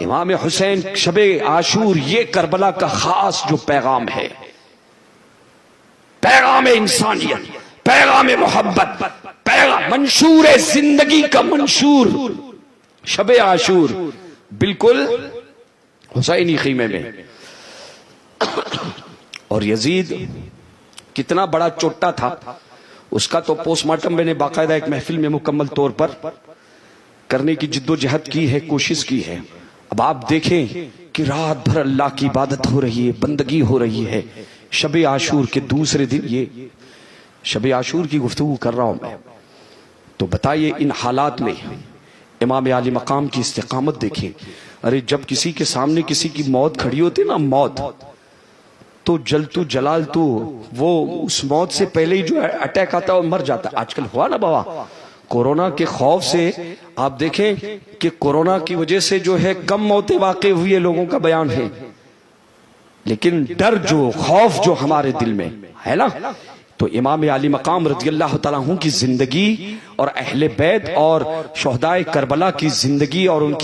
امام حسین شب عاشور یہ کربلا کا خاص جو پیغام ہے، پیغام انسانیت، پیغام محبت، پیغام منشور زندگی کا منشور شب عاشور بالکل حسینی خیمے میں. اور یزید کتنا بڑا چوٹا تھا، اس کا تو پوسٹ مارٹم میں نے باقاعدہ ایک محفل میں مکمل طور پر کرنے کی جد و جہد کی ہے، کوشش کی ہے. اب آپ دیکھیں کہ رات بھر اللہ کی عبادت ہو رہی ہے، بندگی ہو رہی ہے. شب عاشور کے دوسرے دن، یہ شب عاشور کی گفتگو کر رہا ہوں میں، تو بتائیے ان حالات میں امام عالی مقام کی استقامت دیکھیں. ارے جب کسی کے سامنے کسی کی موت کھڑی ہوتی نا، موت، تو جلتو جلال تو وہ اس موت سے پہلے ہی جو اٹیک آتا ہے وہ مر جاتا ہے. آج کل ہوا نا بابا کورونا کے خوف سے، آپ دیکھیں کہ کورونا کی وجہ سے جو ہے کم موتیں واقع ہوئی ہے، لوگوں کا بیان ہے، لیکن ڈر جو خوف جو ہمارے دل میں ہے نا، تو امام عالی مقام رضی اللہ تعالیٰ عنہ کی زندگی اور اہل بیت اور شہدائے کربلا کی زندگی اور ان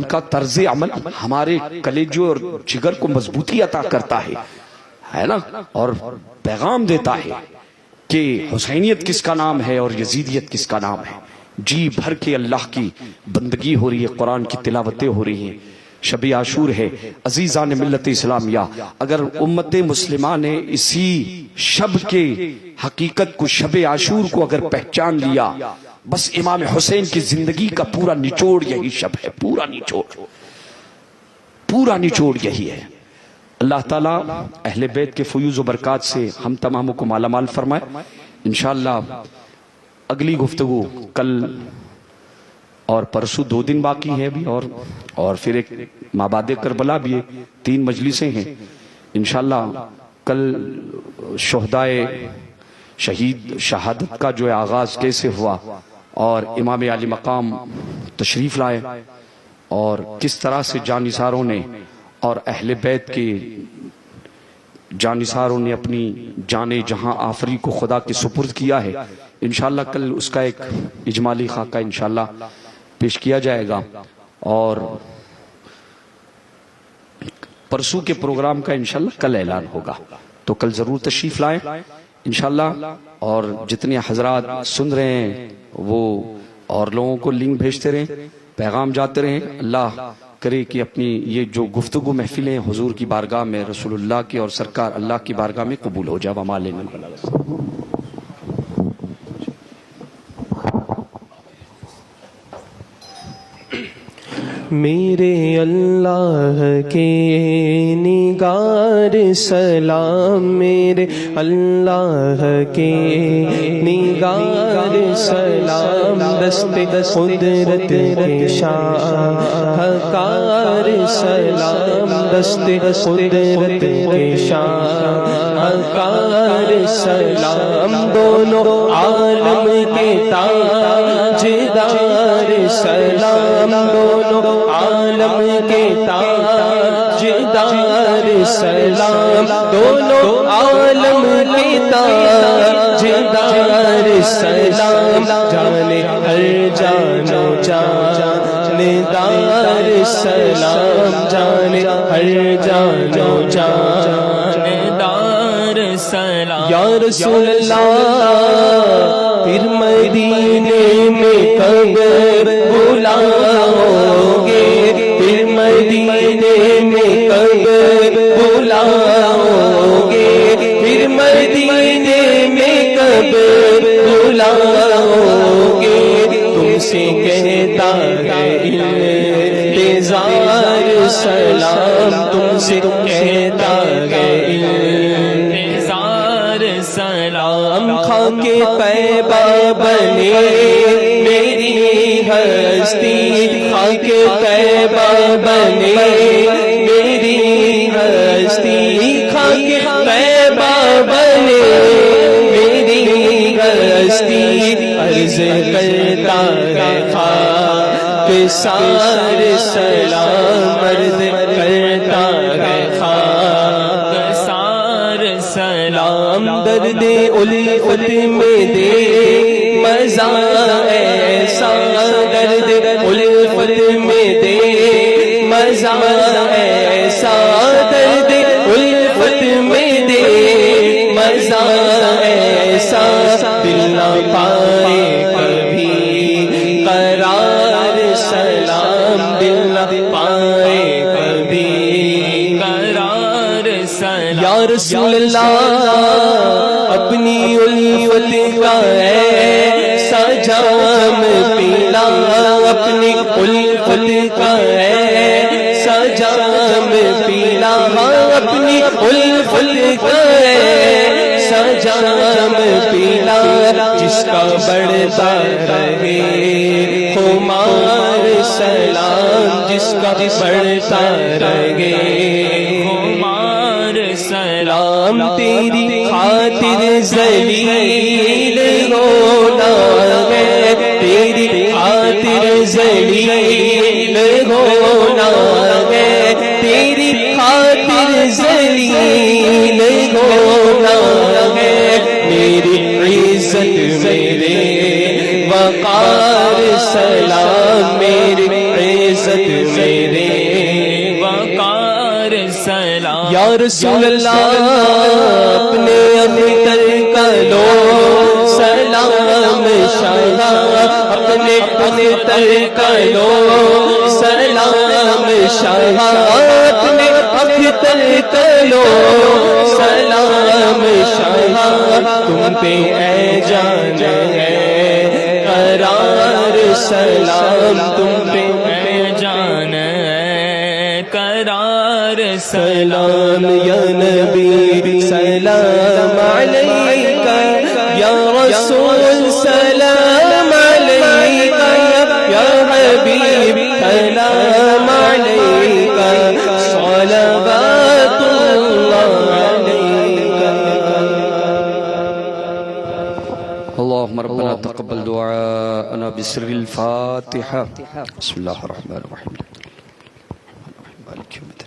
کا طرز عمل ہمارے کلیجوں اور جگر کو مضبوطی عطا کرتا ہے نا، اور پیغام دیتا ہے کہ حسینیت کس کا نام ہے اور یزیدیت کس کا نام ہے. جی بھر کے اللہ کی بندگی ہو رہی ہے، قرآن کی تلاوتیں ہو رہی ہیں. شب عاشور ہے عزیزان ملت اسلامیہ. اگر امت مسلمہ نے اسی شب کے حقیقت کو، شب عاشور کو اگر پہچان لیا، بس امام حسین کی زندگی کا پورا نچوڑ یہی شب ہے، پورا نچوڑ یہی ہے. اللہ تعالیٰ اہل بیت کے فیوز و برکات سے ہم تماموں کو مالا مال فرمائے. انشاءاللہ اگلی گفتگو کل اور پرسوں 2 دن باقی ہیں ابھی، اور پھر ایک مابعد کربلا بھی ہے، 3 مجلسیں ہیں انشاءاللہ. کل شہدائے شہید شہادت کا جو آغاز کیسے ہوا اور امام عالی مقام تشریف لائے اور کس طرح سے جانثاروں نے اور اہل بیت کے جانثاروں نے اپنی جان جہاں آفری کو خدا کے سپرد کیا ہے، انشاءاللہ کل اس کا ایک اجمالی خاکہ انشاءاللہ پیش کیا جائے گا. اور پرسوں کے پروگرام کا انشاءاللہ کل اعلان ہوگا، تو کل ضرور تشریف لائیں انشاءاللہ. اور جتنے حضرات سن رہے ہیں وہ اور لوگوں کو لنک بھیجتے رہیں، پیغام جاتے رہیں. اللہ کرے کہ اپنی یہ جو گفتگو محفلیں حضور کی بارگاہ میں، رسول اللہ کی اور سرکار اللہ کی بارگاہ میں قبول ہو جائے. وما علینا. میرے اللہ کے نگار سلام، میرے اللہ کے نگار سلام، دست قدرت کے شاہکار سلام، دست قدرت کے شاہکار سلام، دونوں عالم کے تاجدار سلام، دونوں عالم کے تاجدار سلام، دونوں عالم کے تاجدار سلام، جانے ہر جانو جاندار سلام، جانے ہر جانو جاندار سلام. یا رسول اللہ پھر مدینے میں کب بلاؤ گے، پھر مدینے میں کب بلاؤ گے، پھر مدینے میں کب بلاؤ گے. تم سے کہتا ہے انتظار سلام، تم سے کہتا ہے انتظار سلام. خاک طیبہ بنے میری ہستی، خاک طیبہ بنے میری ہستی، خاک طیبہ بنے میری ہستی. عرض کرتا ہے خاک سار سلام، عرض کرتا ہے خاک سار سلام. درد الفت میں دے مزہ ایسا، درد الفت میں دے مزہ ایسا درد الفت میں دے مزہ ایسا دل نہ پائے کبھی قرار سلام دل نہ پائے کبھی قرار سلام یا رسول اللہ اپنی الفت کا ایسا جام پیلا اپنی الفت کا ایسا جام پیلا اپنی الفت کا ایسا جام پیلا جس کا بڑھتا رہے خمار سلام جس کا بڑھتا رہے خمار سلام تیری خاطر ذلیل ہونا ہے تیری خاطر ذلیل ہونا ہے تیری خاطر ذلیل ہونا ہے میری عزت میرے وقار سلام میری عزت میرے وقار سلام یا رسول اللہ اپنے اختر کا لو سلام شاہ اپنے اختر کا لو سلام شاہ اپنے اختر کا لو سلام شاہ تم پہ اے جان ہے قرار سلام تم پہ اے جان ہے قرار سلام یا نبی سلام علیکہ یا رسول سلام علیکہ یا حبیب سلام علیکہ صلوات اللہ علیکہ اللهم ربنا تقبل دعاءنا بسر الفاتحة بسم الله الرحمن الرحيم مالك يوم الدين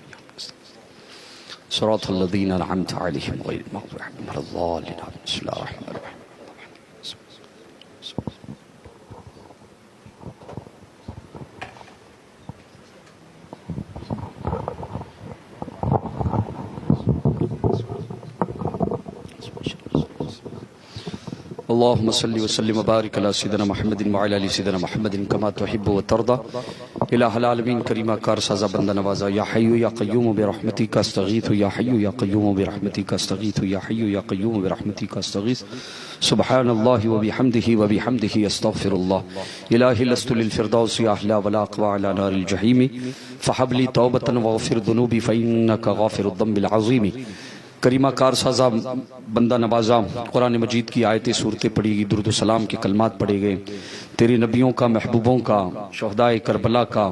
صراط الذين أنعمت عليهم غير المغضوب عليهم ولا الضالين بسم الله الرحمن الرحيم اللهم صل وسلم وبارك على سيدنا محمد وعلى ال سيدنا محمد كما تحب وترضى الہ العالمین کریمہ کار سازا بندہ نوازا یا حی یا قیوم برحمتک استغیث یا حی یا قیوم برحمتک استغیث یا حی یا قیوم برحمتک استغیث سبحان اللہ وبحمدہ وبحمدہ استغفر اللہ الہی لست للفردوس اعلی ولا اقوى على نار الجحیم فحب لی توبۃ واغفر ذنوبی فانک غافر الذنب العظیم کریمہ کار سازا بندہ نوازا قرآن مجید کی آیتیں صورتیں پڑھی گئی درود و سلام کے کلمات پڑھے گئے تیرے نبیوں کا محبوبوں کا شہدائے کربلا کا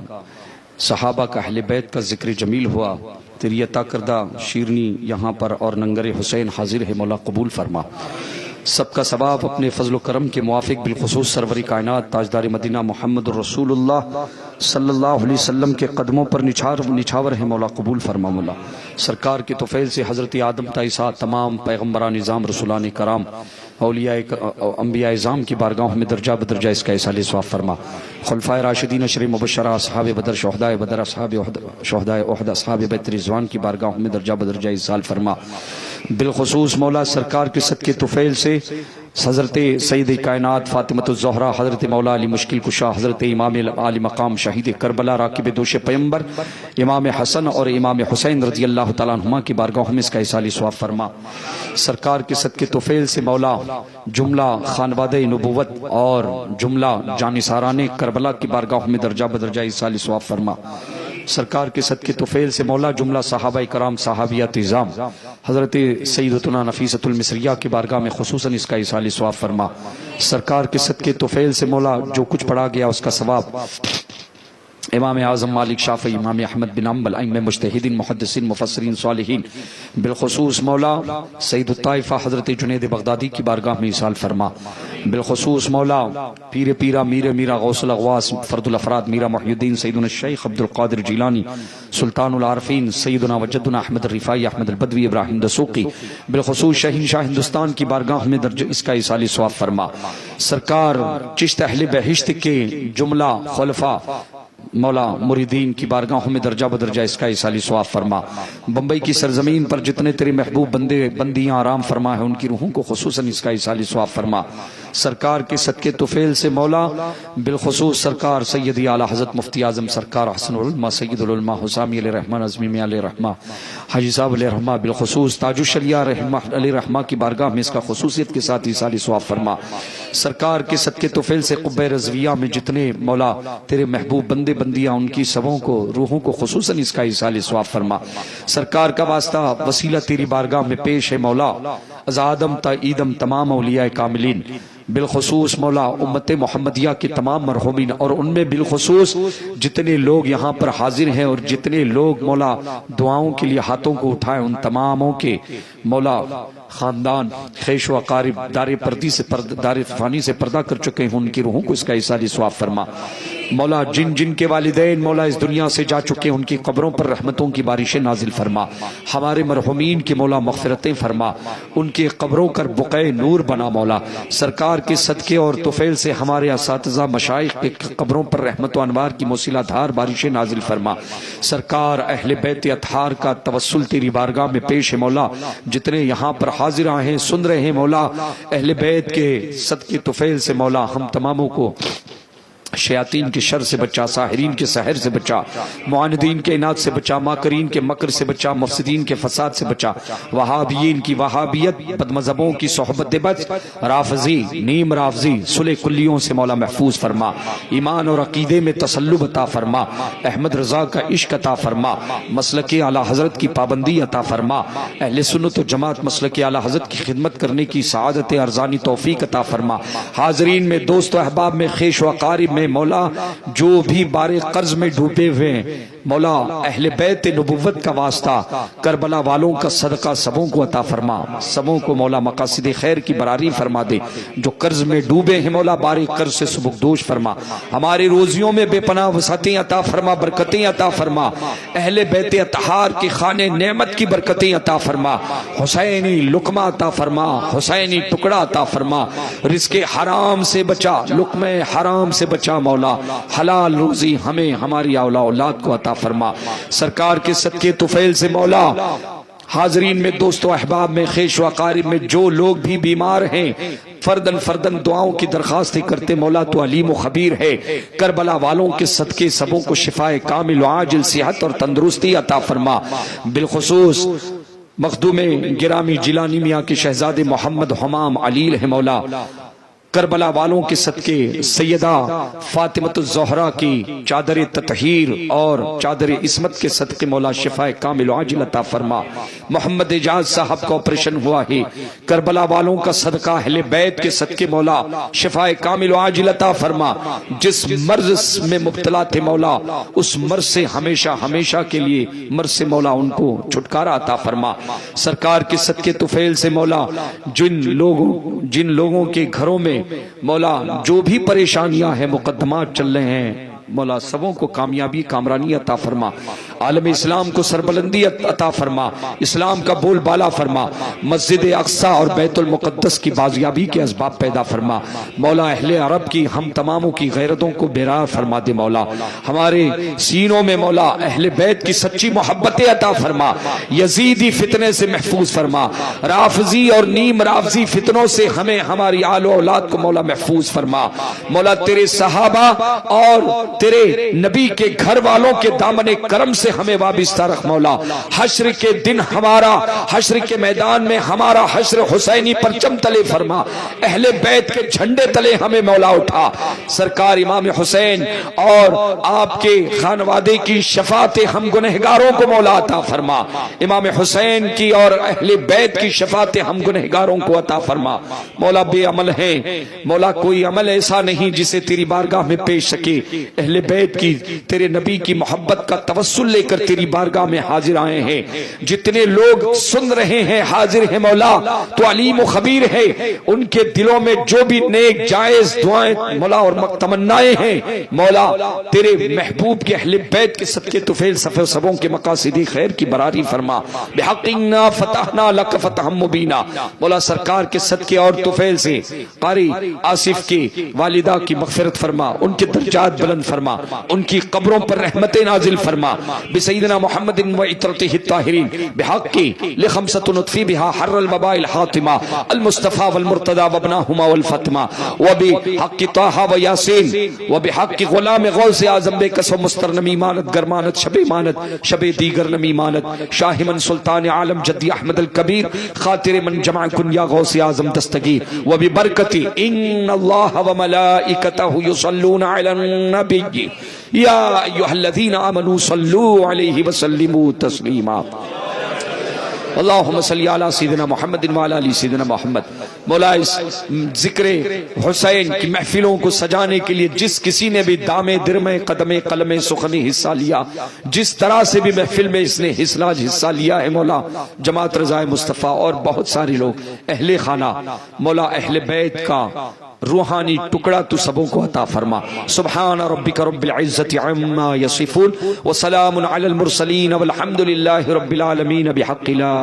صحابہ کا اہل بیت کا ذکر جمیل ہوا تیری عطا کردہ شیرنی یہاں پر اور ننگر حسین حاضر ہے مولا قبول فرما سب کا ثواب اپنے فضل و کرم کے موافق بالخصوص سرور کائنات تاجدار مدینہ محمد الرسول اللہ صلی اللہ علیہ وسلم کے قدموں پر نچھاور ہے مولا قبول فرما مولا سرکار کے طفیل سے حضرت آدم تا عیسیٰ تمام پیغمبران نظام رسولان کرام اولیاء انبیاء اعظام کی بارگاہوں میں درجہ بدرجہ اس کا احسان ثواب فرما خلفائے راشدین اشر مبشرہ اصحاب بدر شہداء بدر اصحاب شہداء احد اصحاب بیت رضوان کی بارگاہوں میں درجہ بدرجہ احسان فرما بالخصوص مولا سرکار کے صدقے طفیل سے حضرت سید کائنات فاطمۃ الزہرا حضرت مولا علی مشکل کشا حضرت امام علی مقام شہید کربلا راکب دوش پیمبر امام حسن اور امام حسین رضی اللہ تعالیٰ عنہما کی بارگاہوں میں اس کا احسان ثواب فرما سرکار کے صدقے طفیل سے مولا جملہ خانواد نبوت اور جملہ جانثاران کربلا کی بارگاہوں میں درجہ بدرجہ احسان ثواب فرما سرکار کے صدقے طفیل سے مولا جملہ صحابہ کرام صحابیات اعظام حضرت سیدتنا نفیسۃ المصریہ کی بارگاہ میں خصوصاً اس کا احسان ثواب فرما سرکار کے صدقے طفیل سے مولا جو کچھ پڑھا گیا اس کا ثواب امام اعظم مالک شافعی امام احمد بن حنبل ائمہ مجتہدین محدثین مفسرین صالحین بالخصوص مولا سید الطائفہ حضرت جنید بغدادی کی بارگاہ میں احسان فرما بالخصوص مولا پیر پیرا میر میرا غوث الاغواس فرد الافراد میرا محی الدین سیدنا الشیخ عبد القادر جیلانی سلطان العارفین سیدنا وجدنا احمد الرفاعی احمد البدوی ابراہیم دسوقی بالخصوص شہنشاہ ہندوستان کی بارگاہ میں درجہ اس کا احسان ثواب فرما سرکار چشت اہل بہشت کے جملہ خلفاء مولا مریدین کی بارگاہوں میں درجہ بدرجہ اس کا ایصالی ثواب فرما. بمبئی کی سرزمین پر جتنے تیرے محبوب بندے بندیاں آرام فرما ہے ان کی روحوں کو خصوصاً اس کا ایصالی ثواب فرما. سرکار کے صدقے طفیل سے مولا بالخصوص سرکار سیدی اعلیٰ حضرت مفتی اعظم سرکار احسن العلماء سید العلماء حسامی علیہ رحمہ نظمی میں علیہ رحمہ حاجی صاحب علیہ رحمہ بالخصوص تاج الشریعہ رحمہ علیہ رحمہ کی بارگاہ میں اس کا خصوصیت کے ساتھ ایصالی ثواب فرما. سرکار کے صدقے طفیل سے قبہ رضویہ میں جتنے مولا تیرے محبوب بندے بندیاں ان کی سبوں کو روحوں کو خصوصاً اس کا ایصالی ثواب فرما. سرکار کا واسطہ وسیلہ تیری بارگاہ میں پیش ہے مولا از آدم تا ایدم تمام اولیاء کاملین بالخصوص مولا امت محمدیہ کے تمام مرحومین اور ان میں بالخصوص جتنے لوگ یہاں پر حاضر ہیں اور جتنے لوگ مولا دعاؤں کے لیے ہاتھوں کو اٹھائے ان تماموں کے مولا خاندان خیش و اقارب دار فانی سے پردہ کر چکے ہیں ان کی روحوں کو اس کا ایصالی ثواب فرما. مولا جن کے والدین مولا اس دنیا سے جا چکے ہیں ان کی قبروں پر رحمتوں کی بارشیں نازل فرما. ہمارے مرحومین کے مولا مغفرتیں فرما, ان کے قبروں پر بقعے نور بنا مولا. سرکار کے صدقے اور طفیل سے ہمارے اساتذہ مشائخ کے قبروں پر رحمت و انوار کی موسیلہ دھار بارشیں نازل فرما. سرکار اہل بیت اطہار کا توسل تیری بارگاہ میں پیش ہے مولا. جتنے یہاں پر حاضر ہیں سن رہے ہیں مولا اہل بیت کے صدقے طفیل سے مولا ہم تماموں کو شیاطین کے شر سے بچا, ساحرین کے سحر سے بچا, معاندین کے اناد سے بچا, ماکرین کے مکر سے بچا, مفسدین کے فساد سے بچا, وہابیین کی وہابیت بد مذہبوں کی صحبت بچ, رافضی نیم رافضی صلح کلیوں سے مولا محفوظ فرما. ایمان اور عقیدے میں تسلب عطا فرما. احمد رضا کا عشق عطا فرما. مسلک اعلیٰ حضرت کی پابندی عطا فرما. اہل سنت و جماعت مسلک اعلیٰ حضرت کی خدمت کرنے کی سعادت ارزانی توفیق عطا فرما. حاضرین میں دوست و احباب میں خیش و اقارب میں مولا جو بھی بارے قرض میں ڈوبے ہوئے ہیں مولا اہل بیت نبوت کا واسطہ کربلا والوں کا صدقہ سبوں کو عطا فرما. سبوں کو مولا مقاصد خیر کی براری فرما دے. جو قرض میں ڈوبے ہیں مولا بارے قرض سے سبکدوش فرما. ہماری روزیوں میں بے پناہ وسعتیں عطا فرما, برکتیں عطا فرما. اہل بیت اطہار کی خانے نعمت کی برکتیں عطا فرما. حسینی لقمہ عطا فرما, حسینی ٹکڑا عطا فرما. رزق حرام سے بچا, لقمہ حرام سے بچا مولا. حلال روزی ہمیں ہماری اولاد کو عطا فرما. سرکار کے صدقے طفیل سے مولا حاضرین میں دوست و احباب میں خیش و اقارب میں جو لوگ بھی بیمار ہیں فردن دعاؤں کی درخواستیں کرتے مولا تو علیم و خبیر ہے. کربلا والوں کے صدقے سبوں کو شفائے کامل و عاجل صحت اور تندرستی عطا فرما. بالخصوص مخدوم گرامی جیلانی میاں کے شہزادے محمد حمام علیل ہے مولا. کربلا والوں کے صدقے سیدہ فاطمۃ الزہرا کی چادر تطہیر اور چادر عصمت کے صدقے مولا شفائے کامل و عاجل عطا فرما. محمد اعجاز صاحب کا آپریشن ہوا ہے, کربلا والوں کا صدقہ اہل بیت کے صدقے مولا شفائے کامل و عاجل عطا فرما. جس مرض میں مبتلا تھے مولا اس مرض سے ہمیشہ کے لیے مرض سے مولا ان کو چھٹکارا عطا فرما. سرکار کے صدقے طفیل سے مولا جن لوگوں کے گھروں میں مولا جو بھی پریشانیاں ہیں مقدمات چل رہے ہیں مولا سبوں کو کامیابی کامرانی عطا فرما. عالم اسلام کو سربلندی عطا فرما. اسلام کا بول بالا فرما. مسجد اقصی اور بیت المقدس کی بازیابی کے اسباب پیدا فرما. مولا اہل عرب کی ہم تماموں کی غیرتوں کو بیرار فرما دے مولا. ہمارے سینوں میں مولا اہل بیت کی سچی محبت عطا فرما. یزیدی فتنے سے محفوظ فرما. رافضی اور نیم رافضی فتنوں سے ہمیں ہماری آل و اولاد کو مولا محفوظ فرما. مولا تیرے صحابہ اور تیرے نبی کے گھر والوں کے دامن کرم سے ہمیں وابستہ رکھ مولا. حشر کے دن ہمارا, حشر کے میدان میں ہمارا حشر حسینی پرچم تلے فرما. اہل بیت کے جھنڈے تلے ہمیں مولا اٹھا. سرکار امام حسین اور آپ کے خانوادے کی شفاعت ہم گنہگاروں کو مولا عطا فرما. امام حسین کی اور اہل بیت کی شفاعت ہم گنہگاروں کو عطا فرما. مولا بے عمل ہیں مولا, کوئی عمل ایسا نہیں جسے تیری بارگاہ میں پیش سکے. اہل بیت کی تیرے نبی کی محبت کا توسل لے کر تیری بارگاہ میں حاضر آئے ہیں. جتنے لوگ سن رہے ہیں حاضر ہیں مولا, تو علیم و خبیر ہے, ان کے دلوں میں جو بھی نیک جائز دعائیں مولا اور تمنائیں ہیں مولا, تیرے محبوب کے اہل بیت کے صدقے طفیل صفے سبوں کے مقاصد خیر کی براری فرما. بحقنا فتحنا لک فتحا مبینا. مولا سرکار کے صدقے اور طفیل سے قاری آصف کی والدہ کی مغفرت فرما, ان کے درجات بلند فرما, ان کی قبروں پر رحمت نازل فرما. بسیدنا محمد و عطرته الطاہرین بحق لخمسۃ نطفی بها حر الوباء الحاطمہ المصطفى والمرتضى وابناهما والفاطمہ, وبحق طه و یاسین, وبحق غلام غوث اعظم بے قسم مستر نمی مانت گرمانت شب مانت شب دیگر نمی مانت شاہ من سلطان عالم جدی احمد الکبیر خاطر من جمع کن یا غوث اعظم دستگیر. وببرکتی ان اللہ وملائکتہ یصلون علی النبی یا ایھا الذین آمنوا صلوا علیہ وسلموا تسلیما. اللہم صلی علی سیدنا محمد وعلی آل سیدنا محمد. مولا اس ذکر حسین کی محفلوں کو سجانے کے لیے جس کسی نے بھی دامے درمے قدمے قلمے سخنی حصہ لیا, جس طرح سے بھی محفل میں اس نے حصہ لیا ہے مولا, جماعت رضا مصطفیٰ اور بہت سارے لوگ اہل خانہ مولا اہل بیت کا روحانی ٹکڑا تو سبوں کو عطا فرما. سبحان ربک رب العزت عما یصفون وسلام علی المرسلین والحمد للہ رب العالمین بحق لا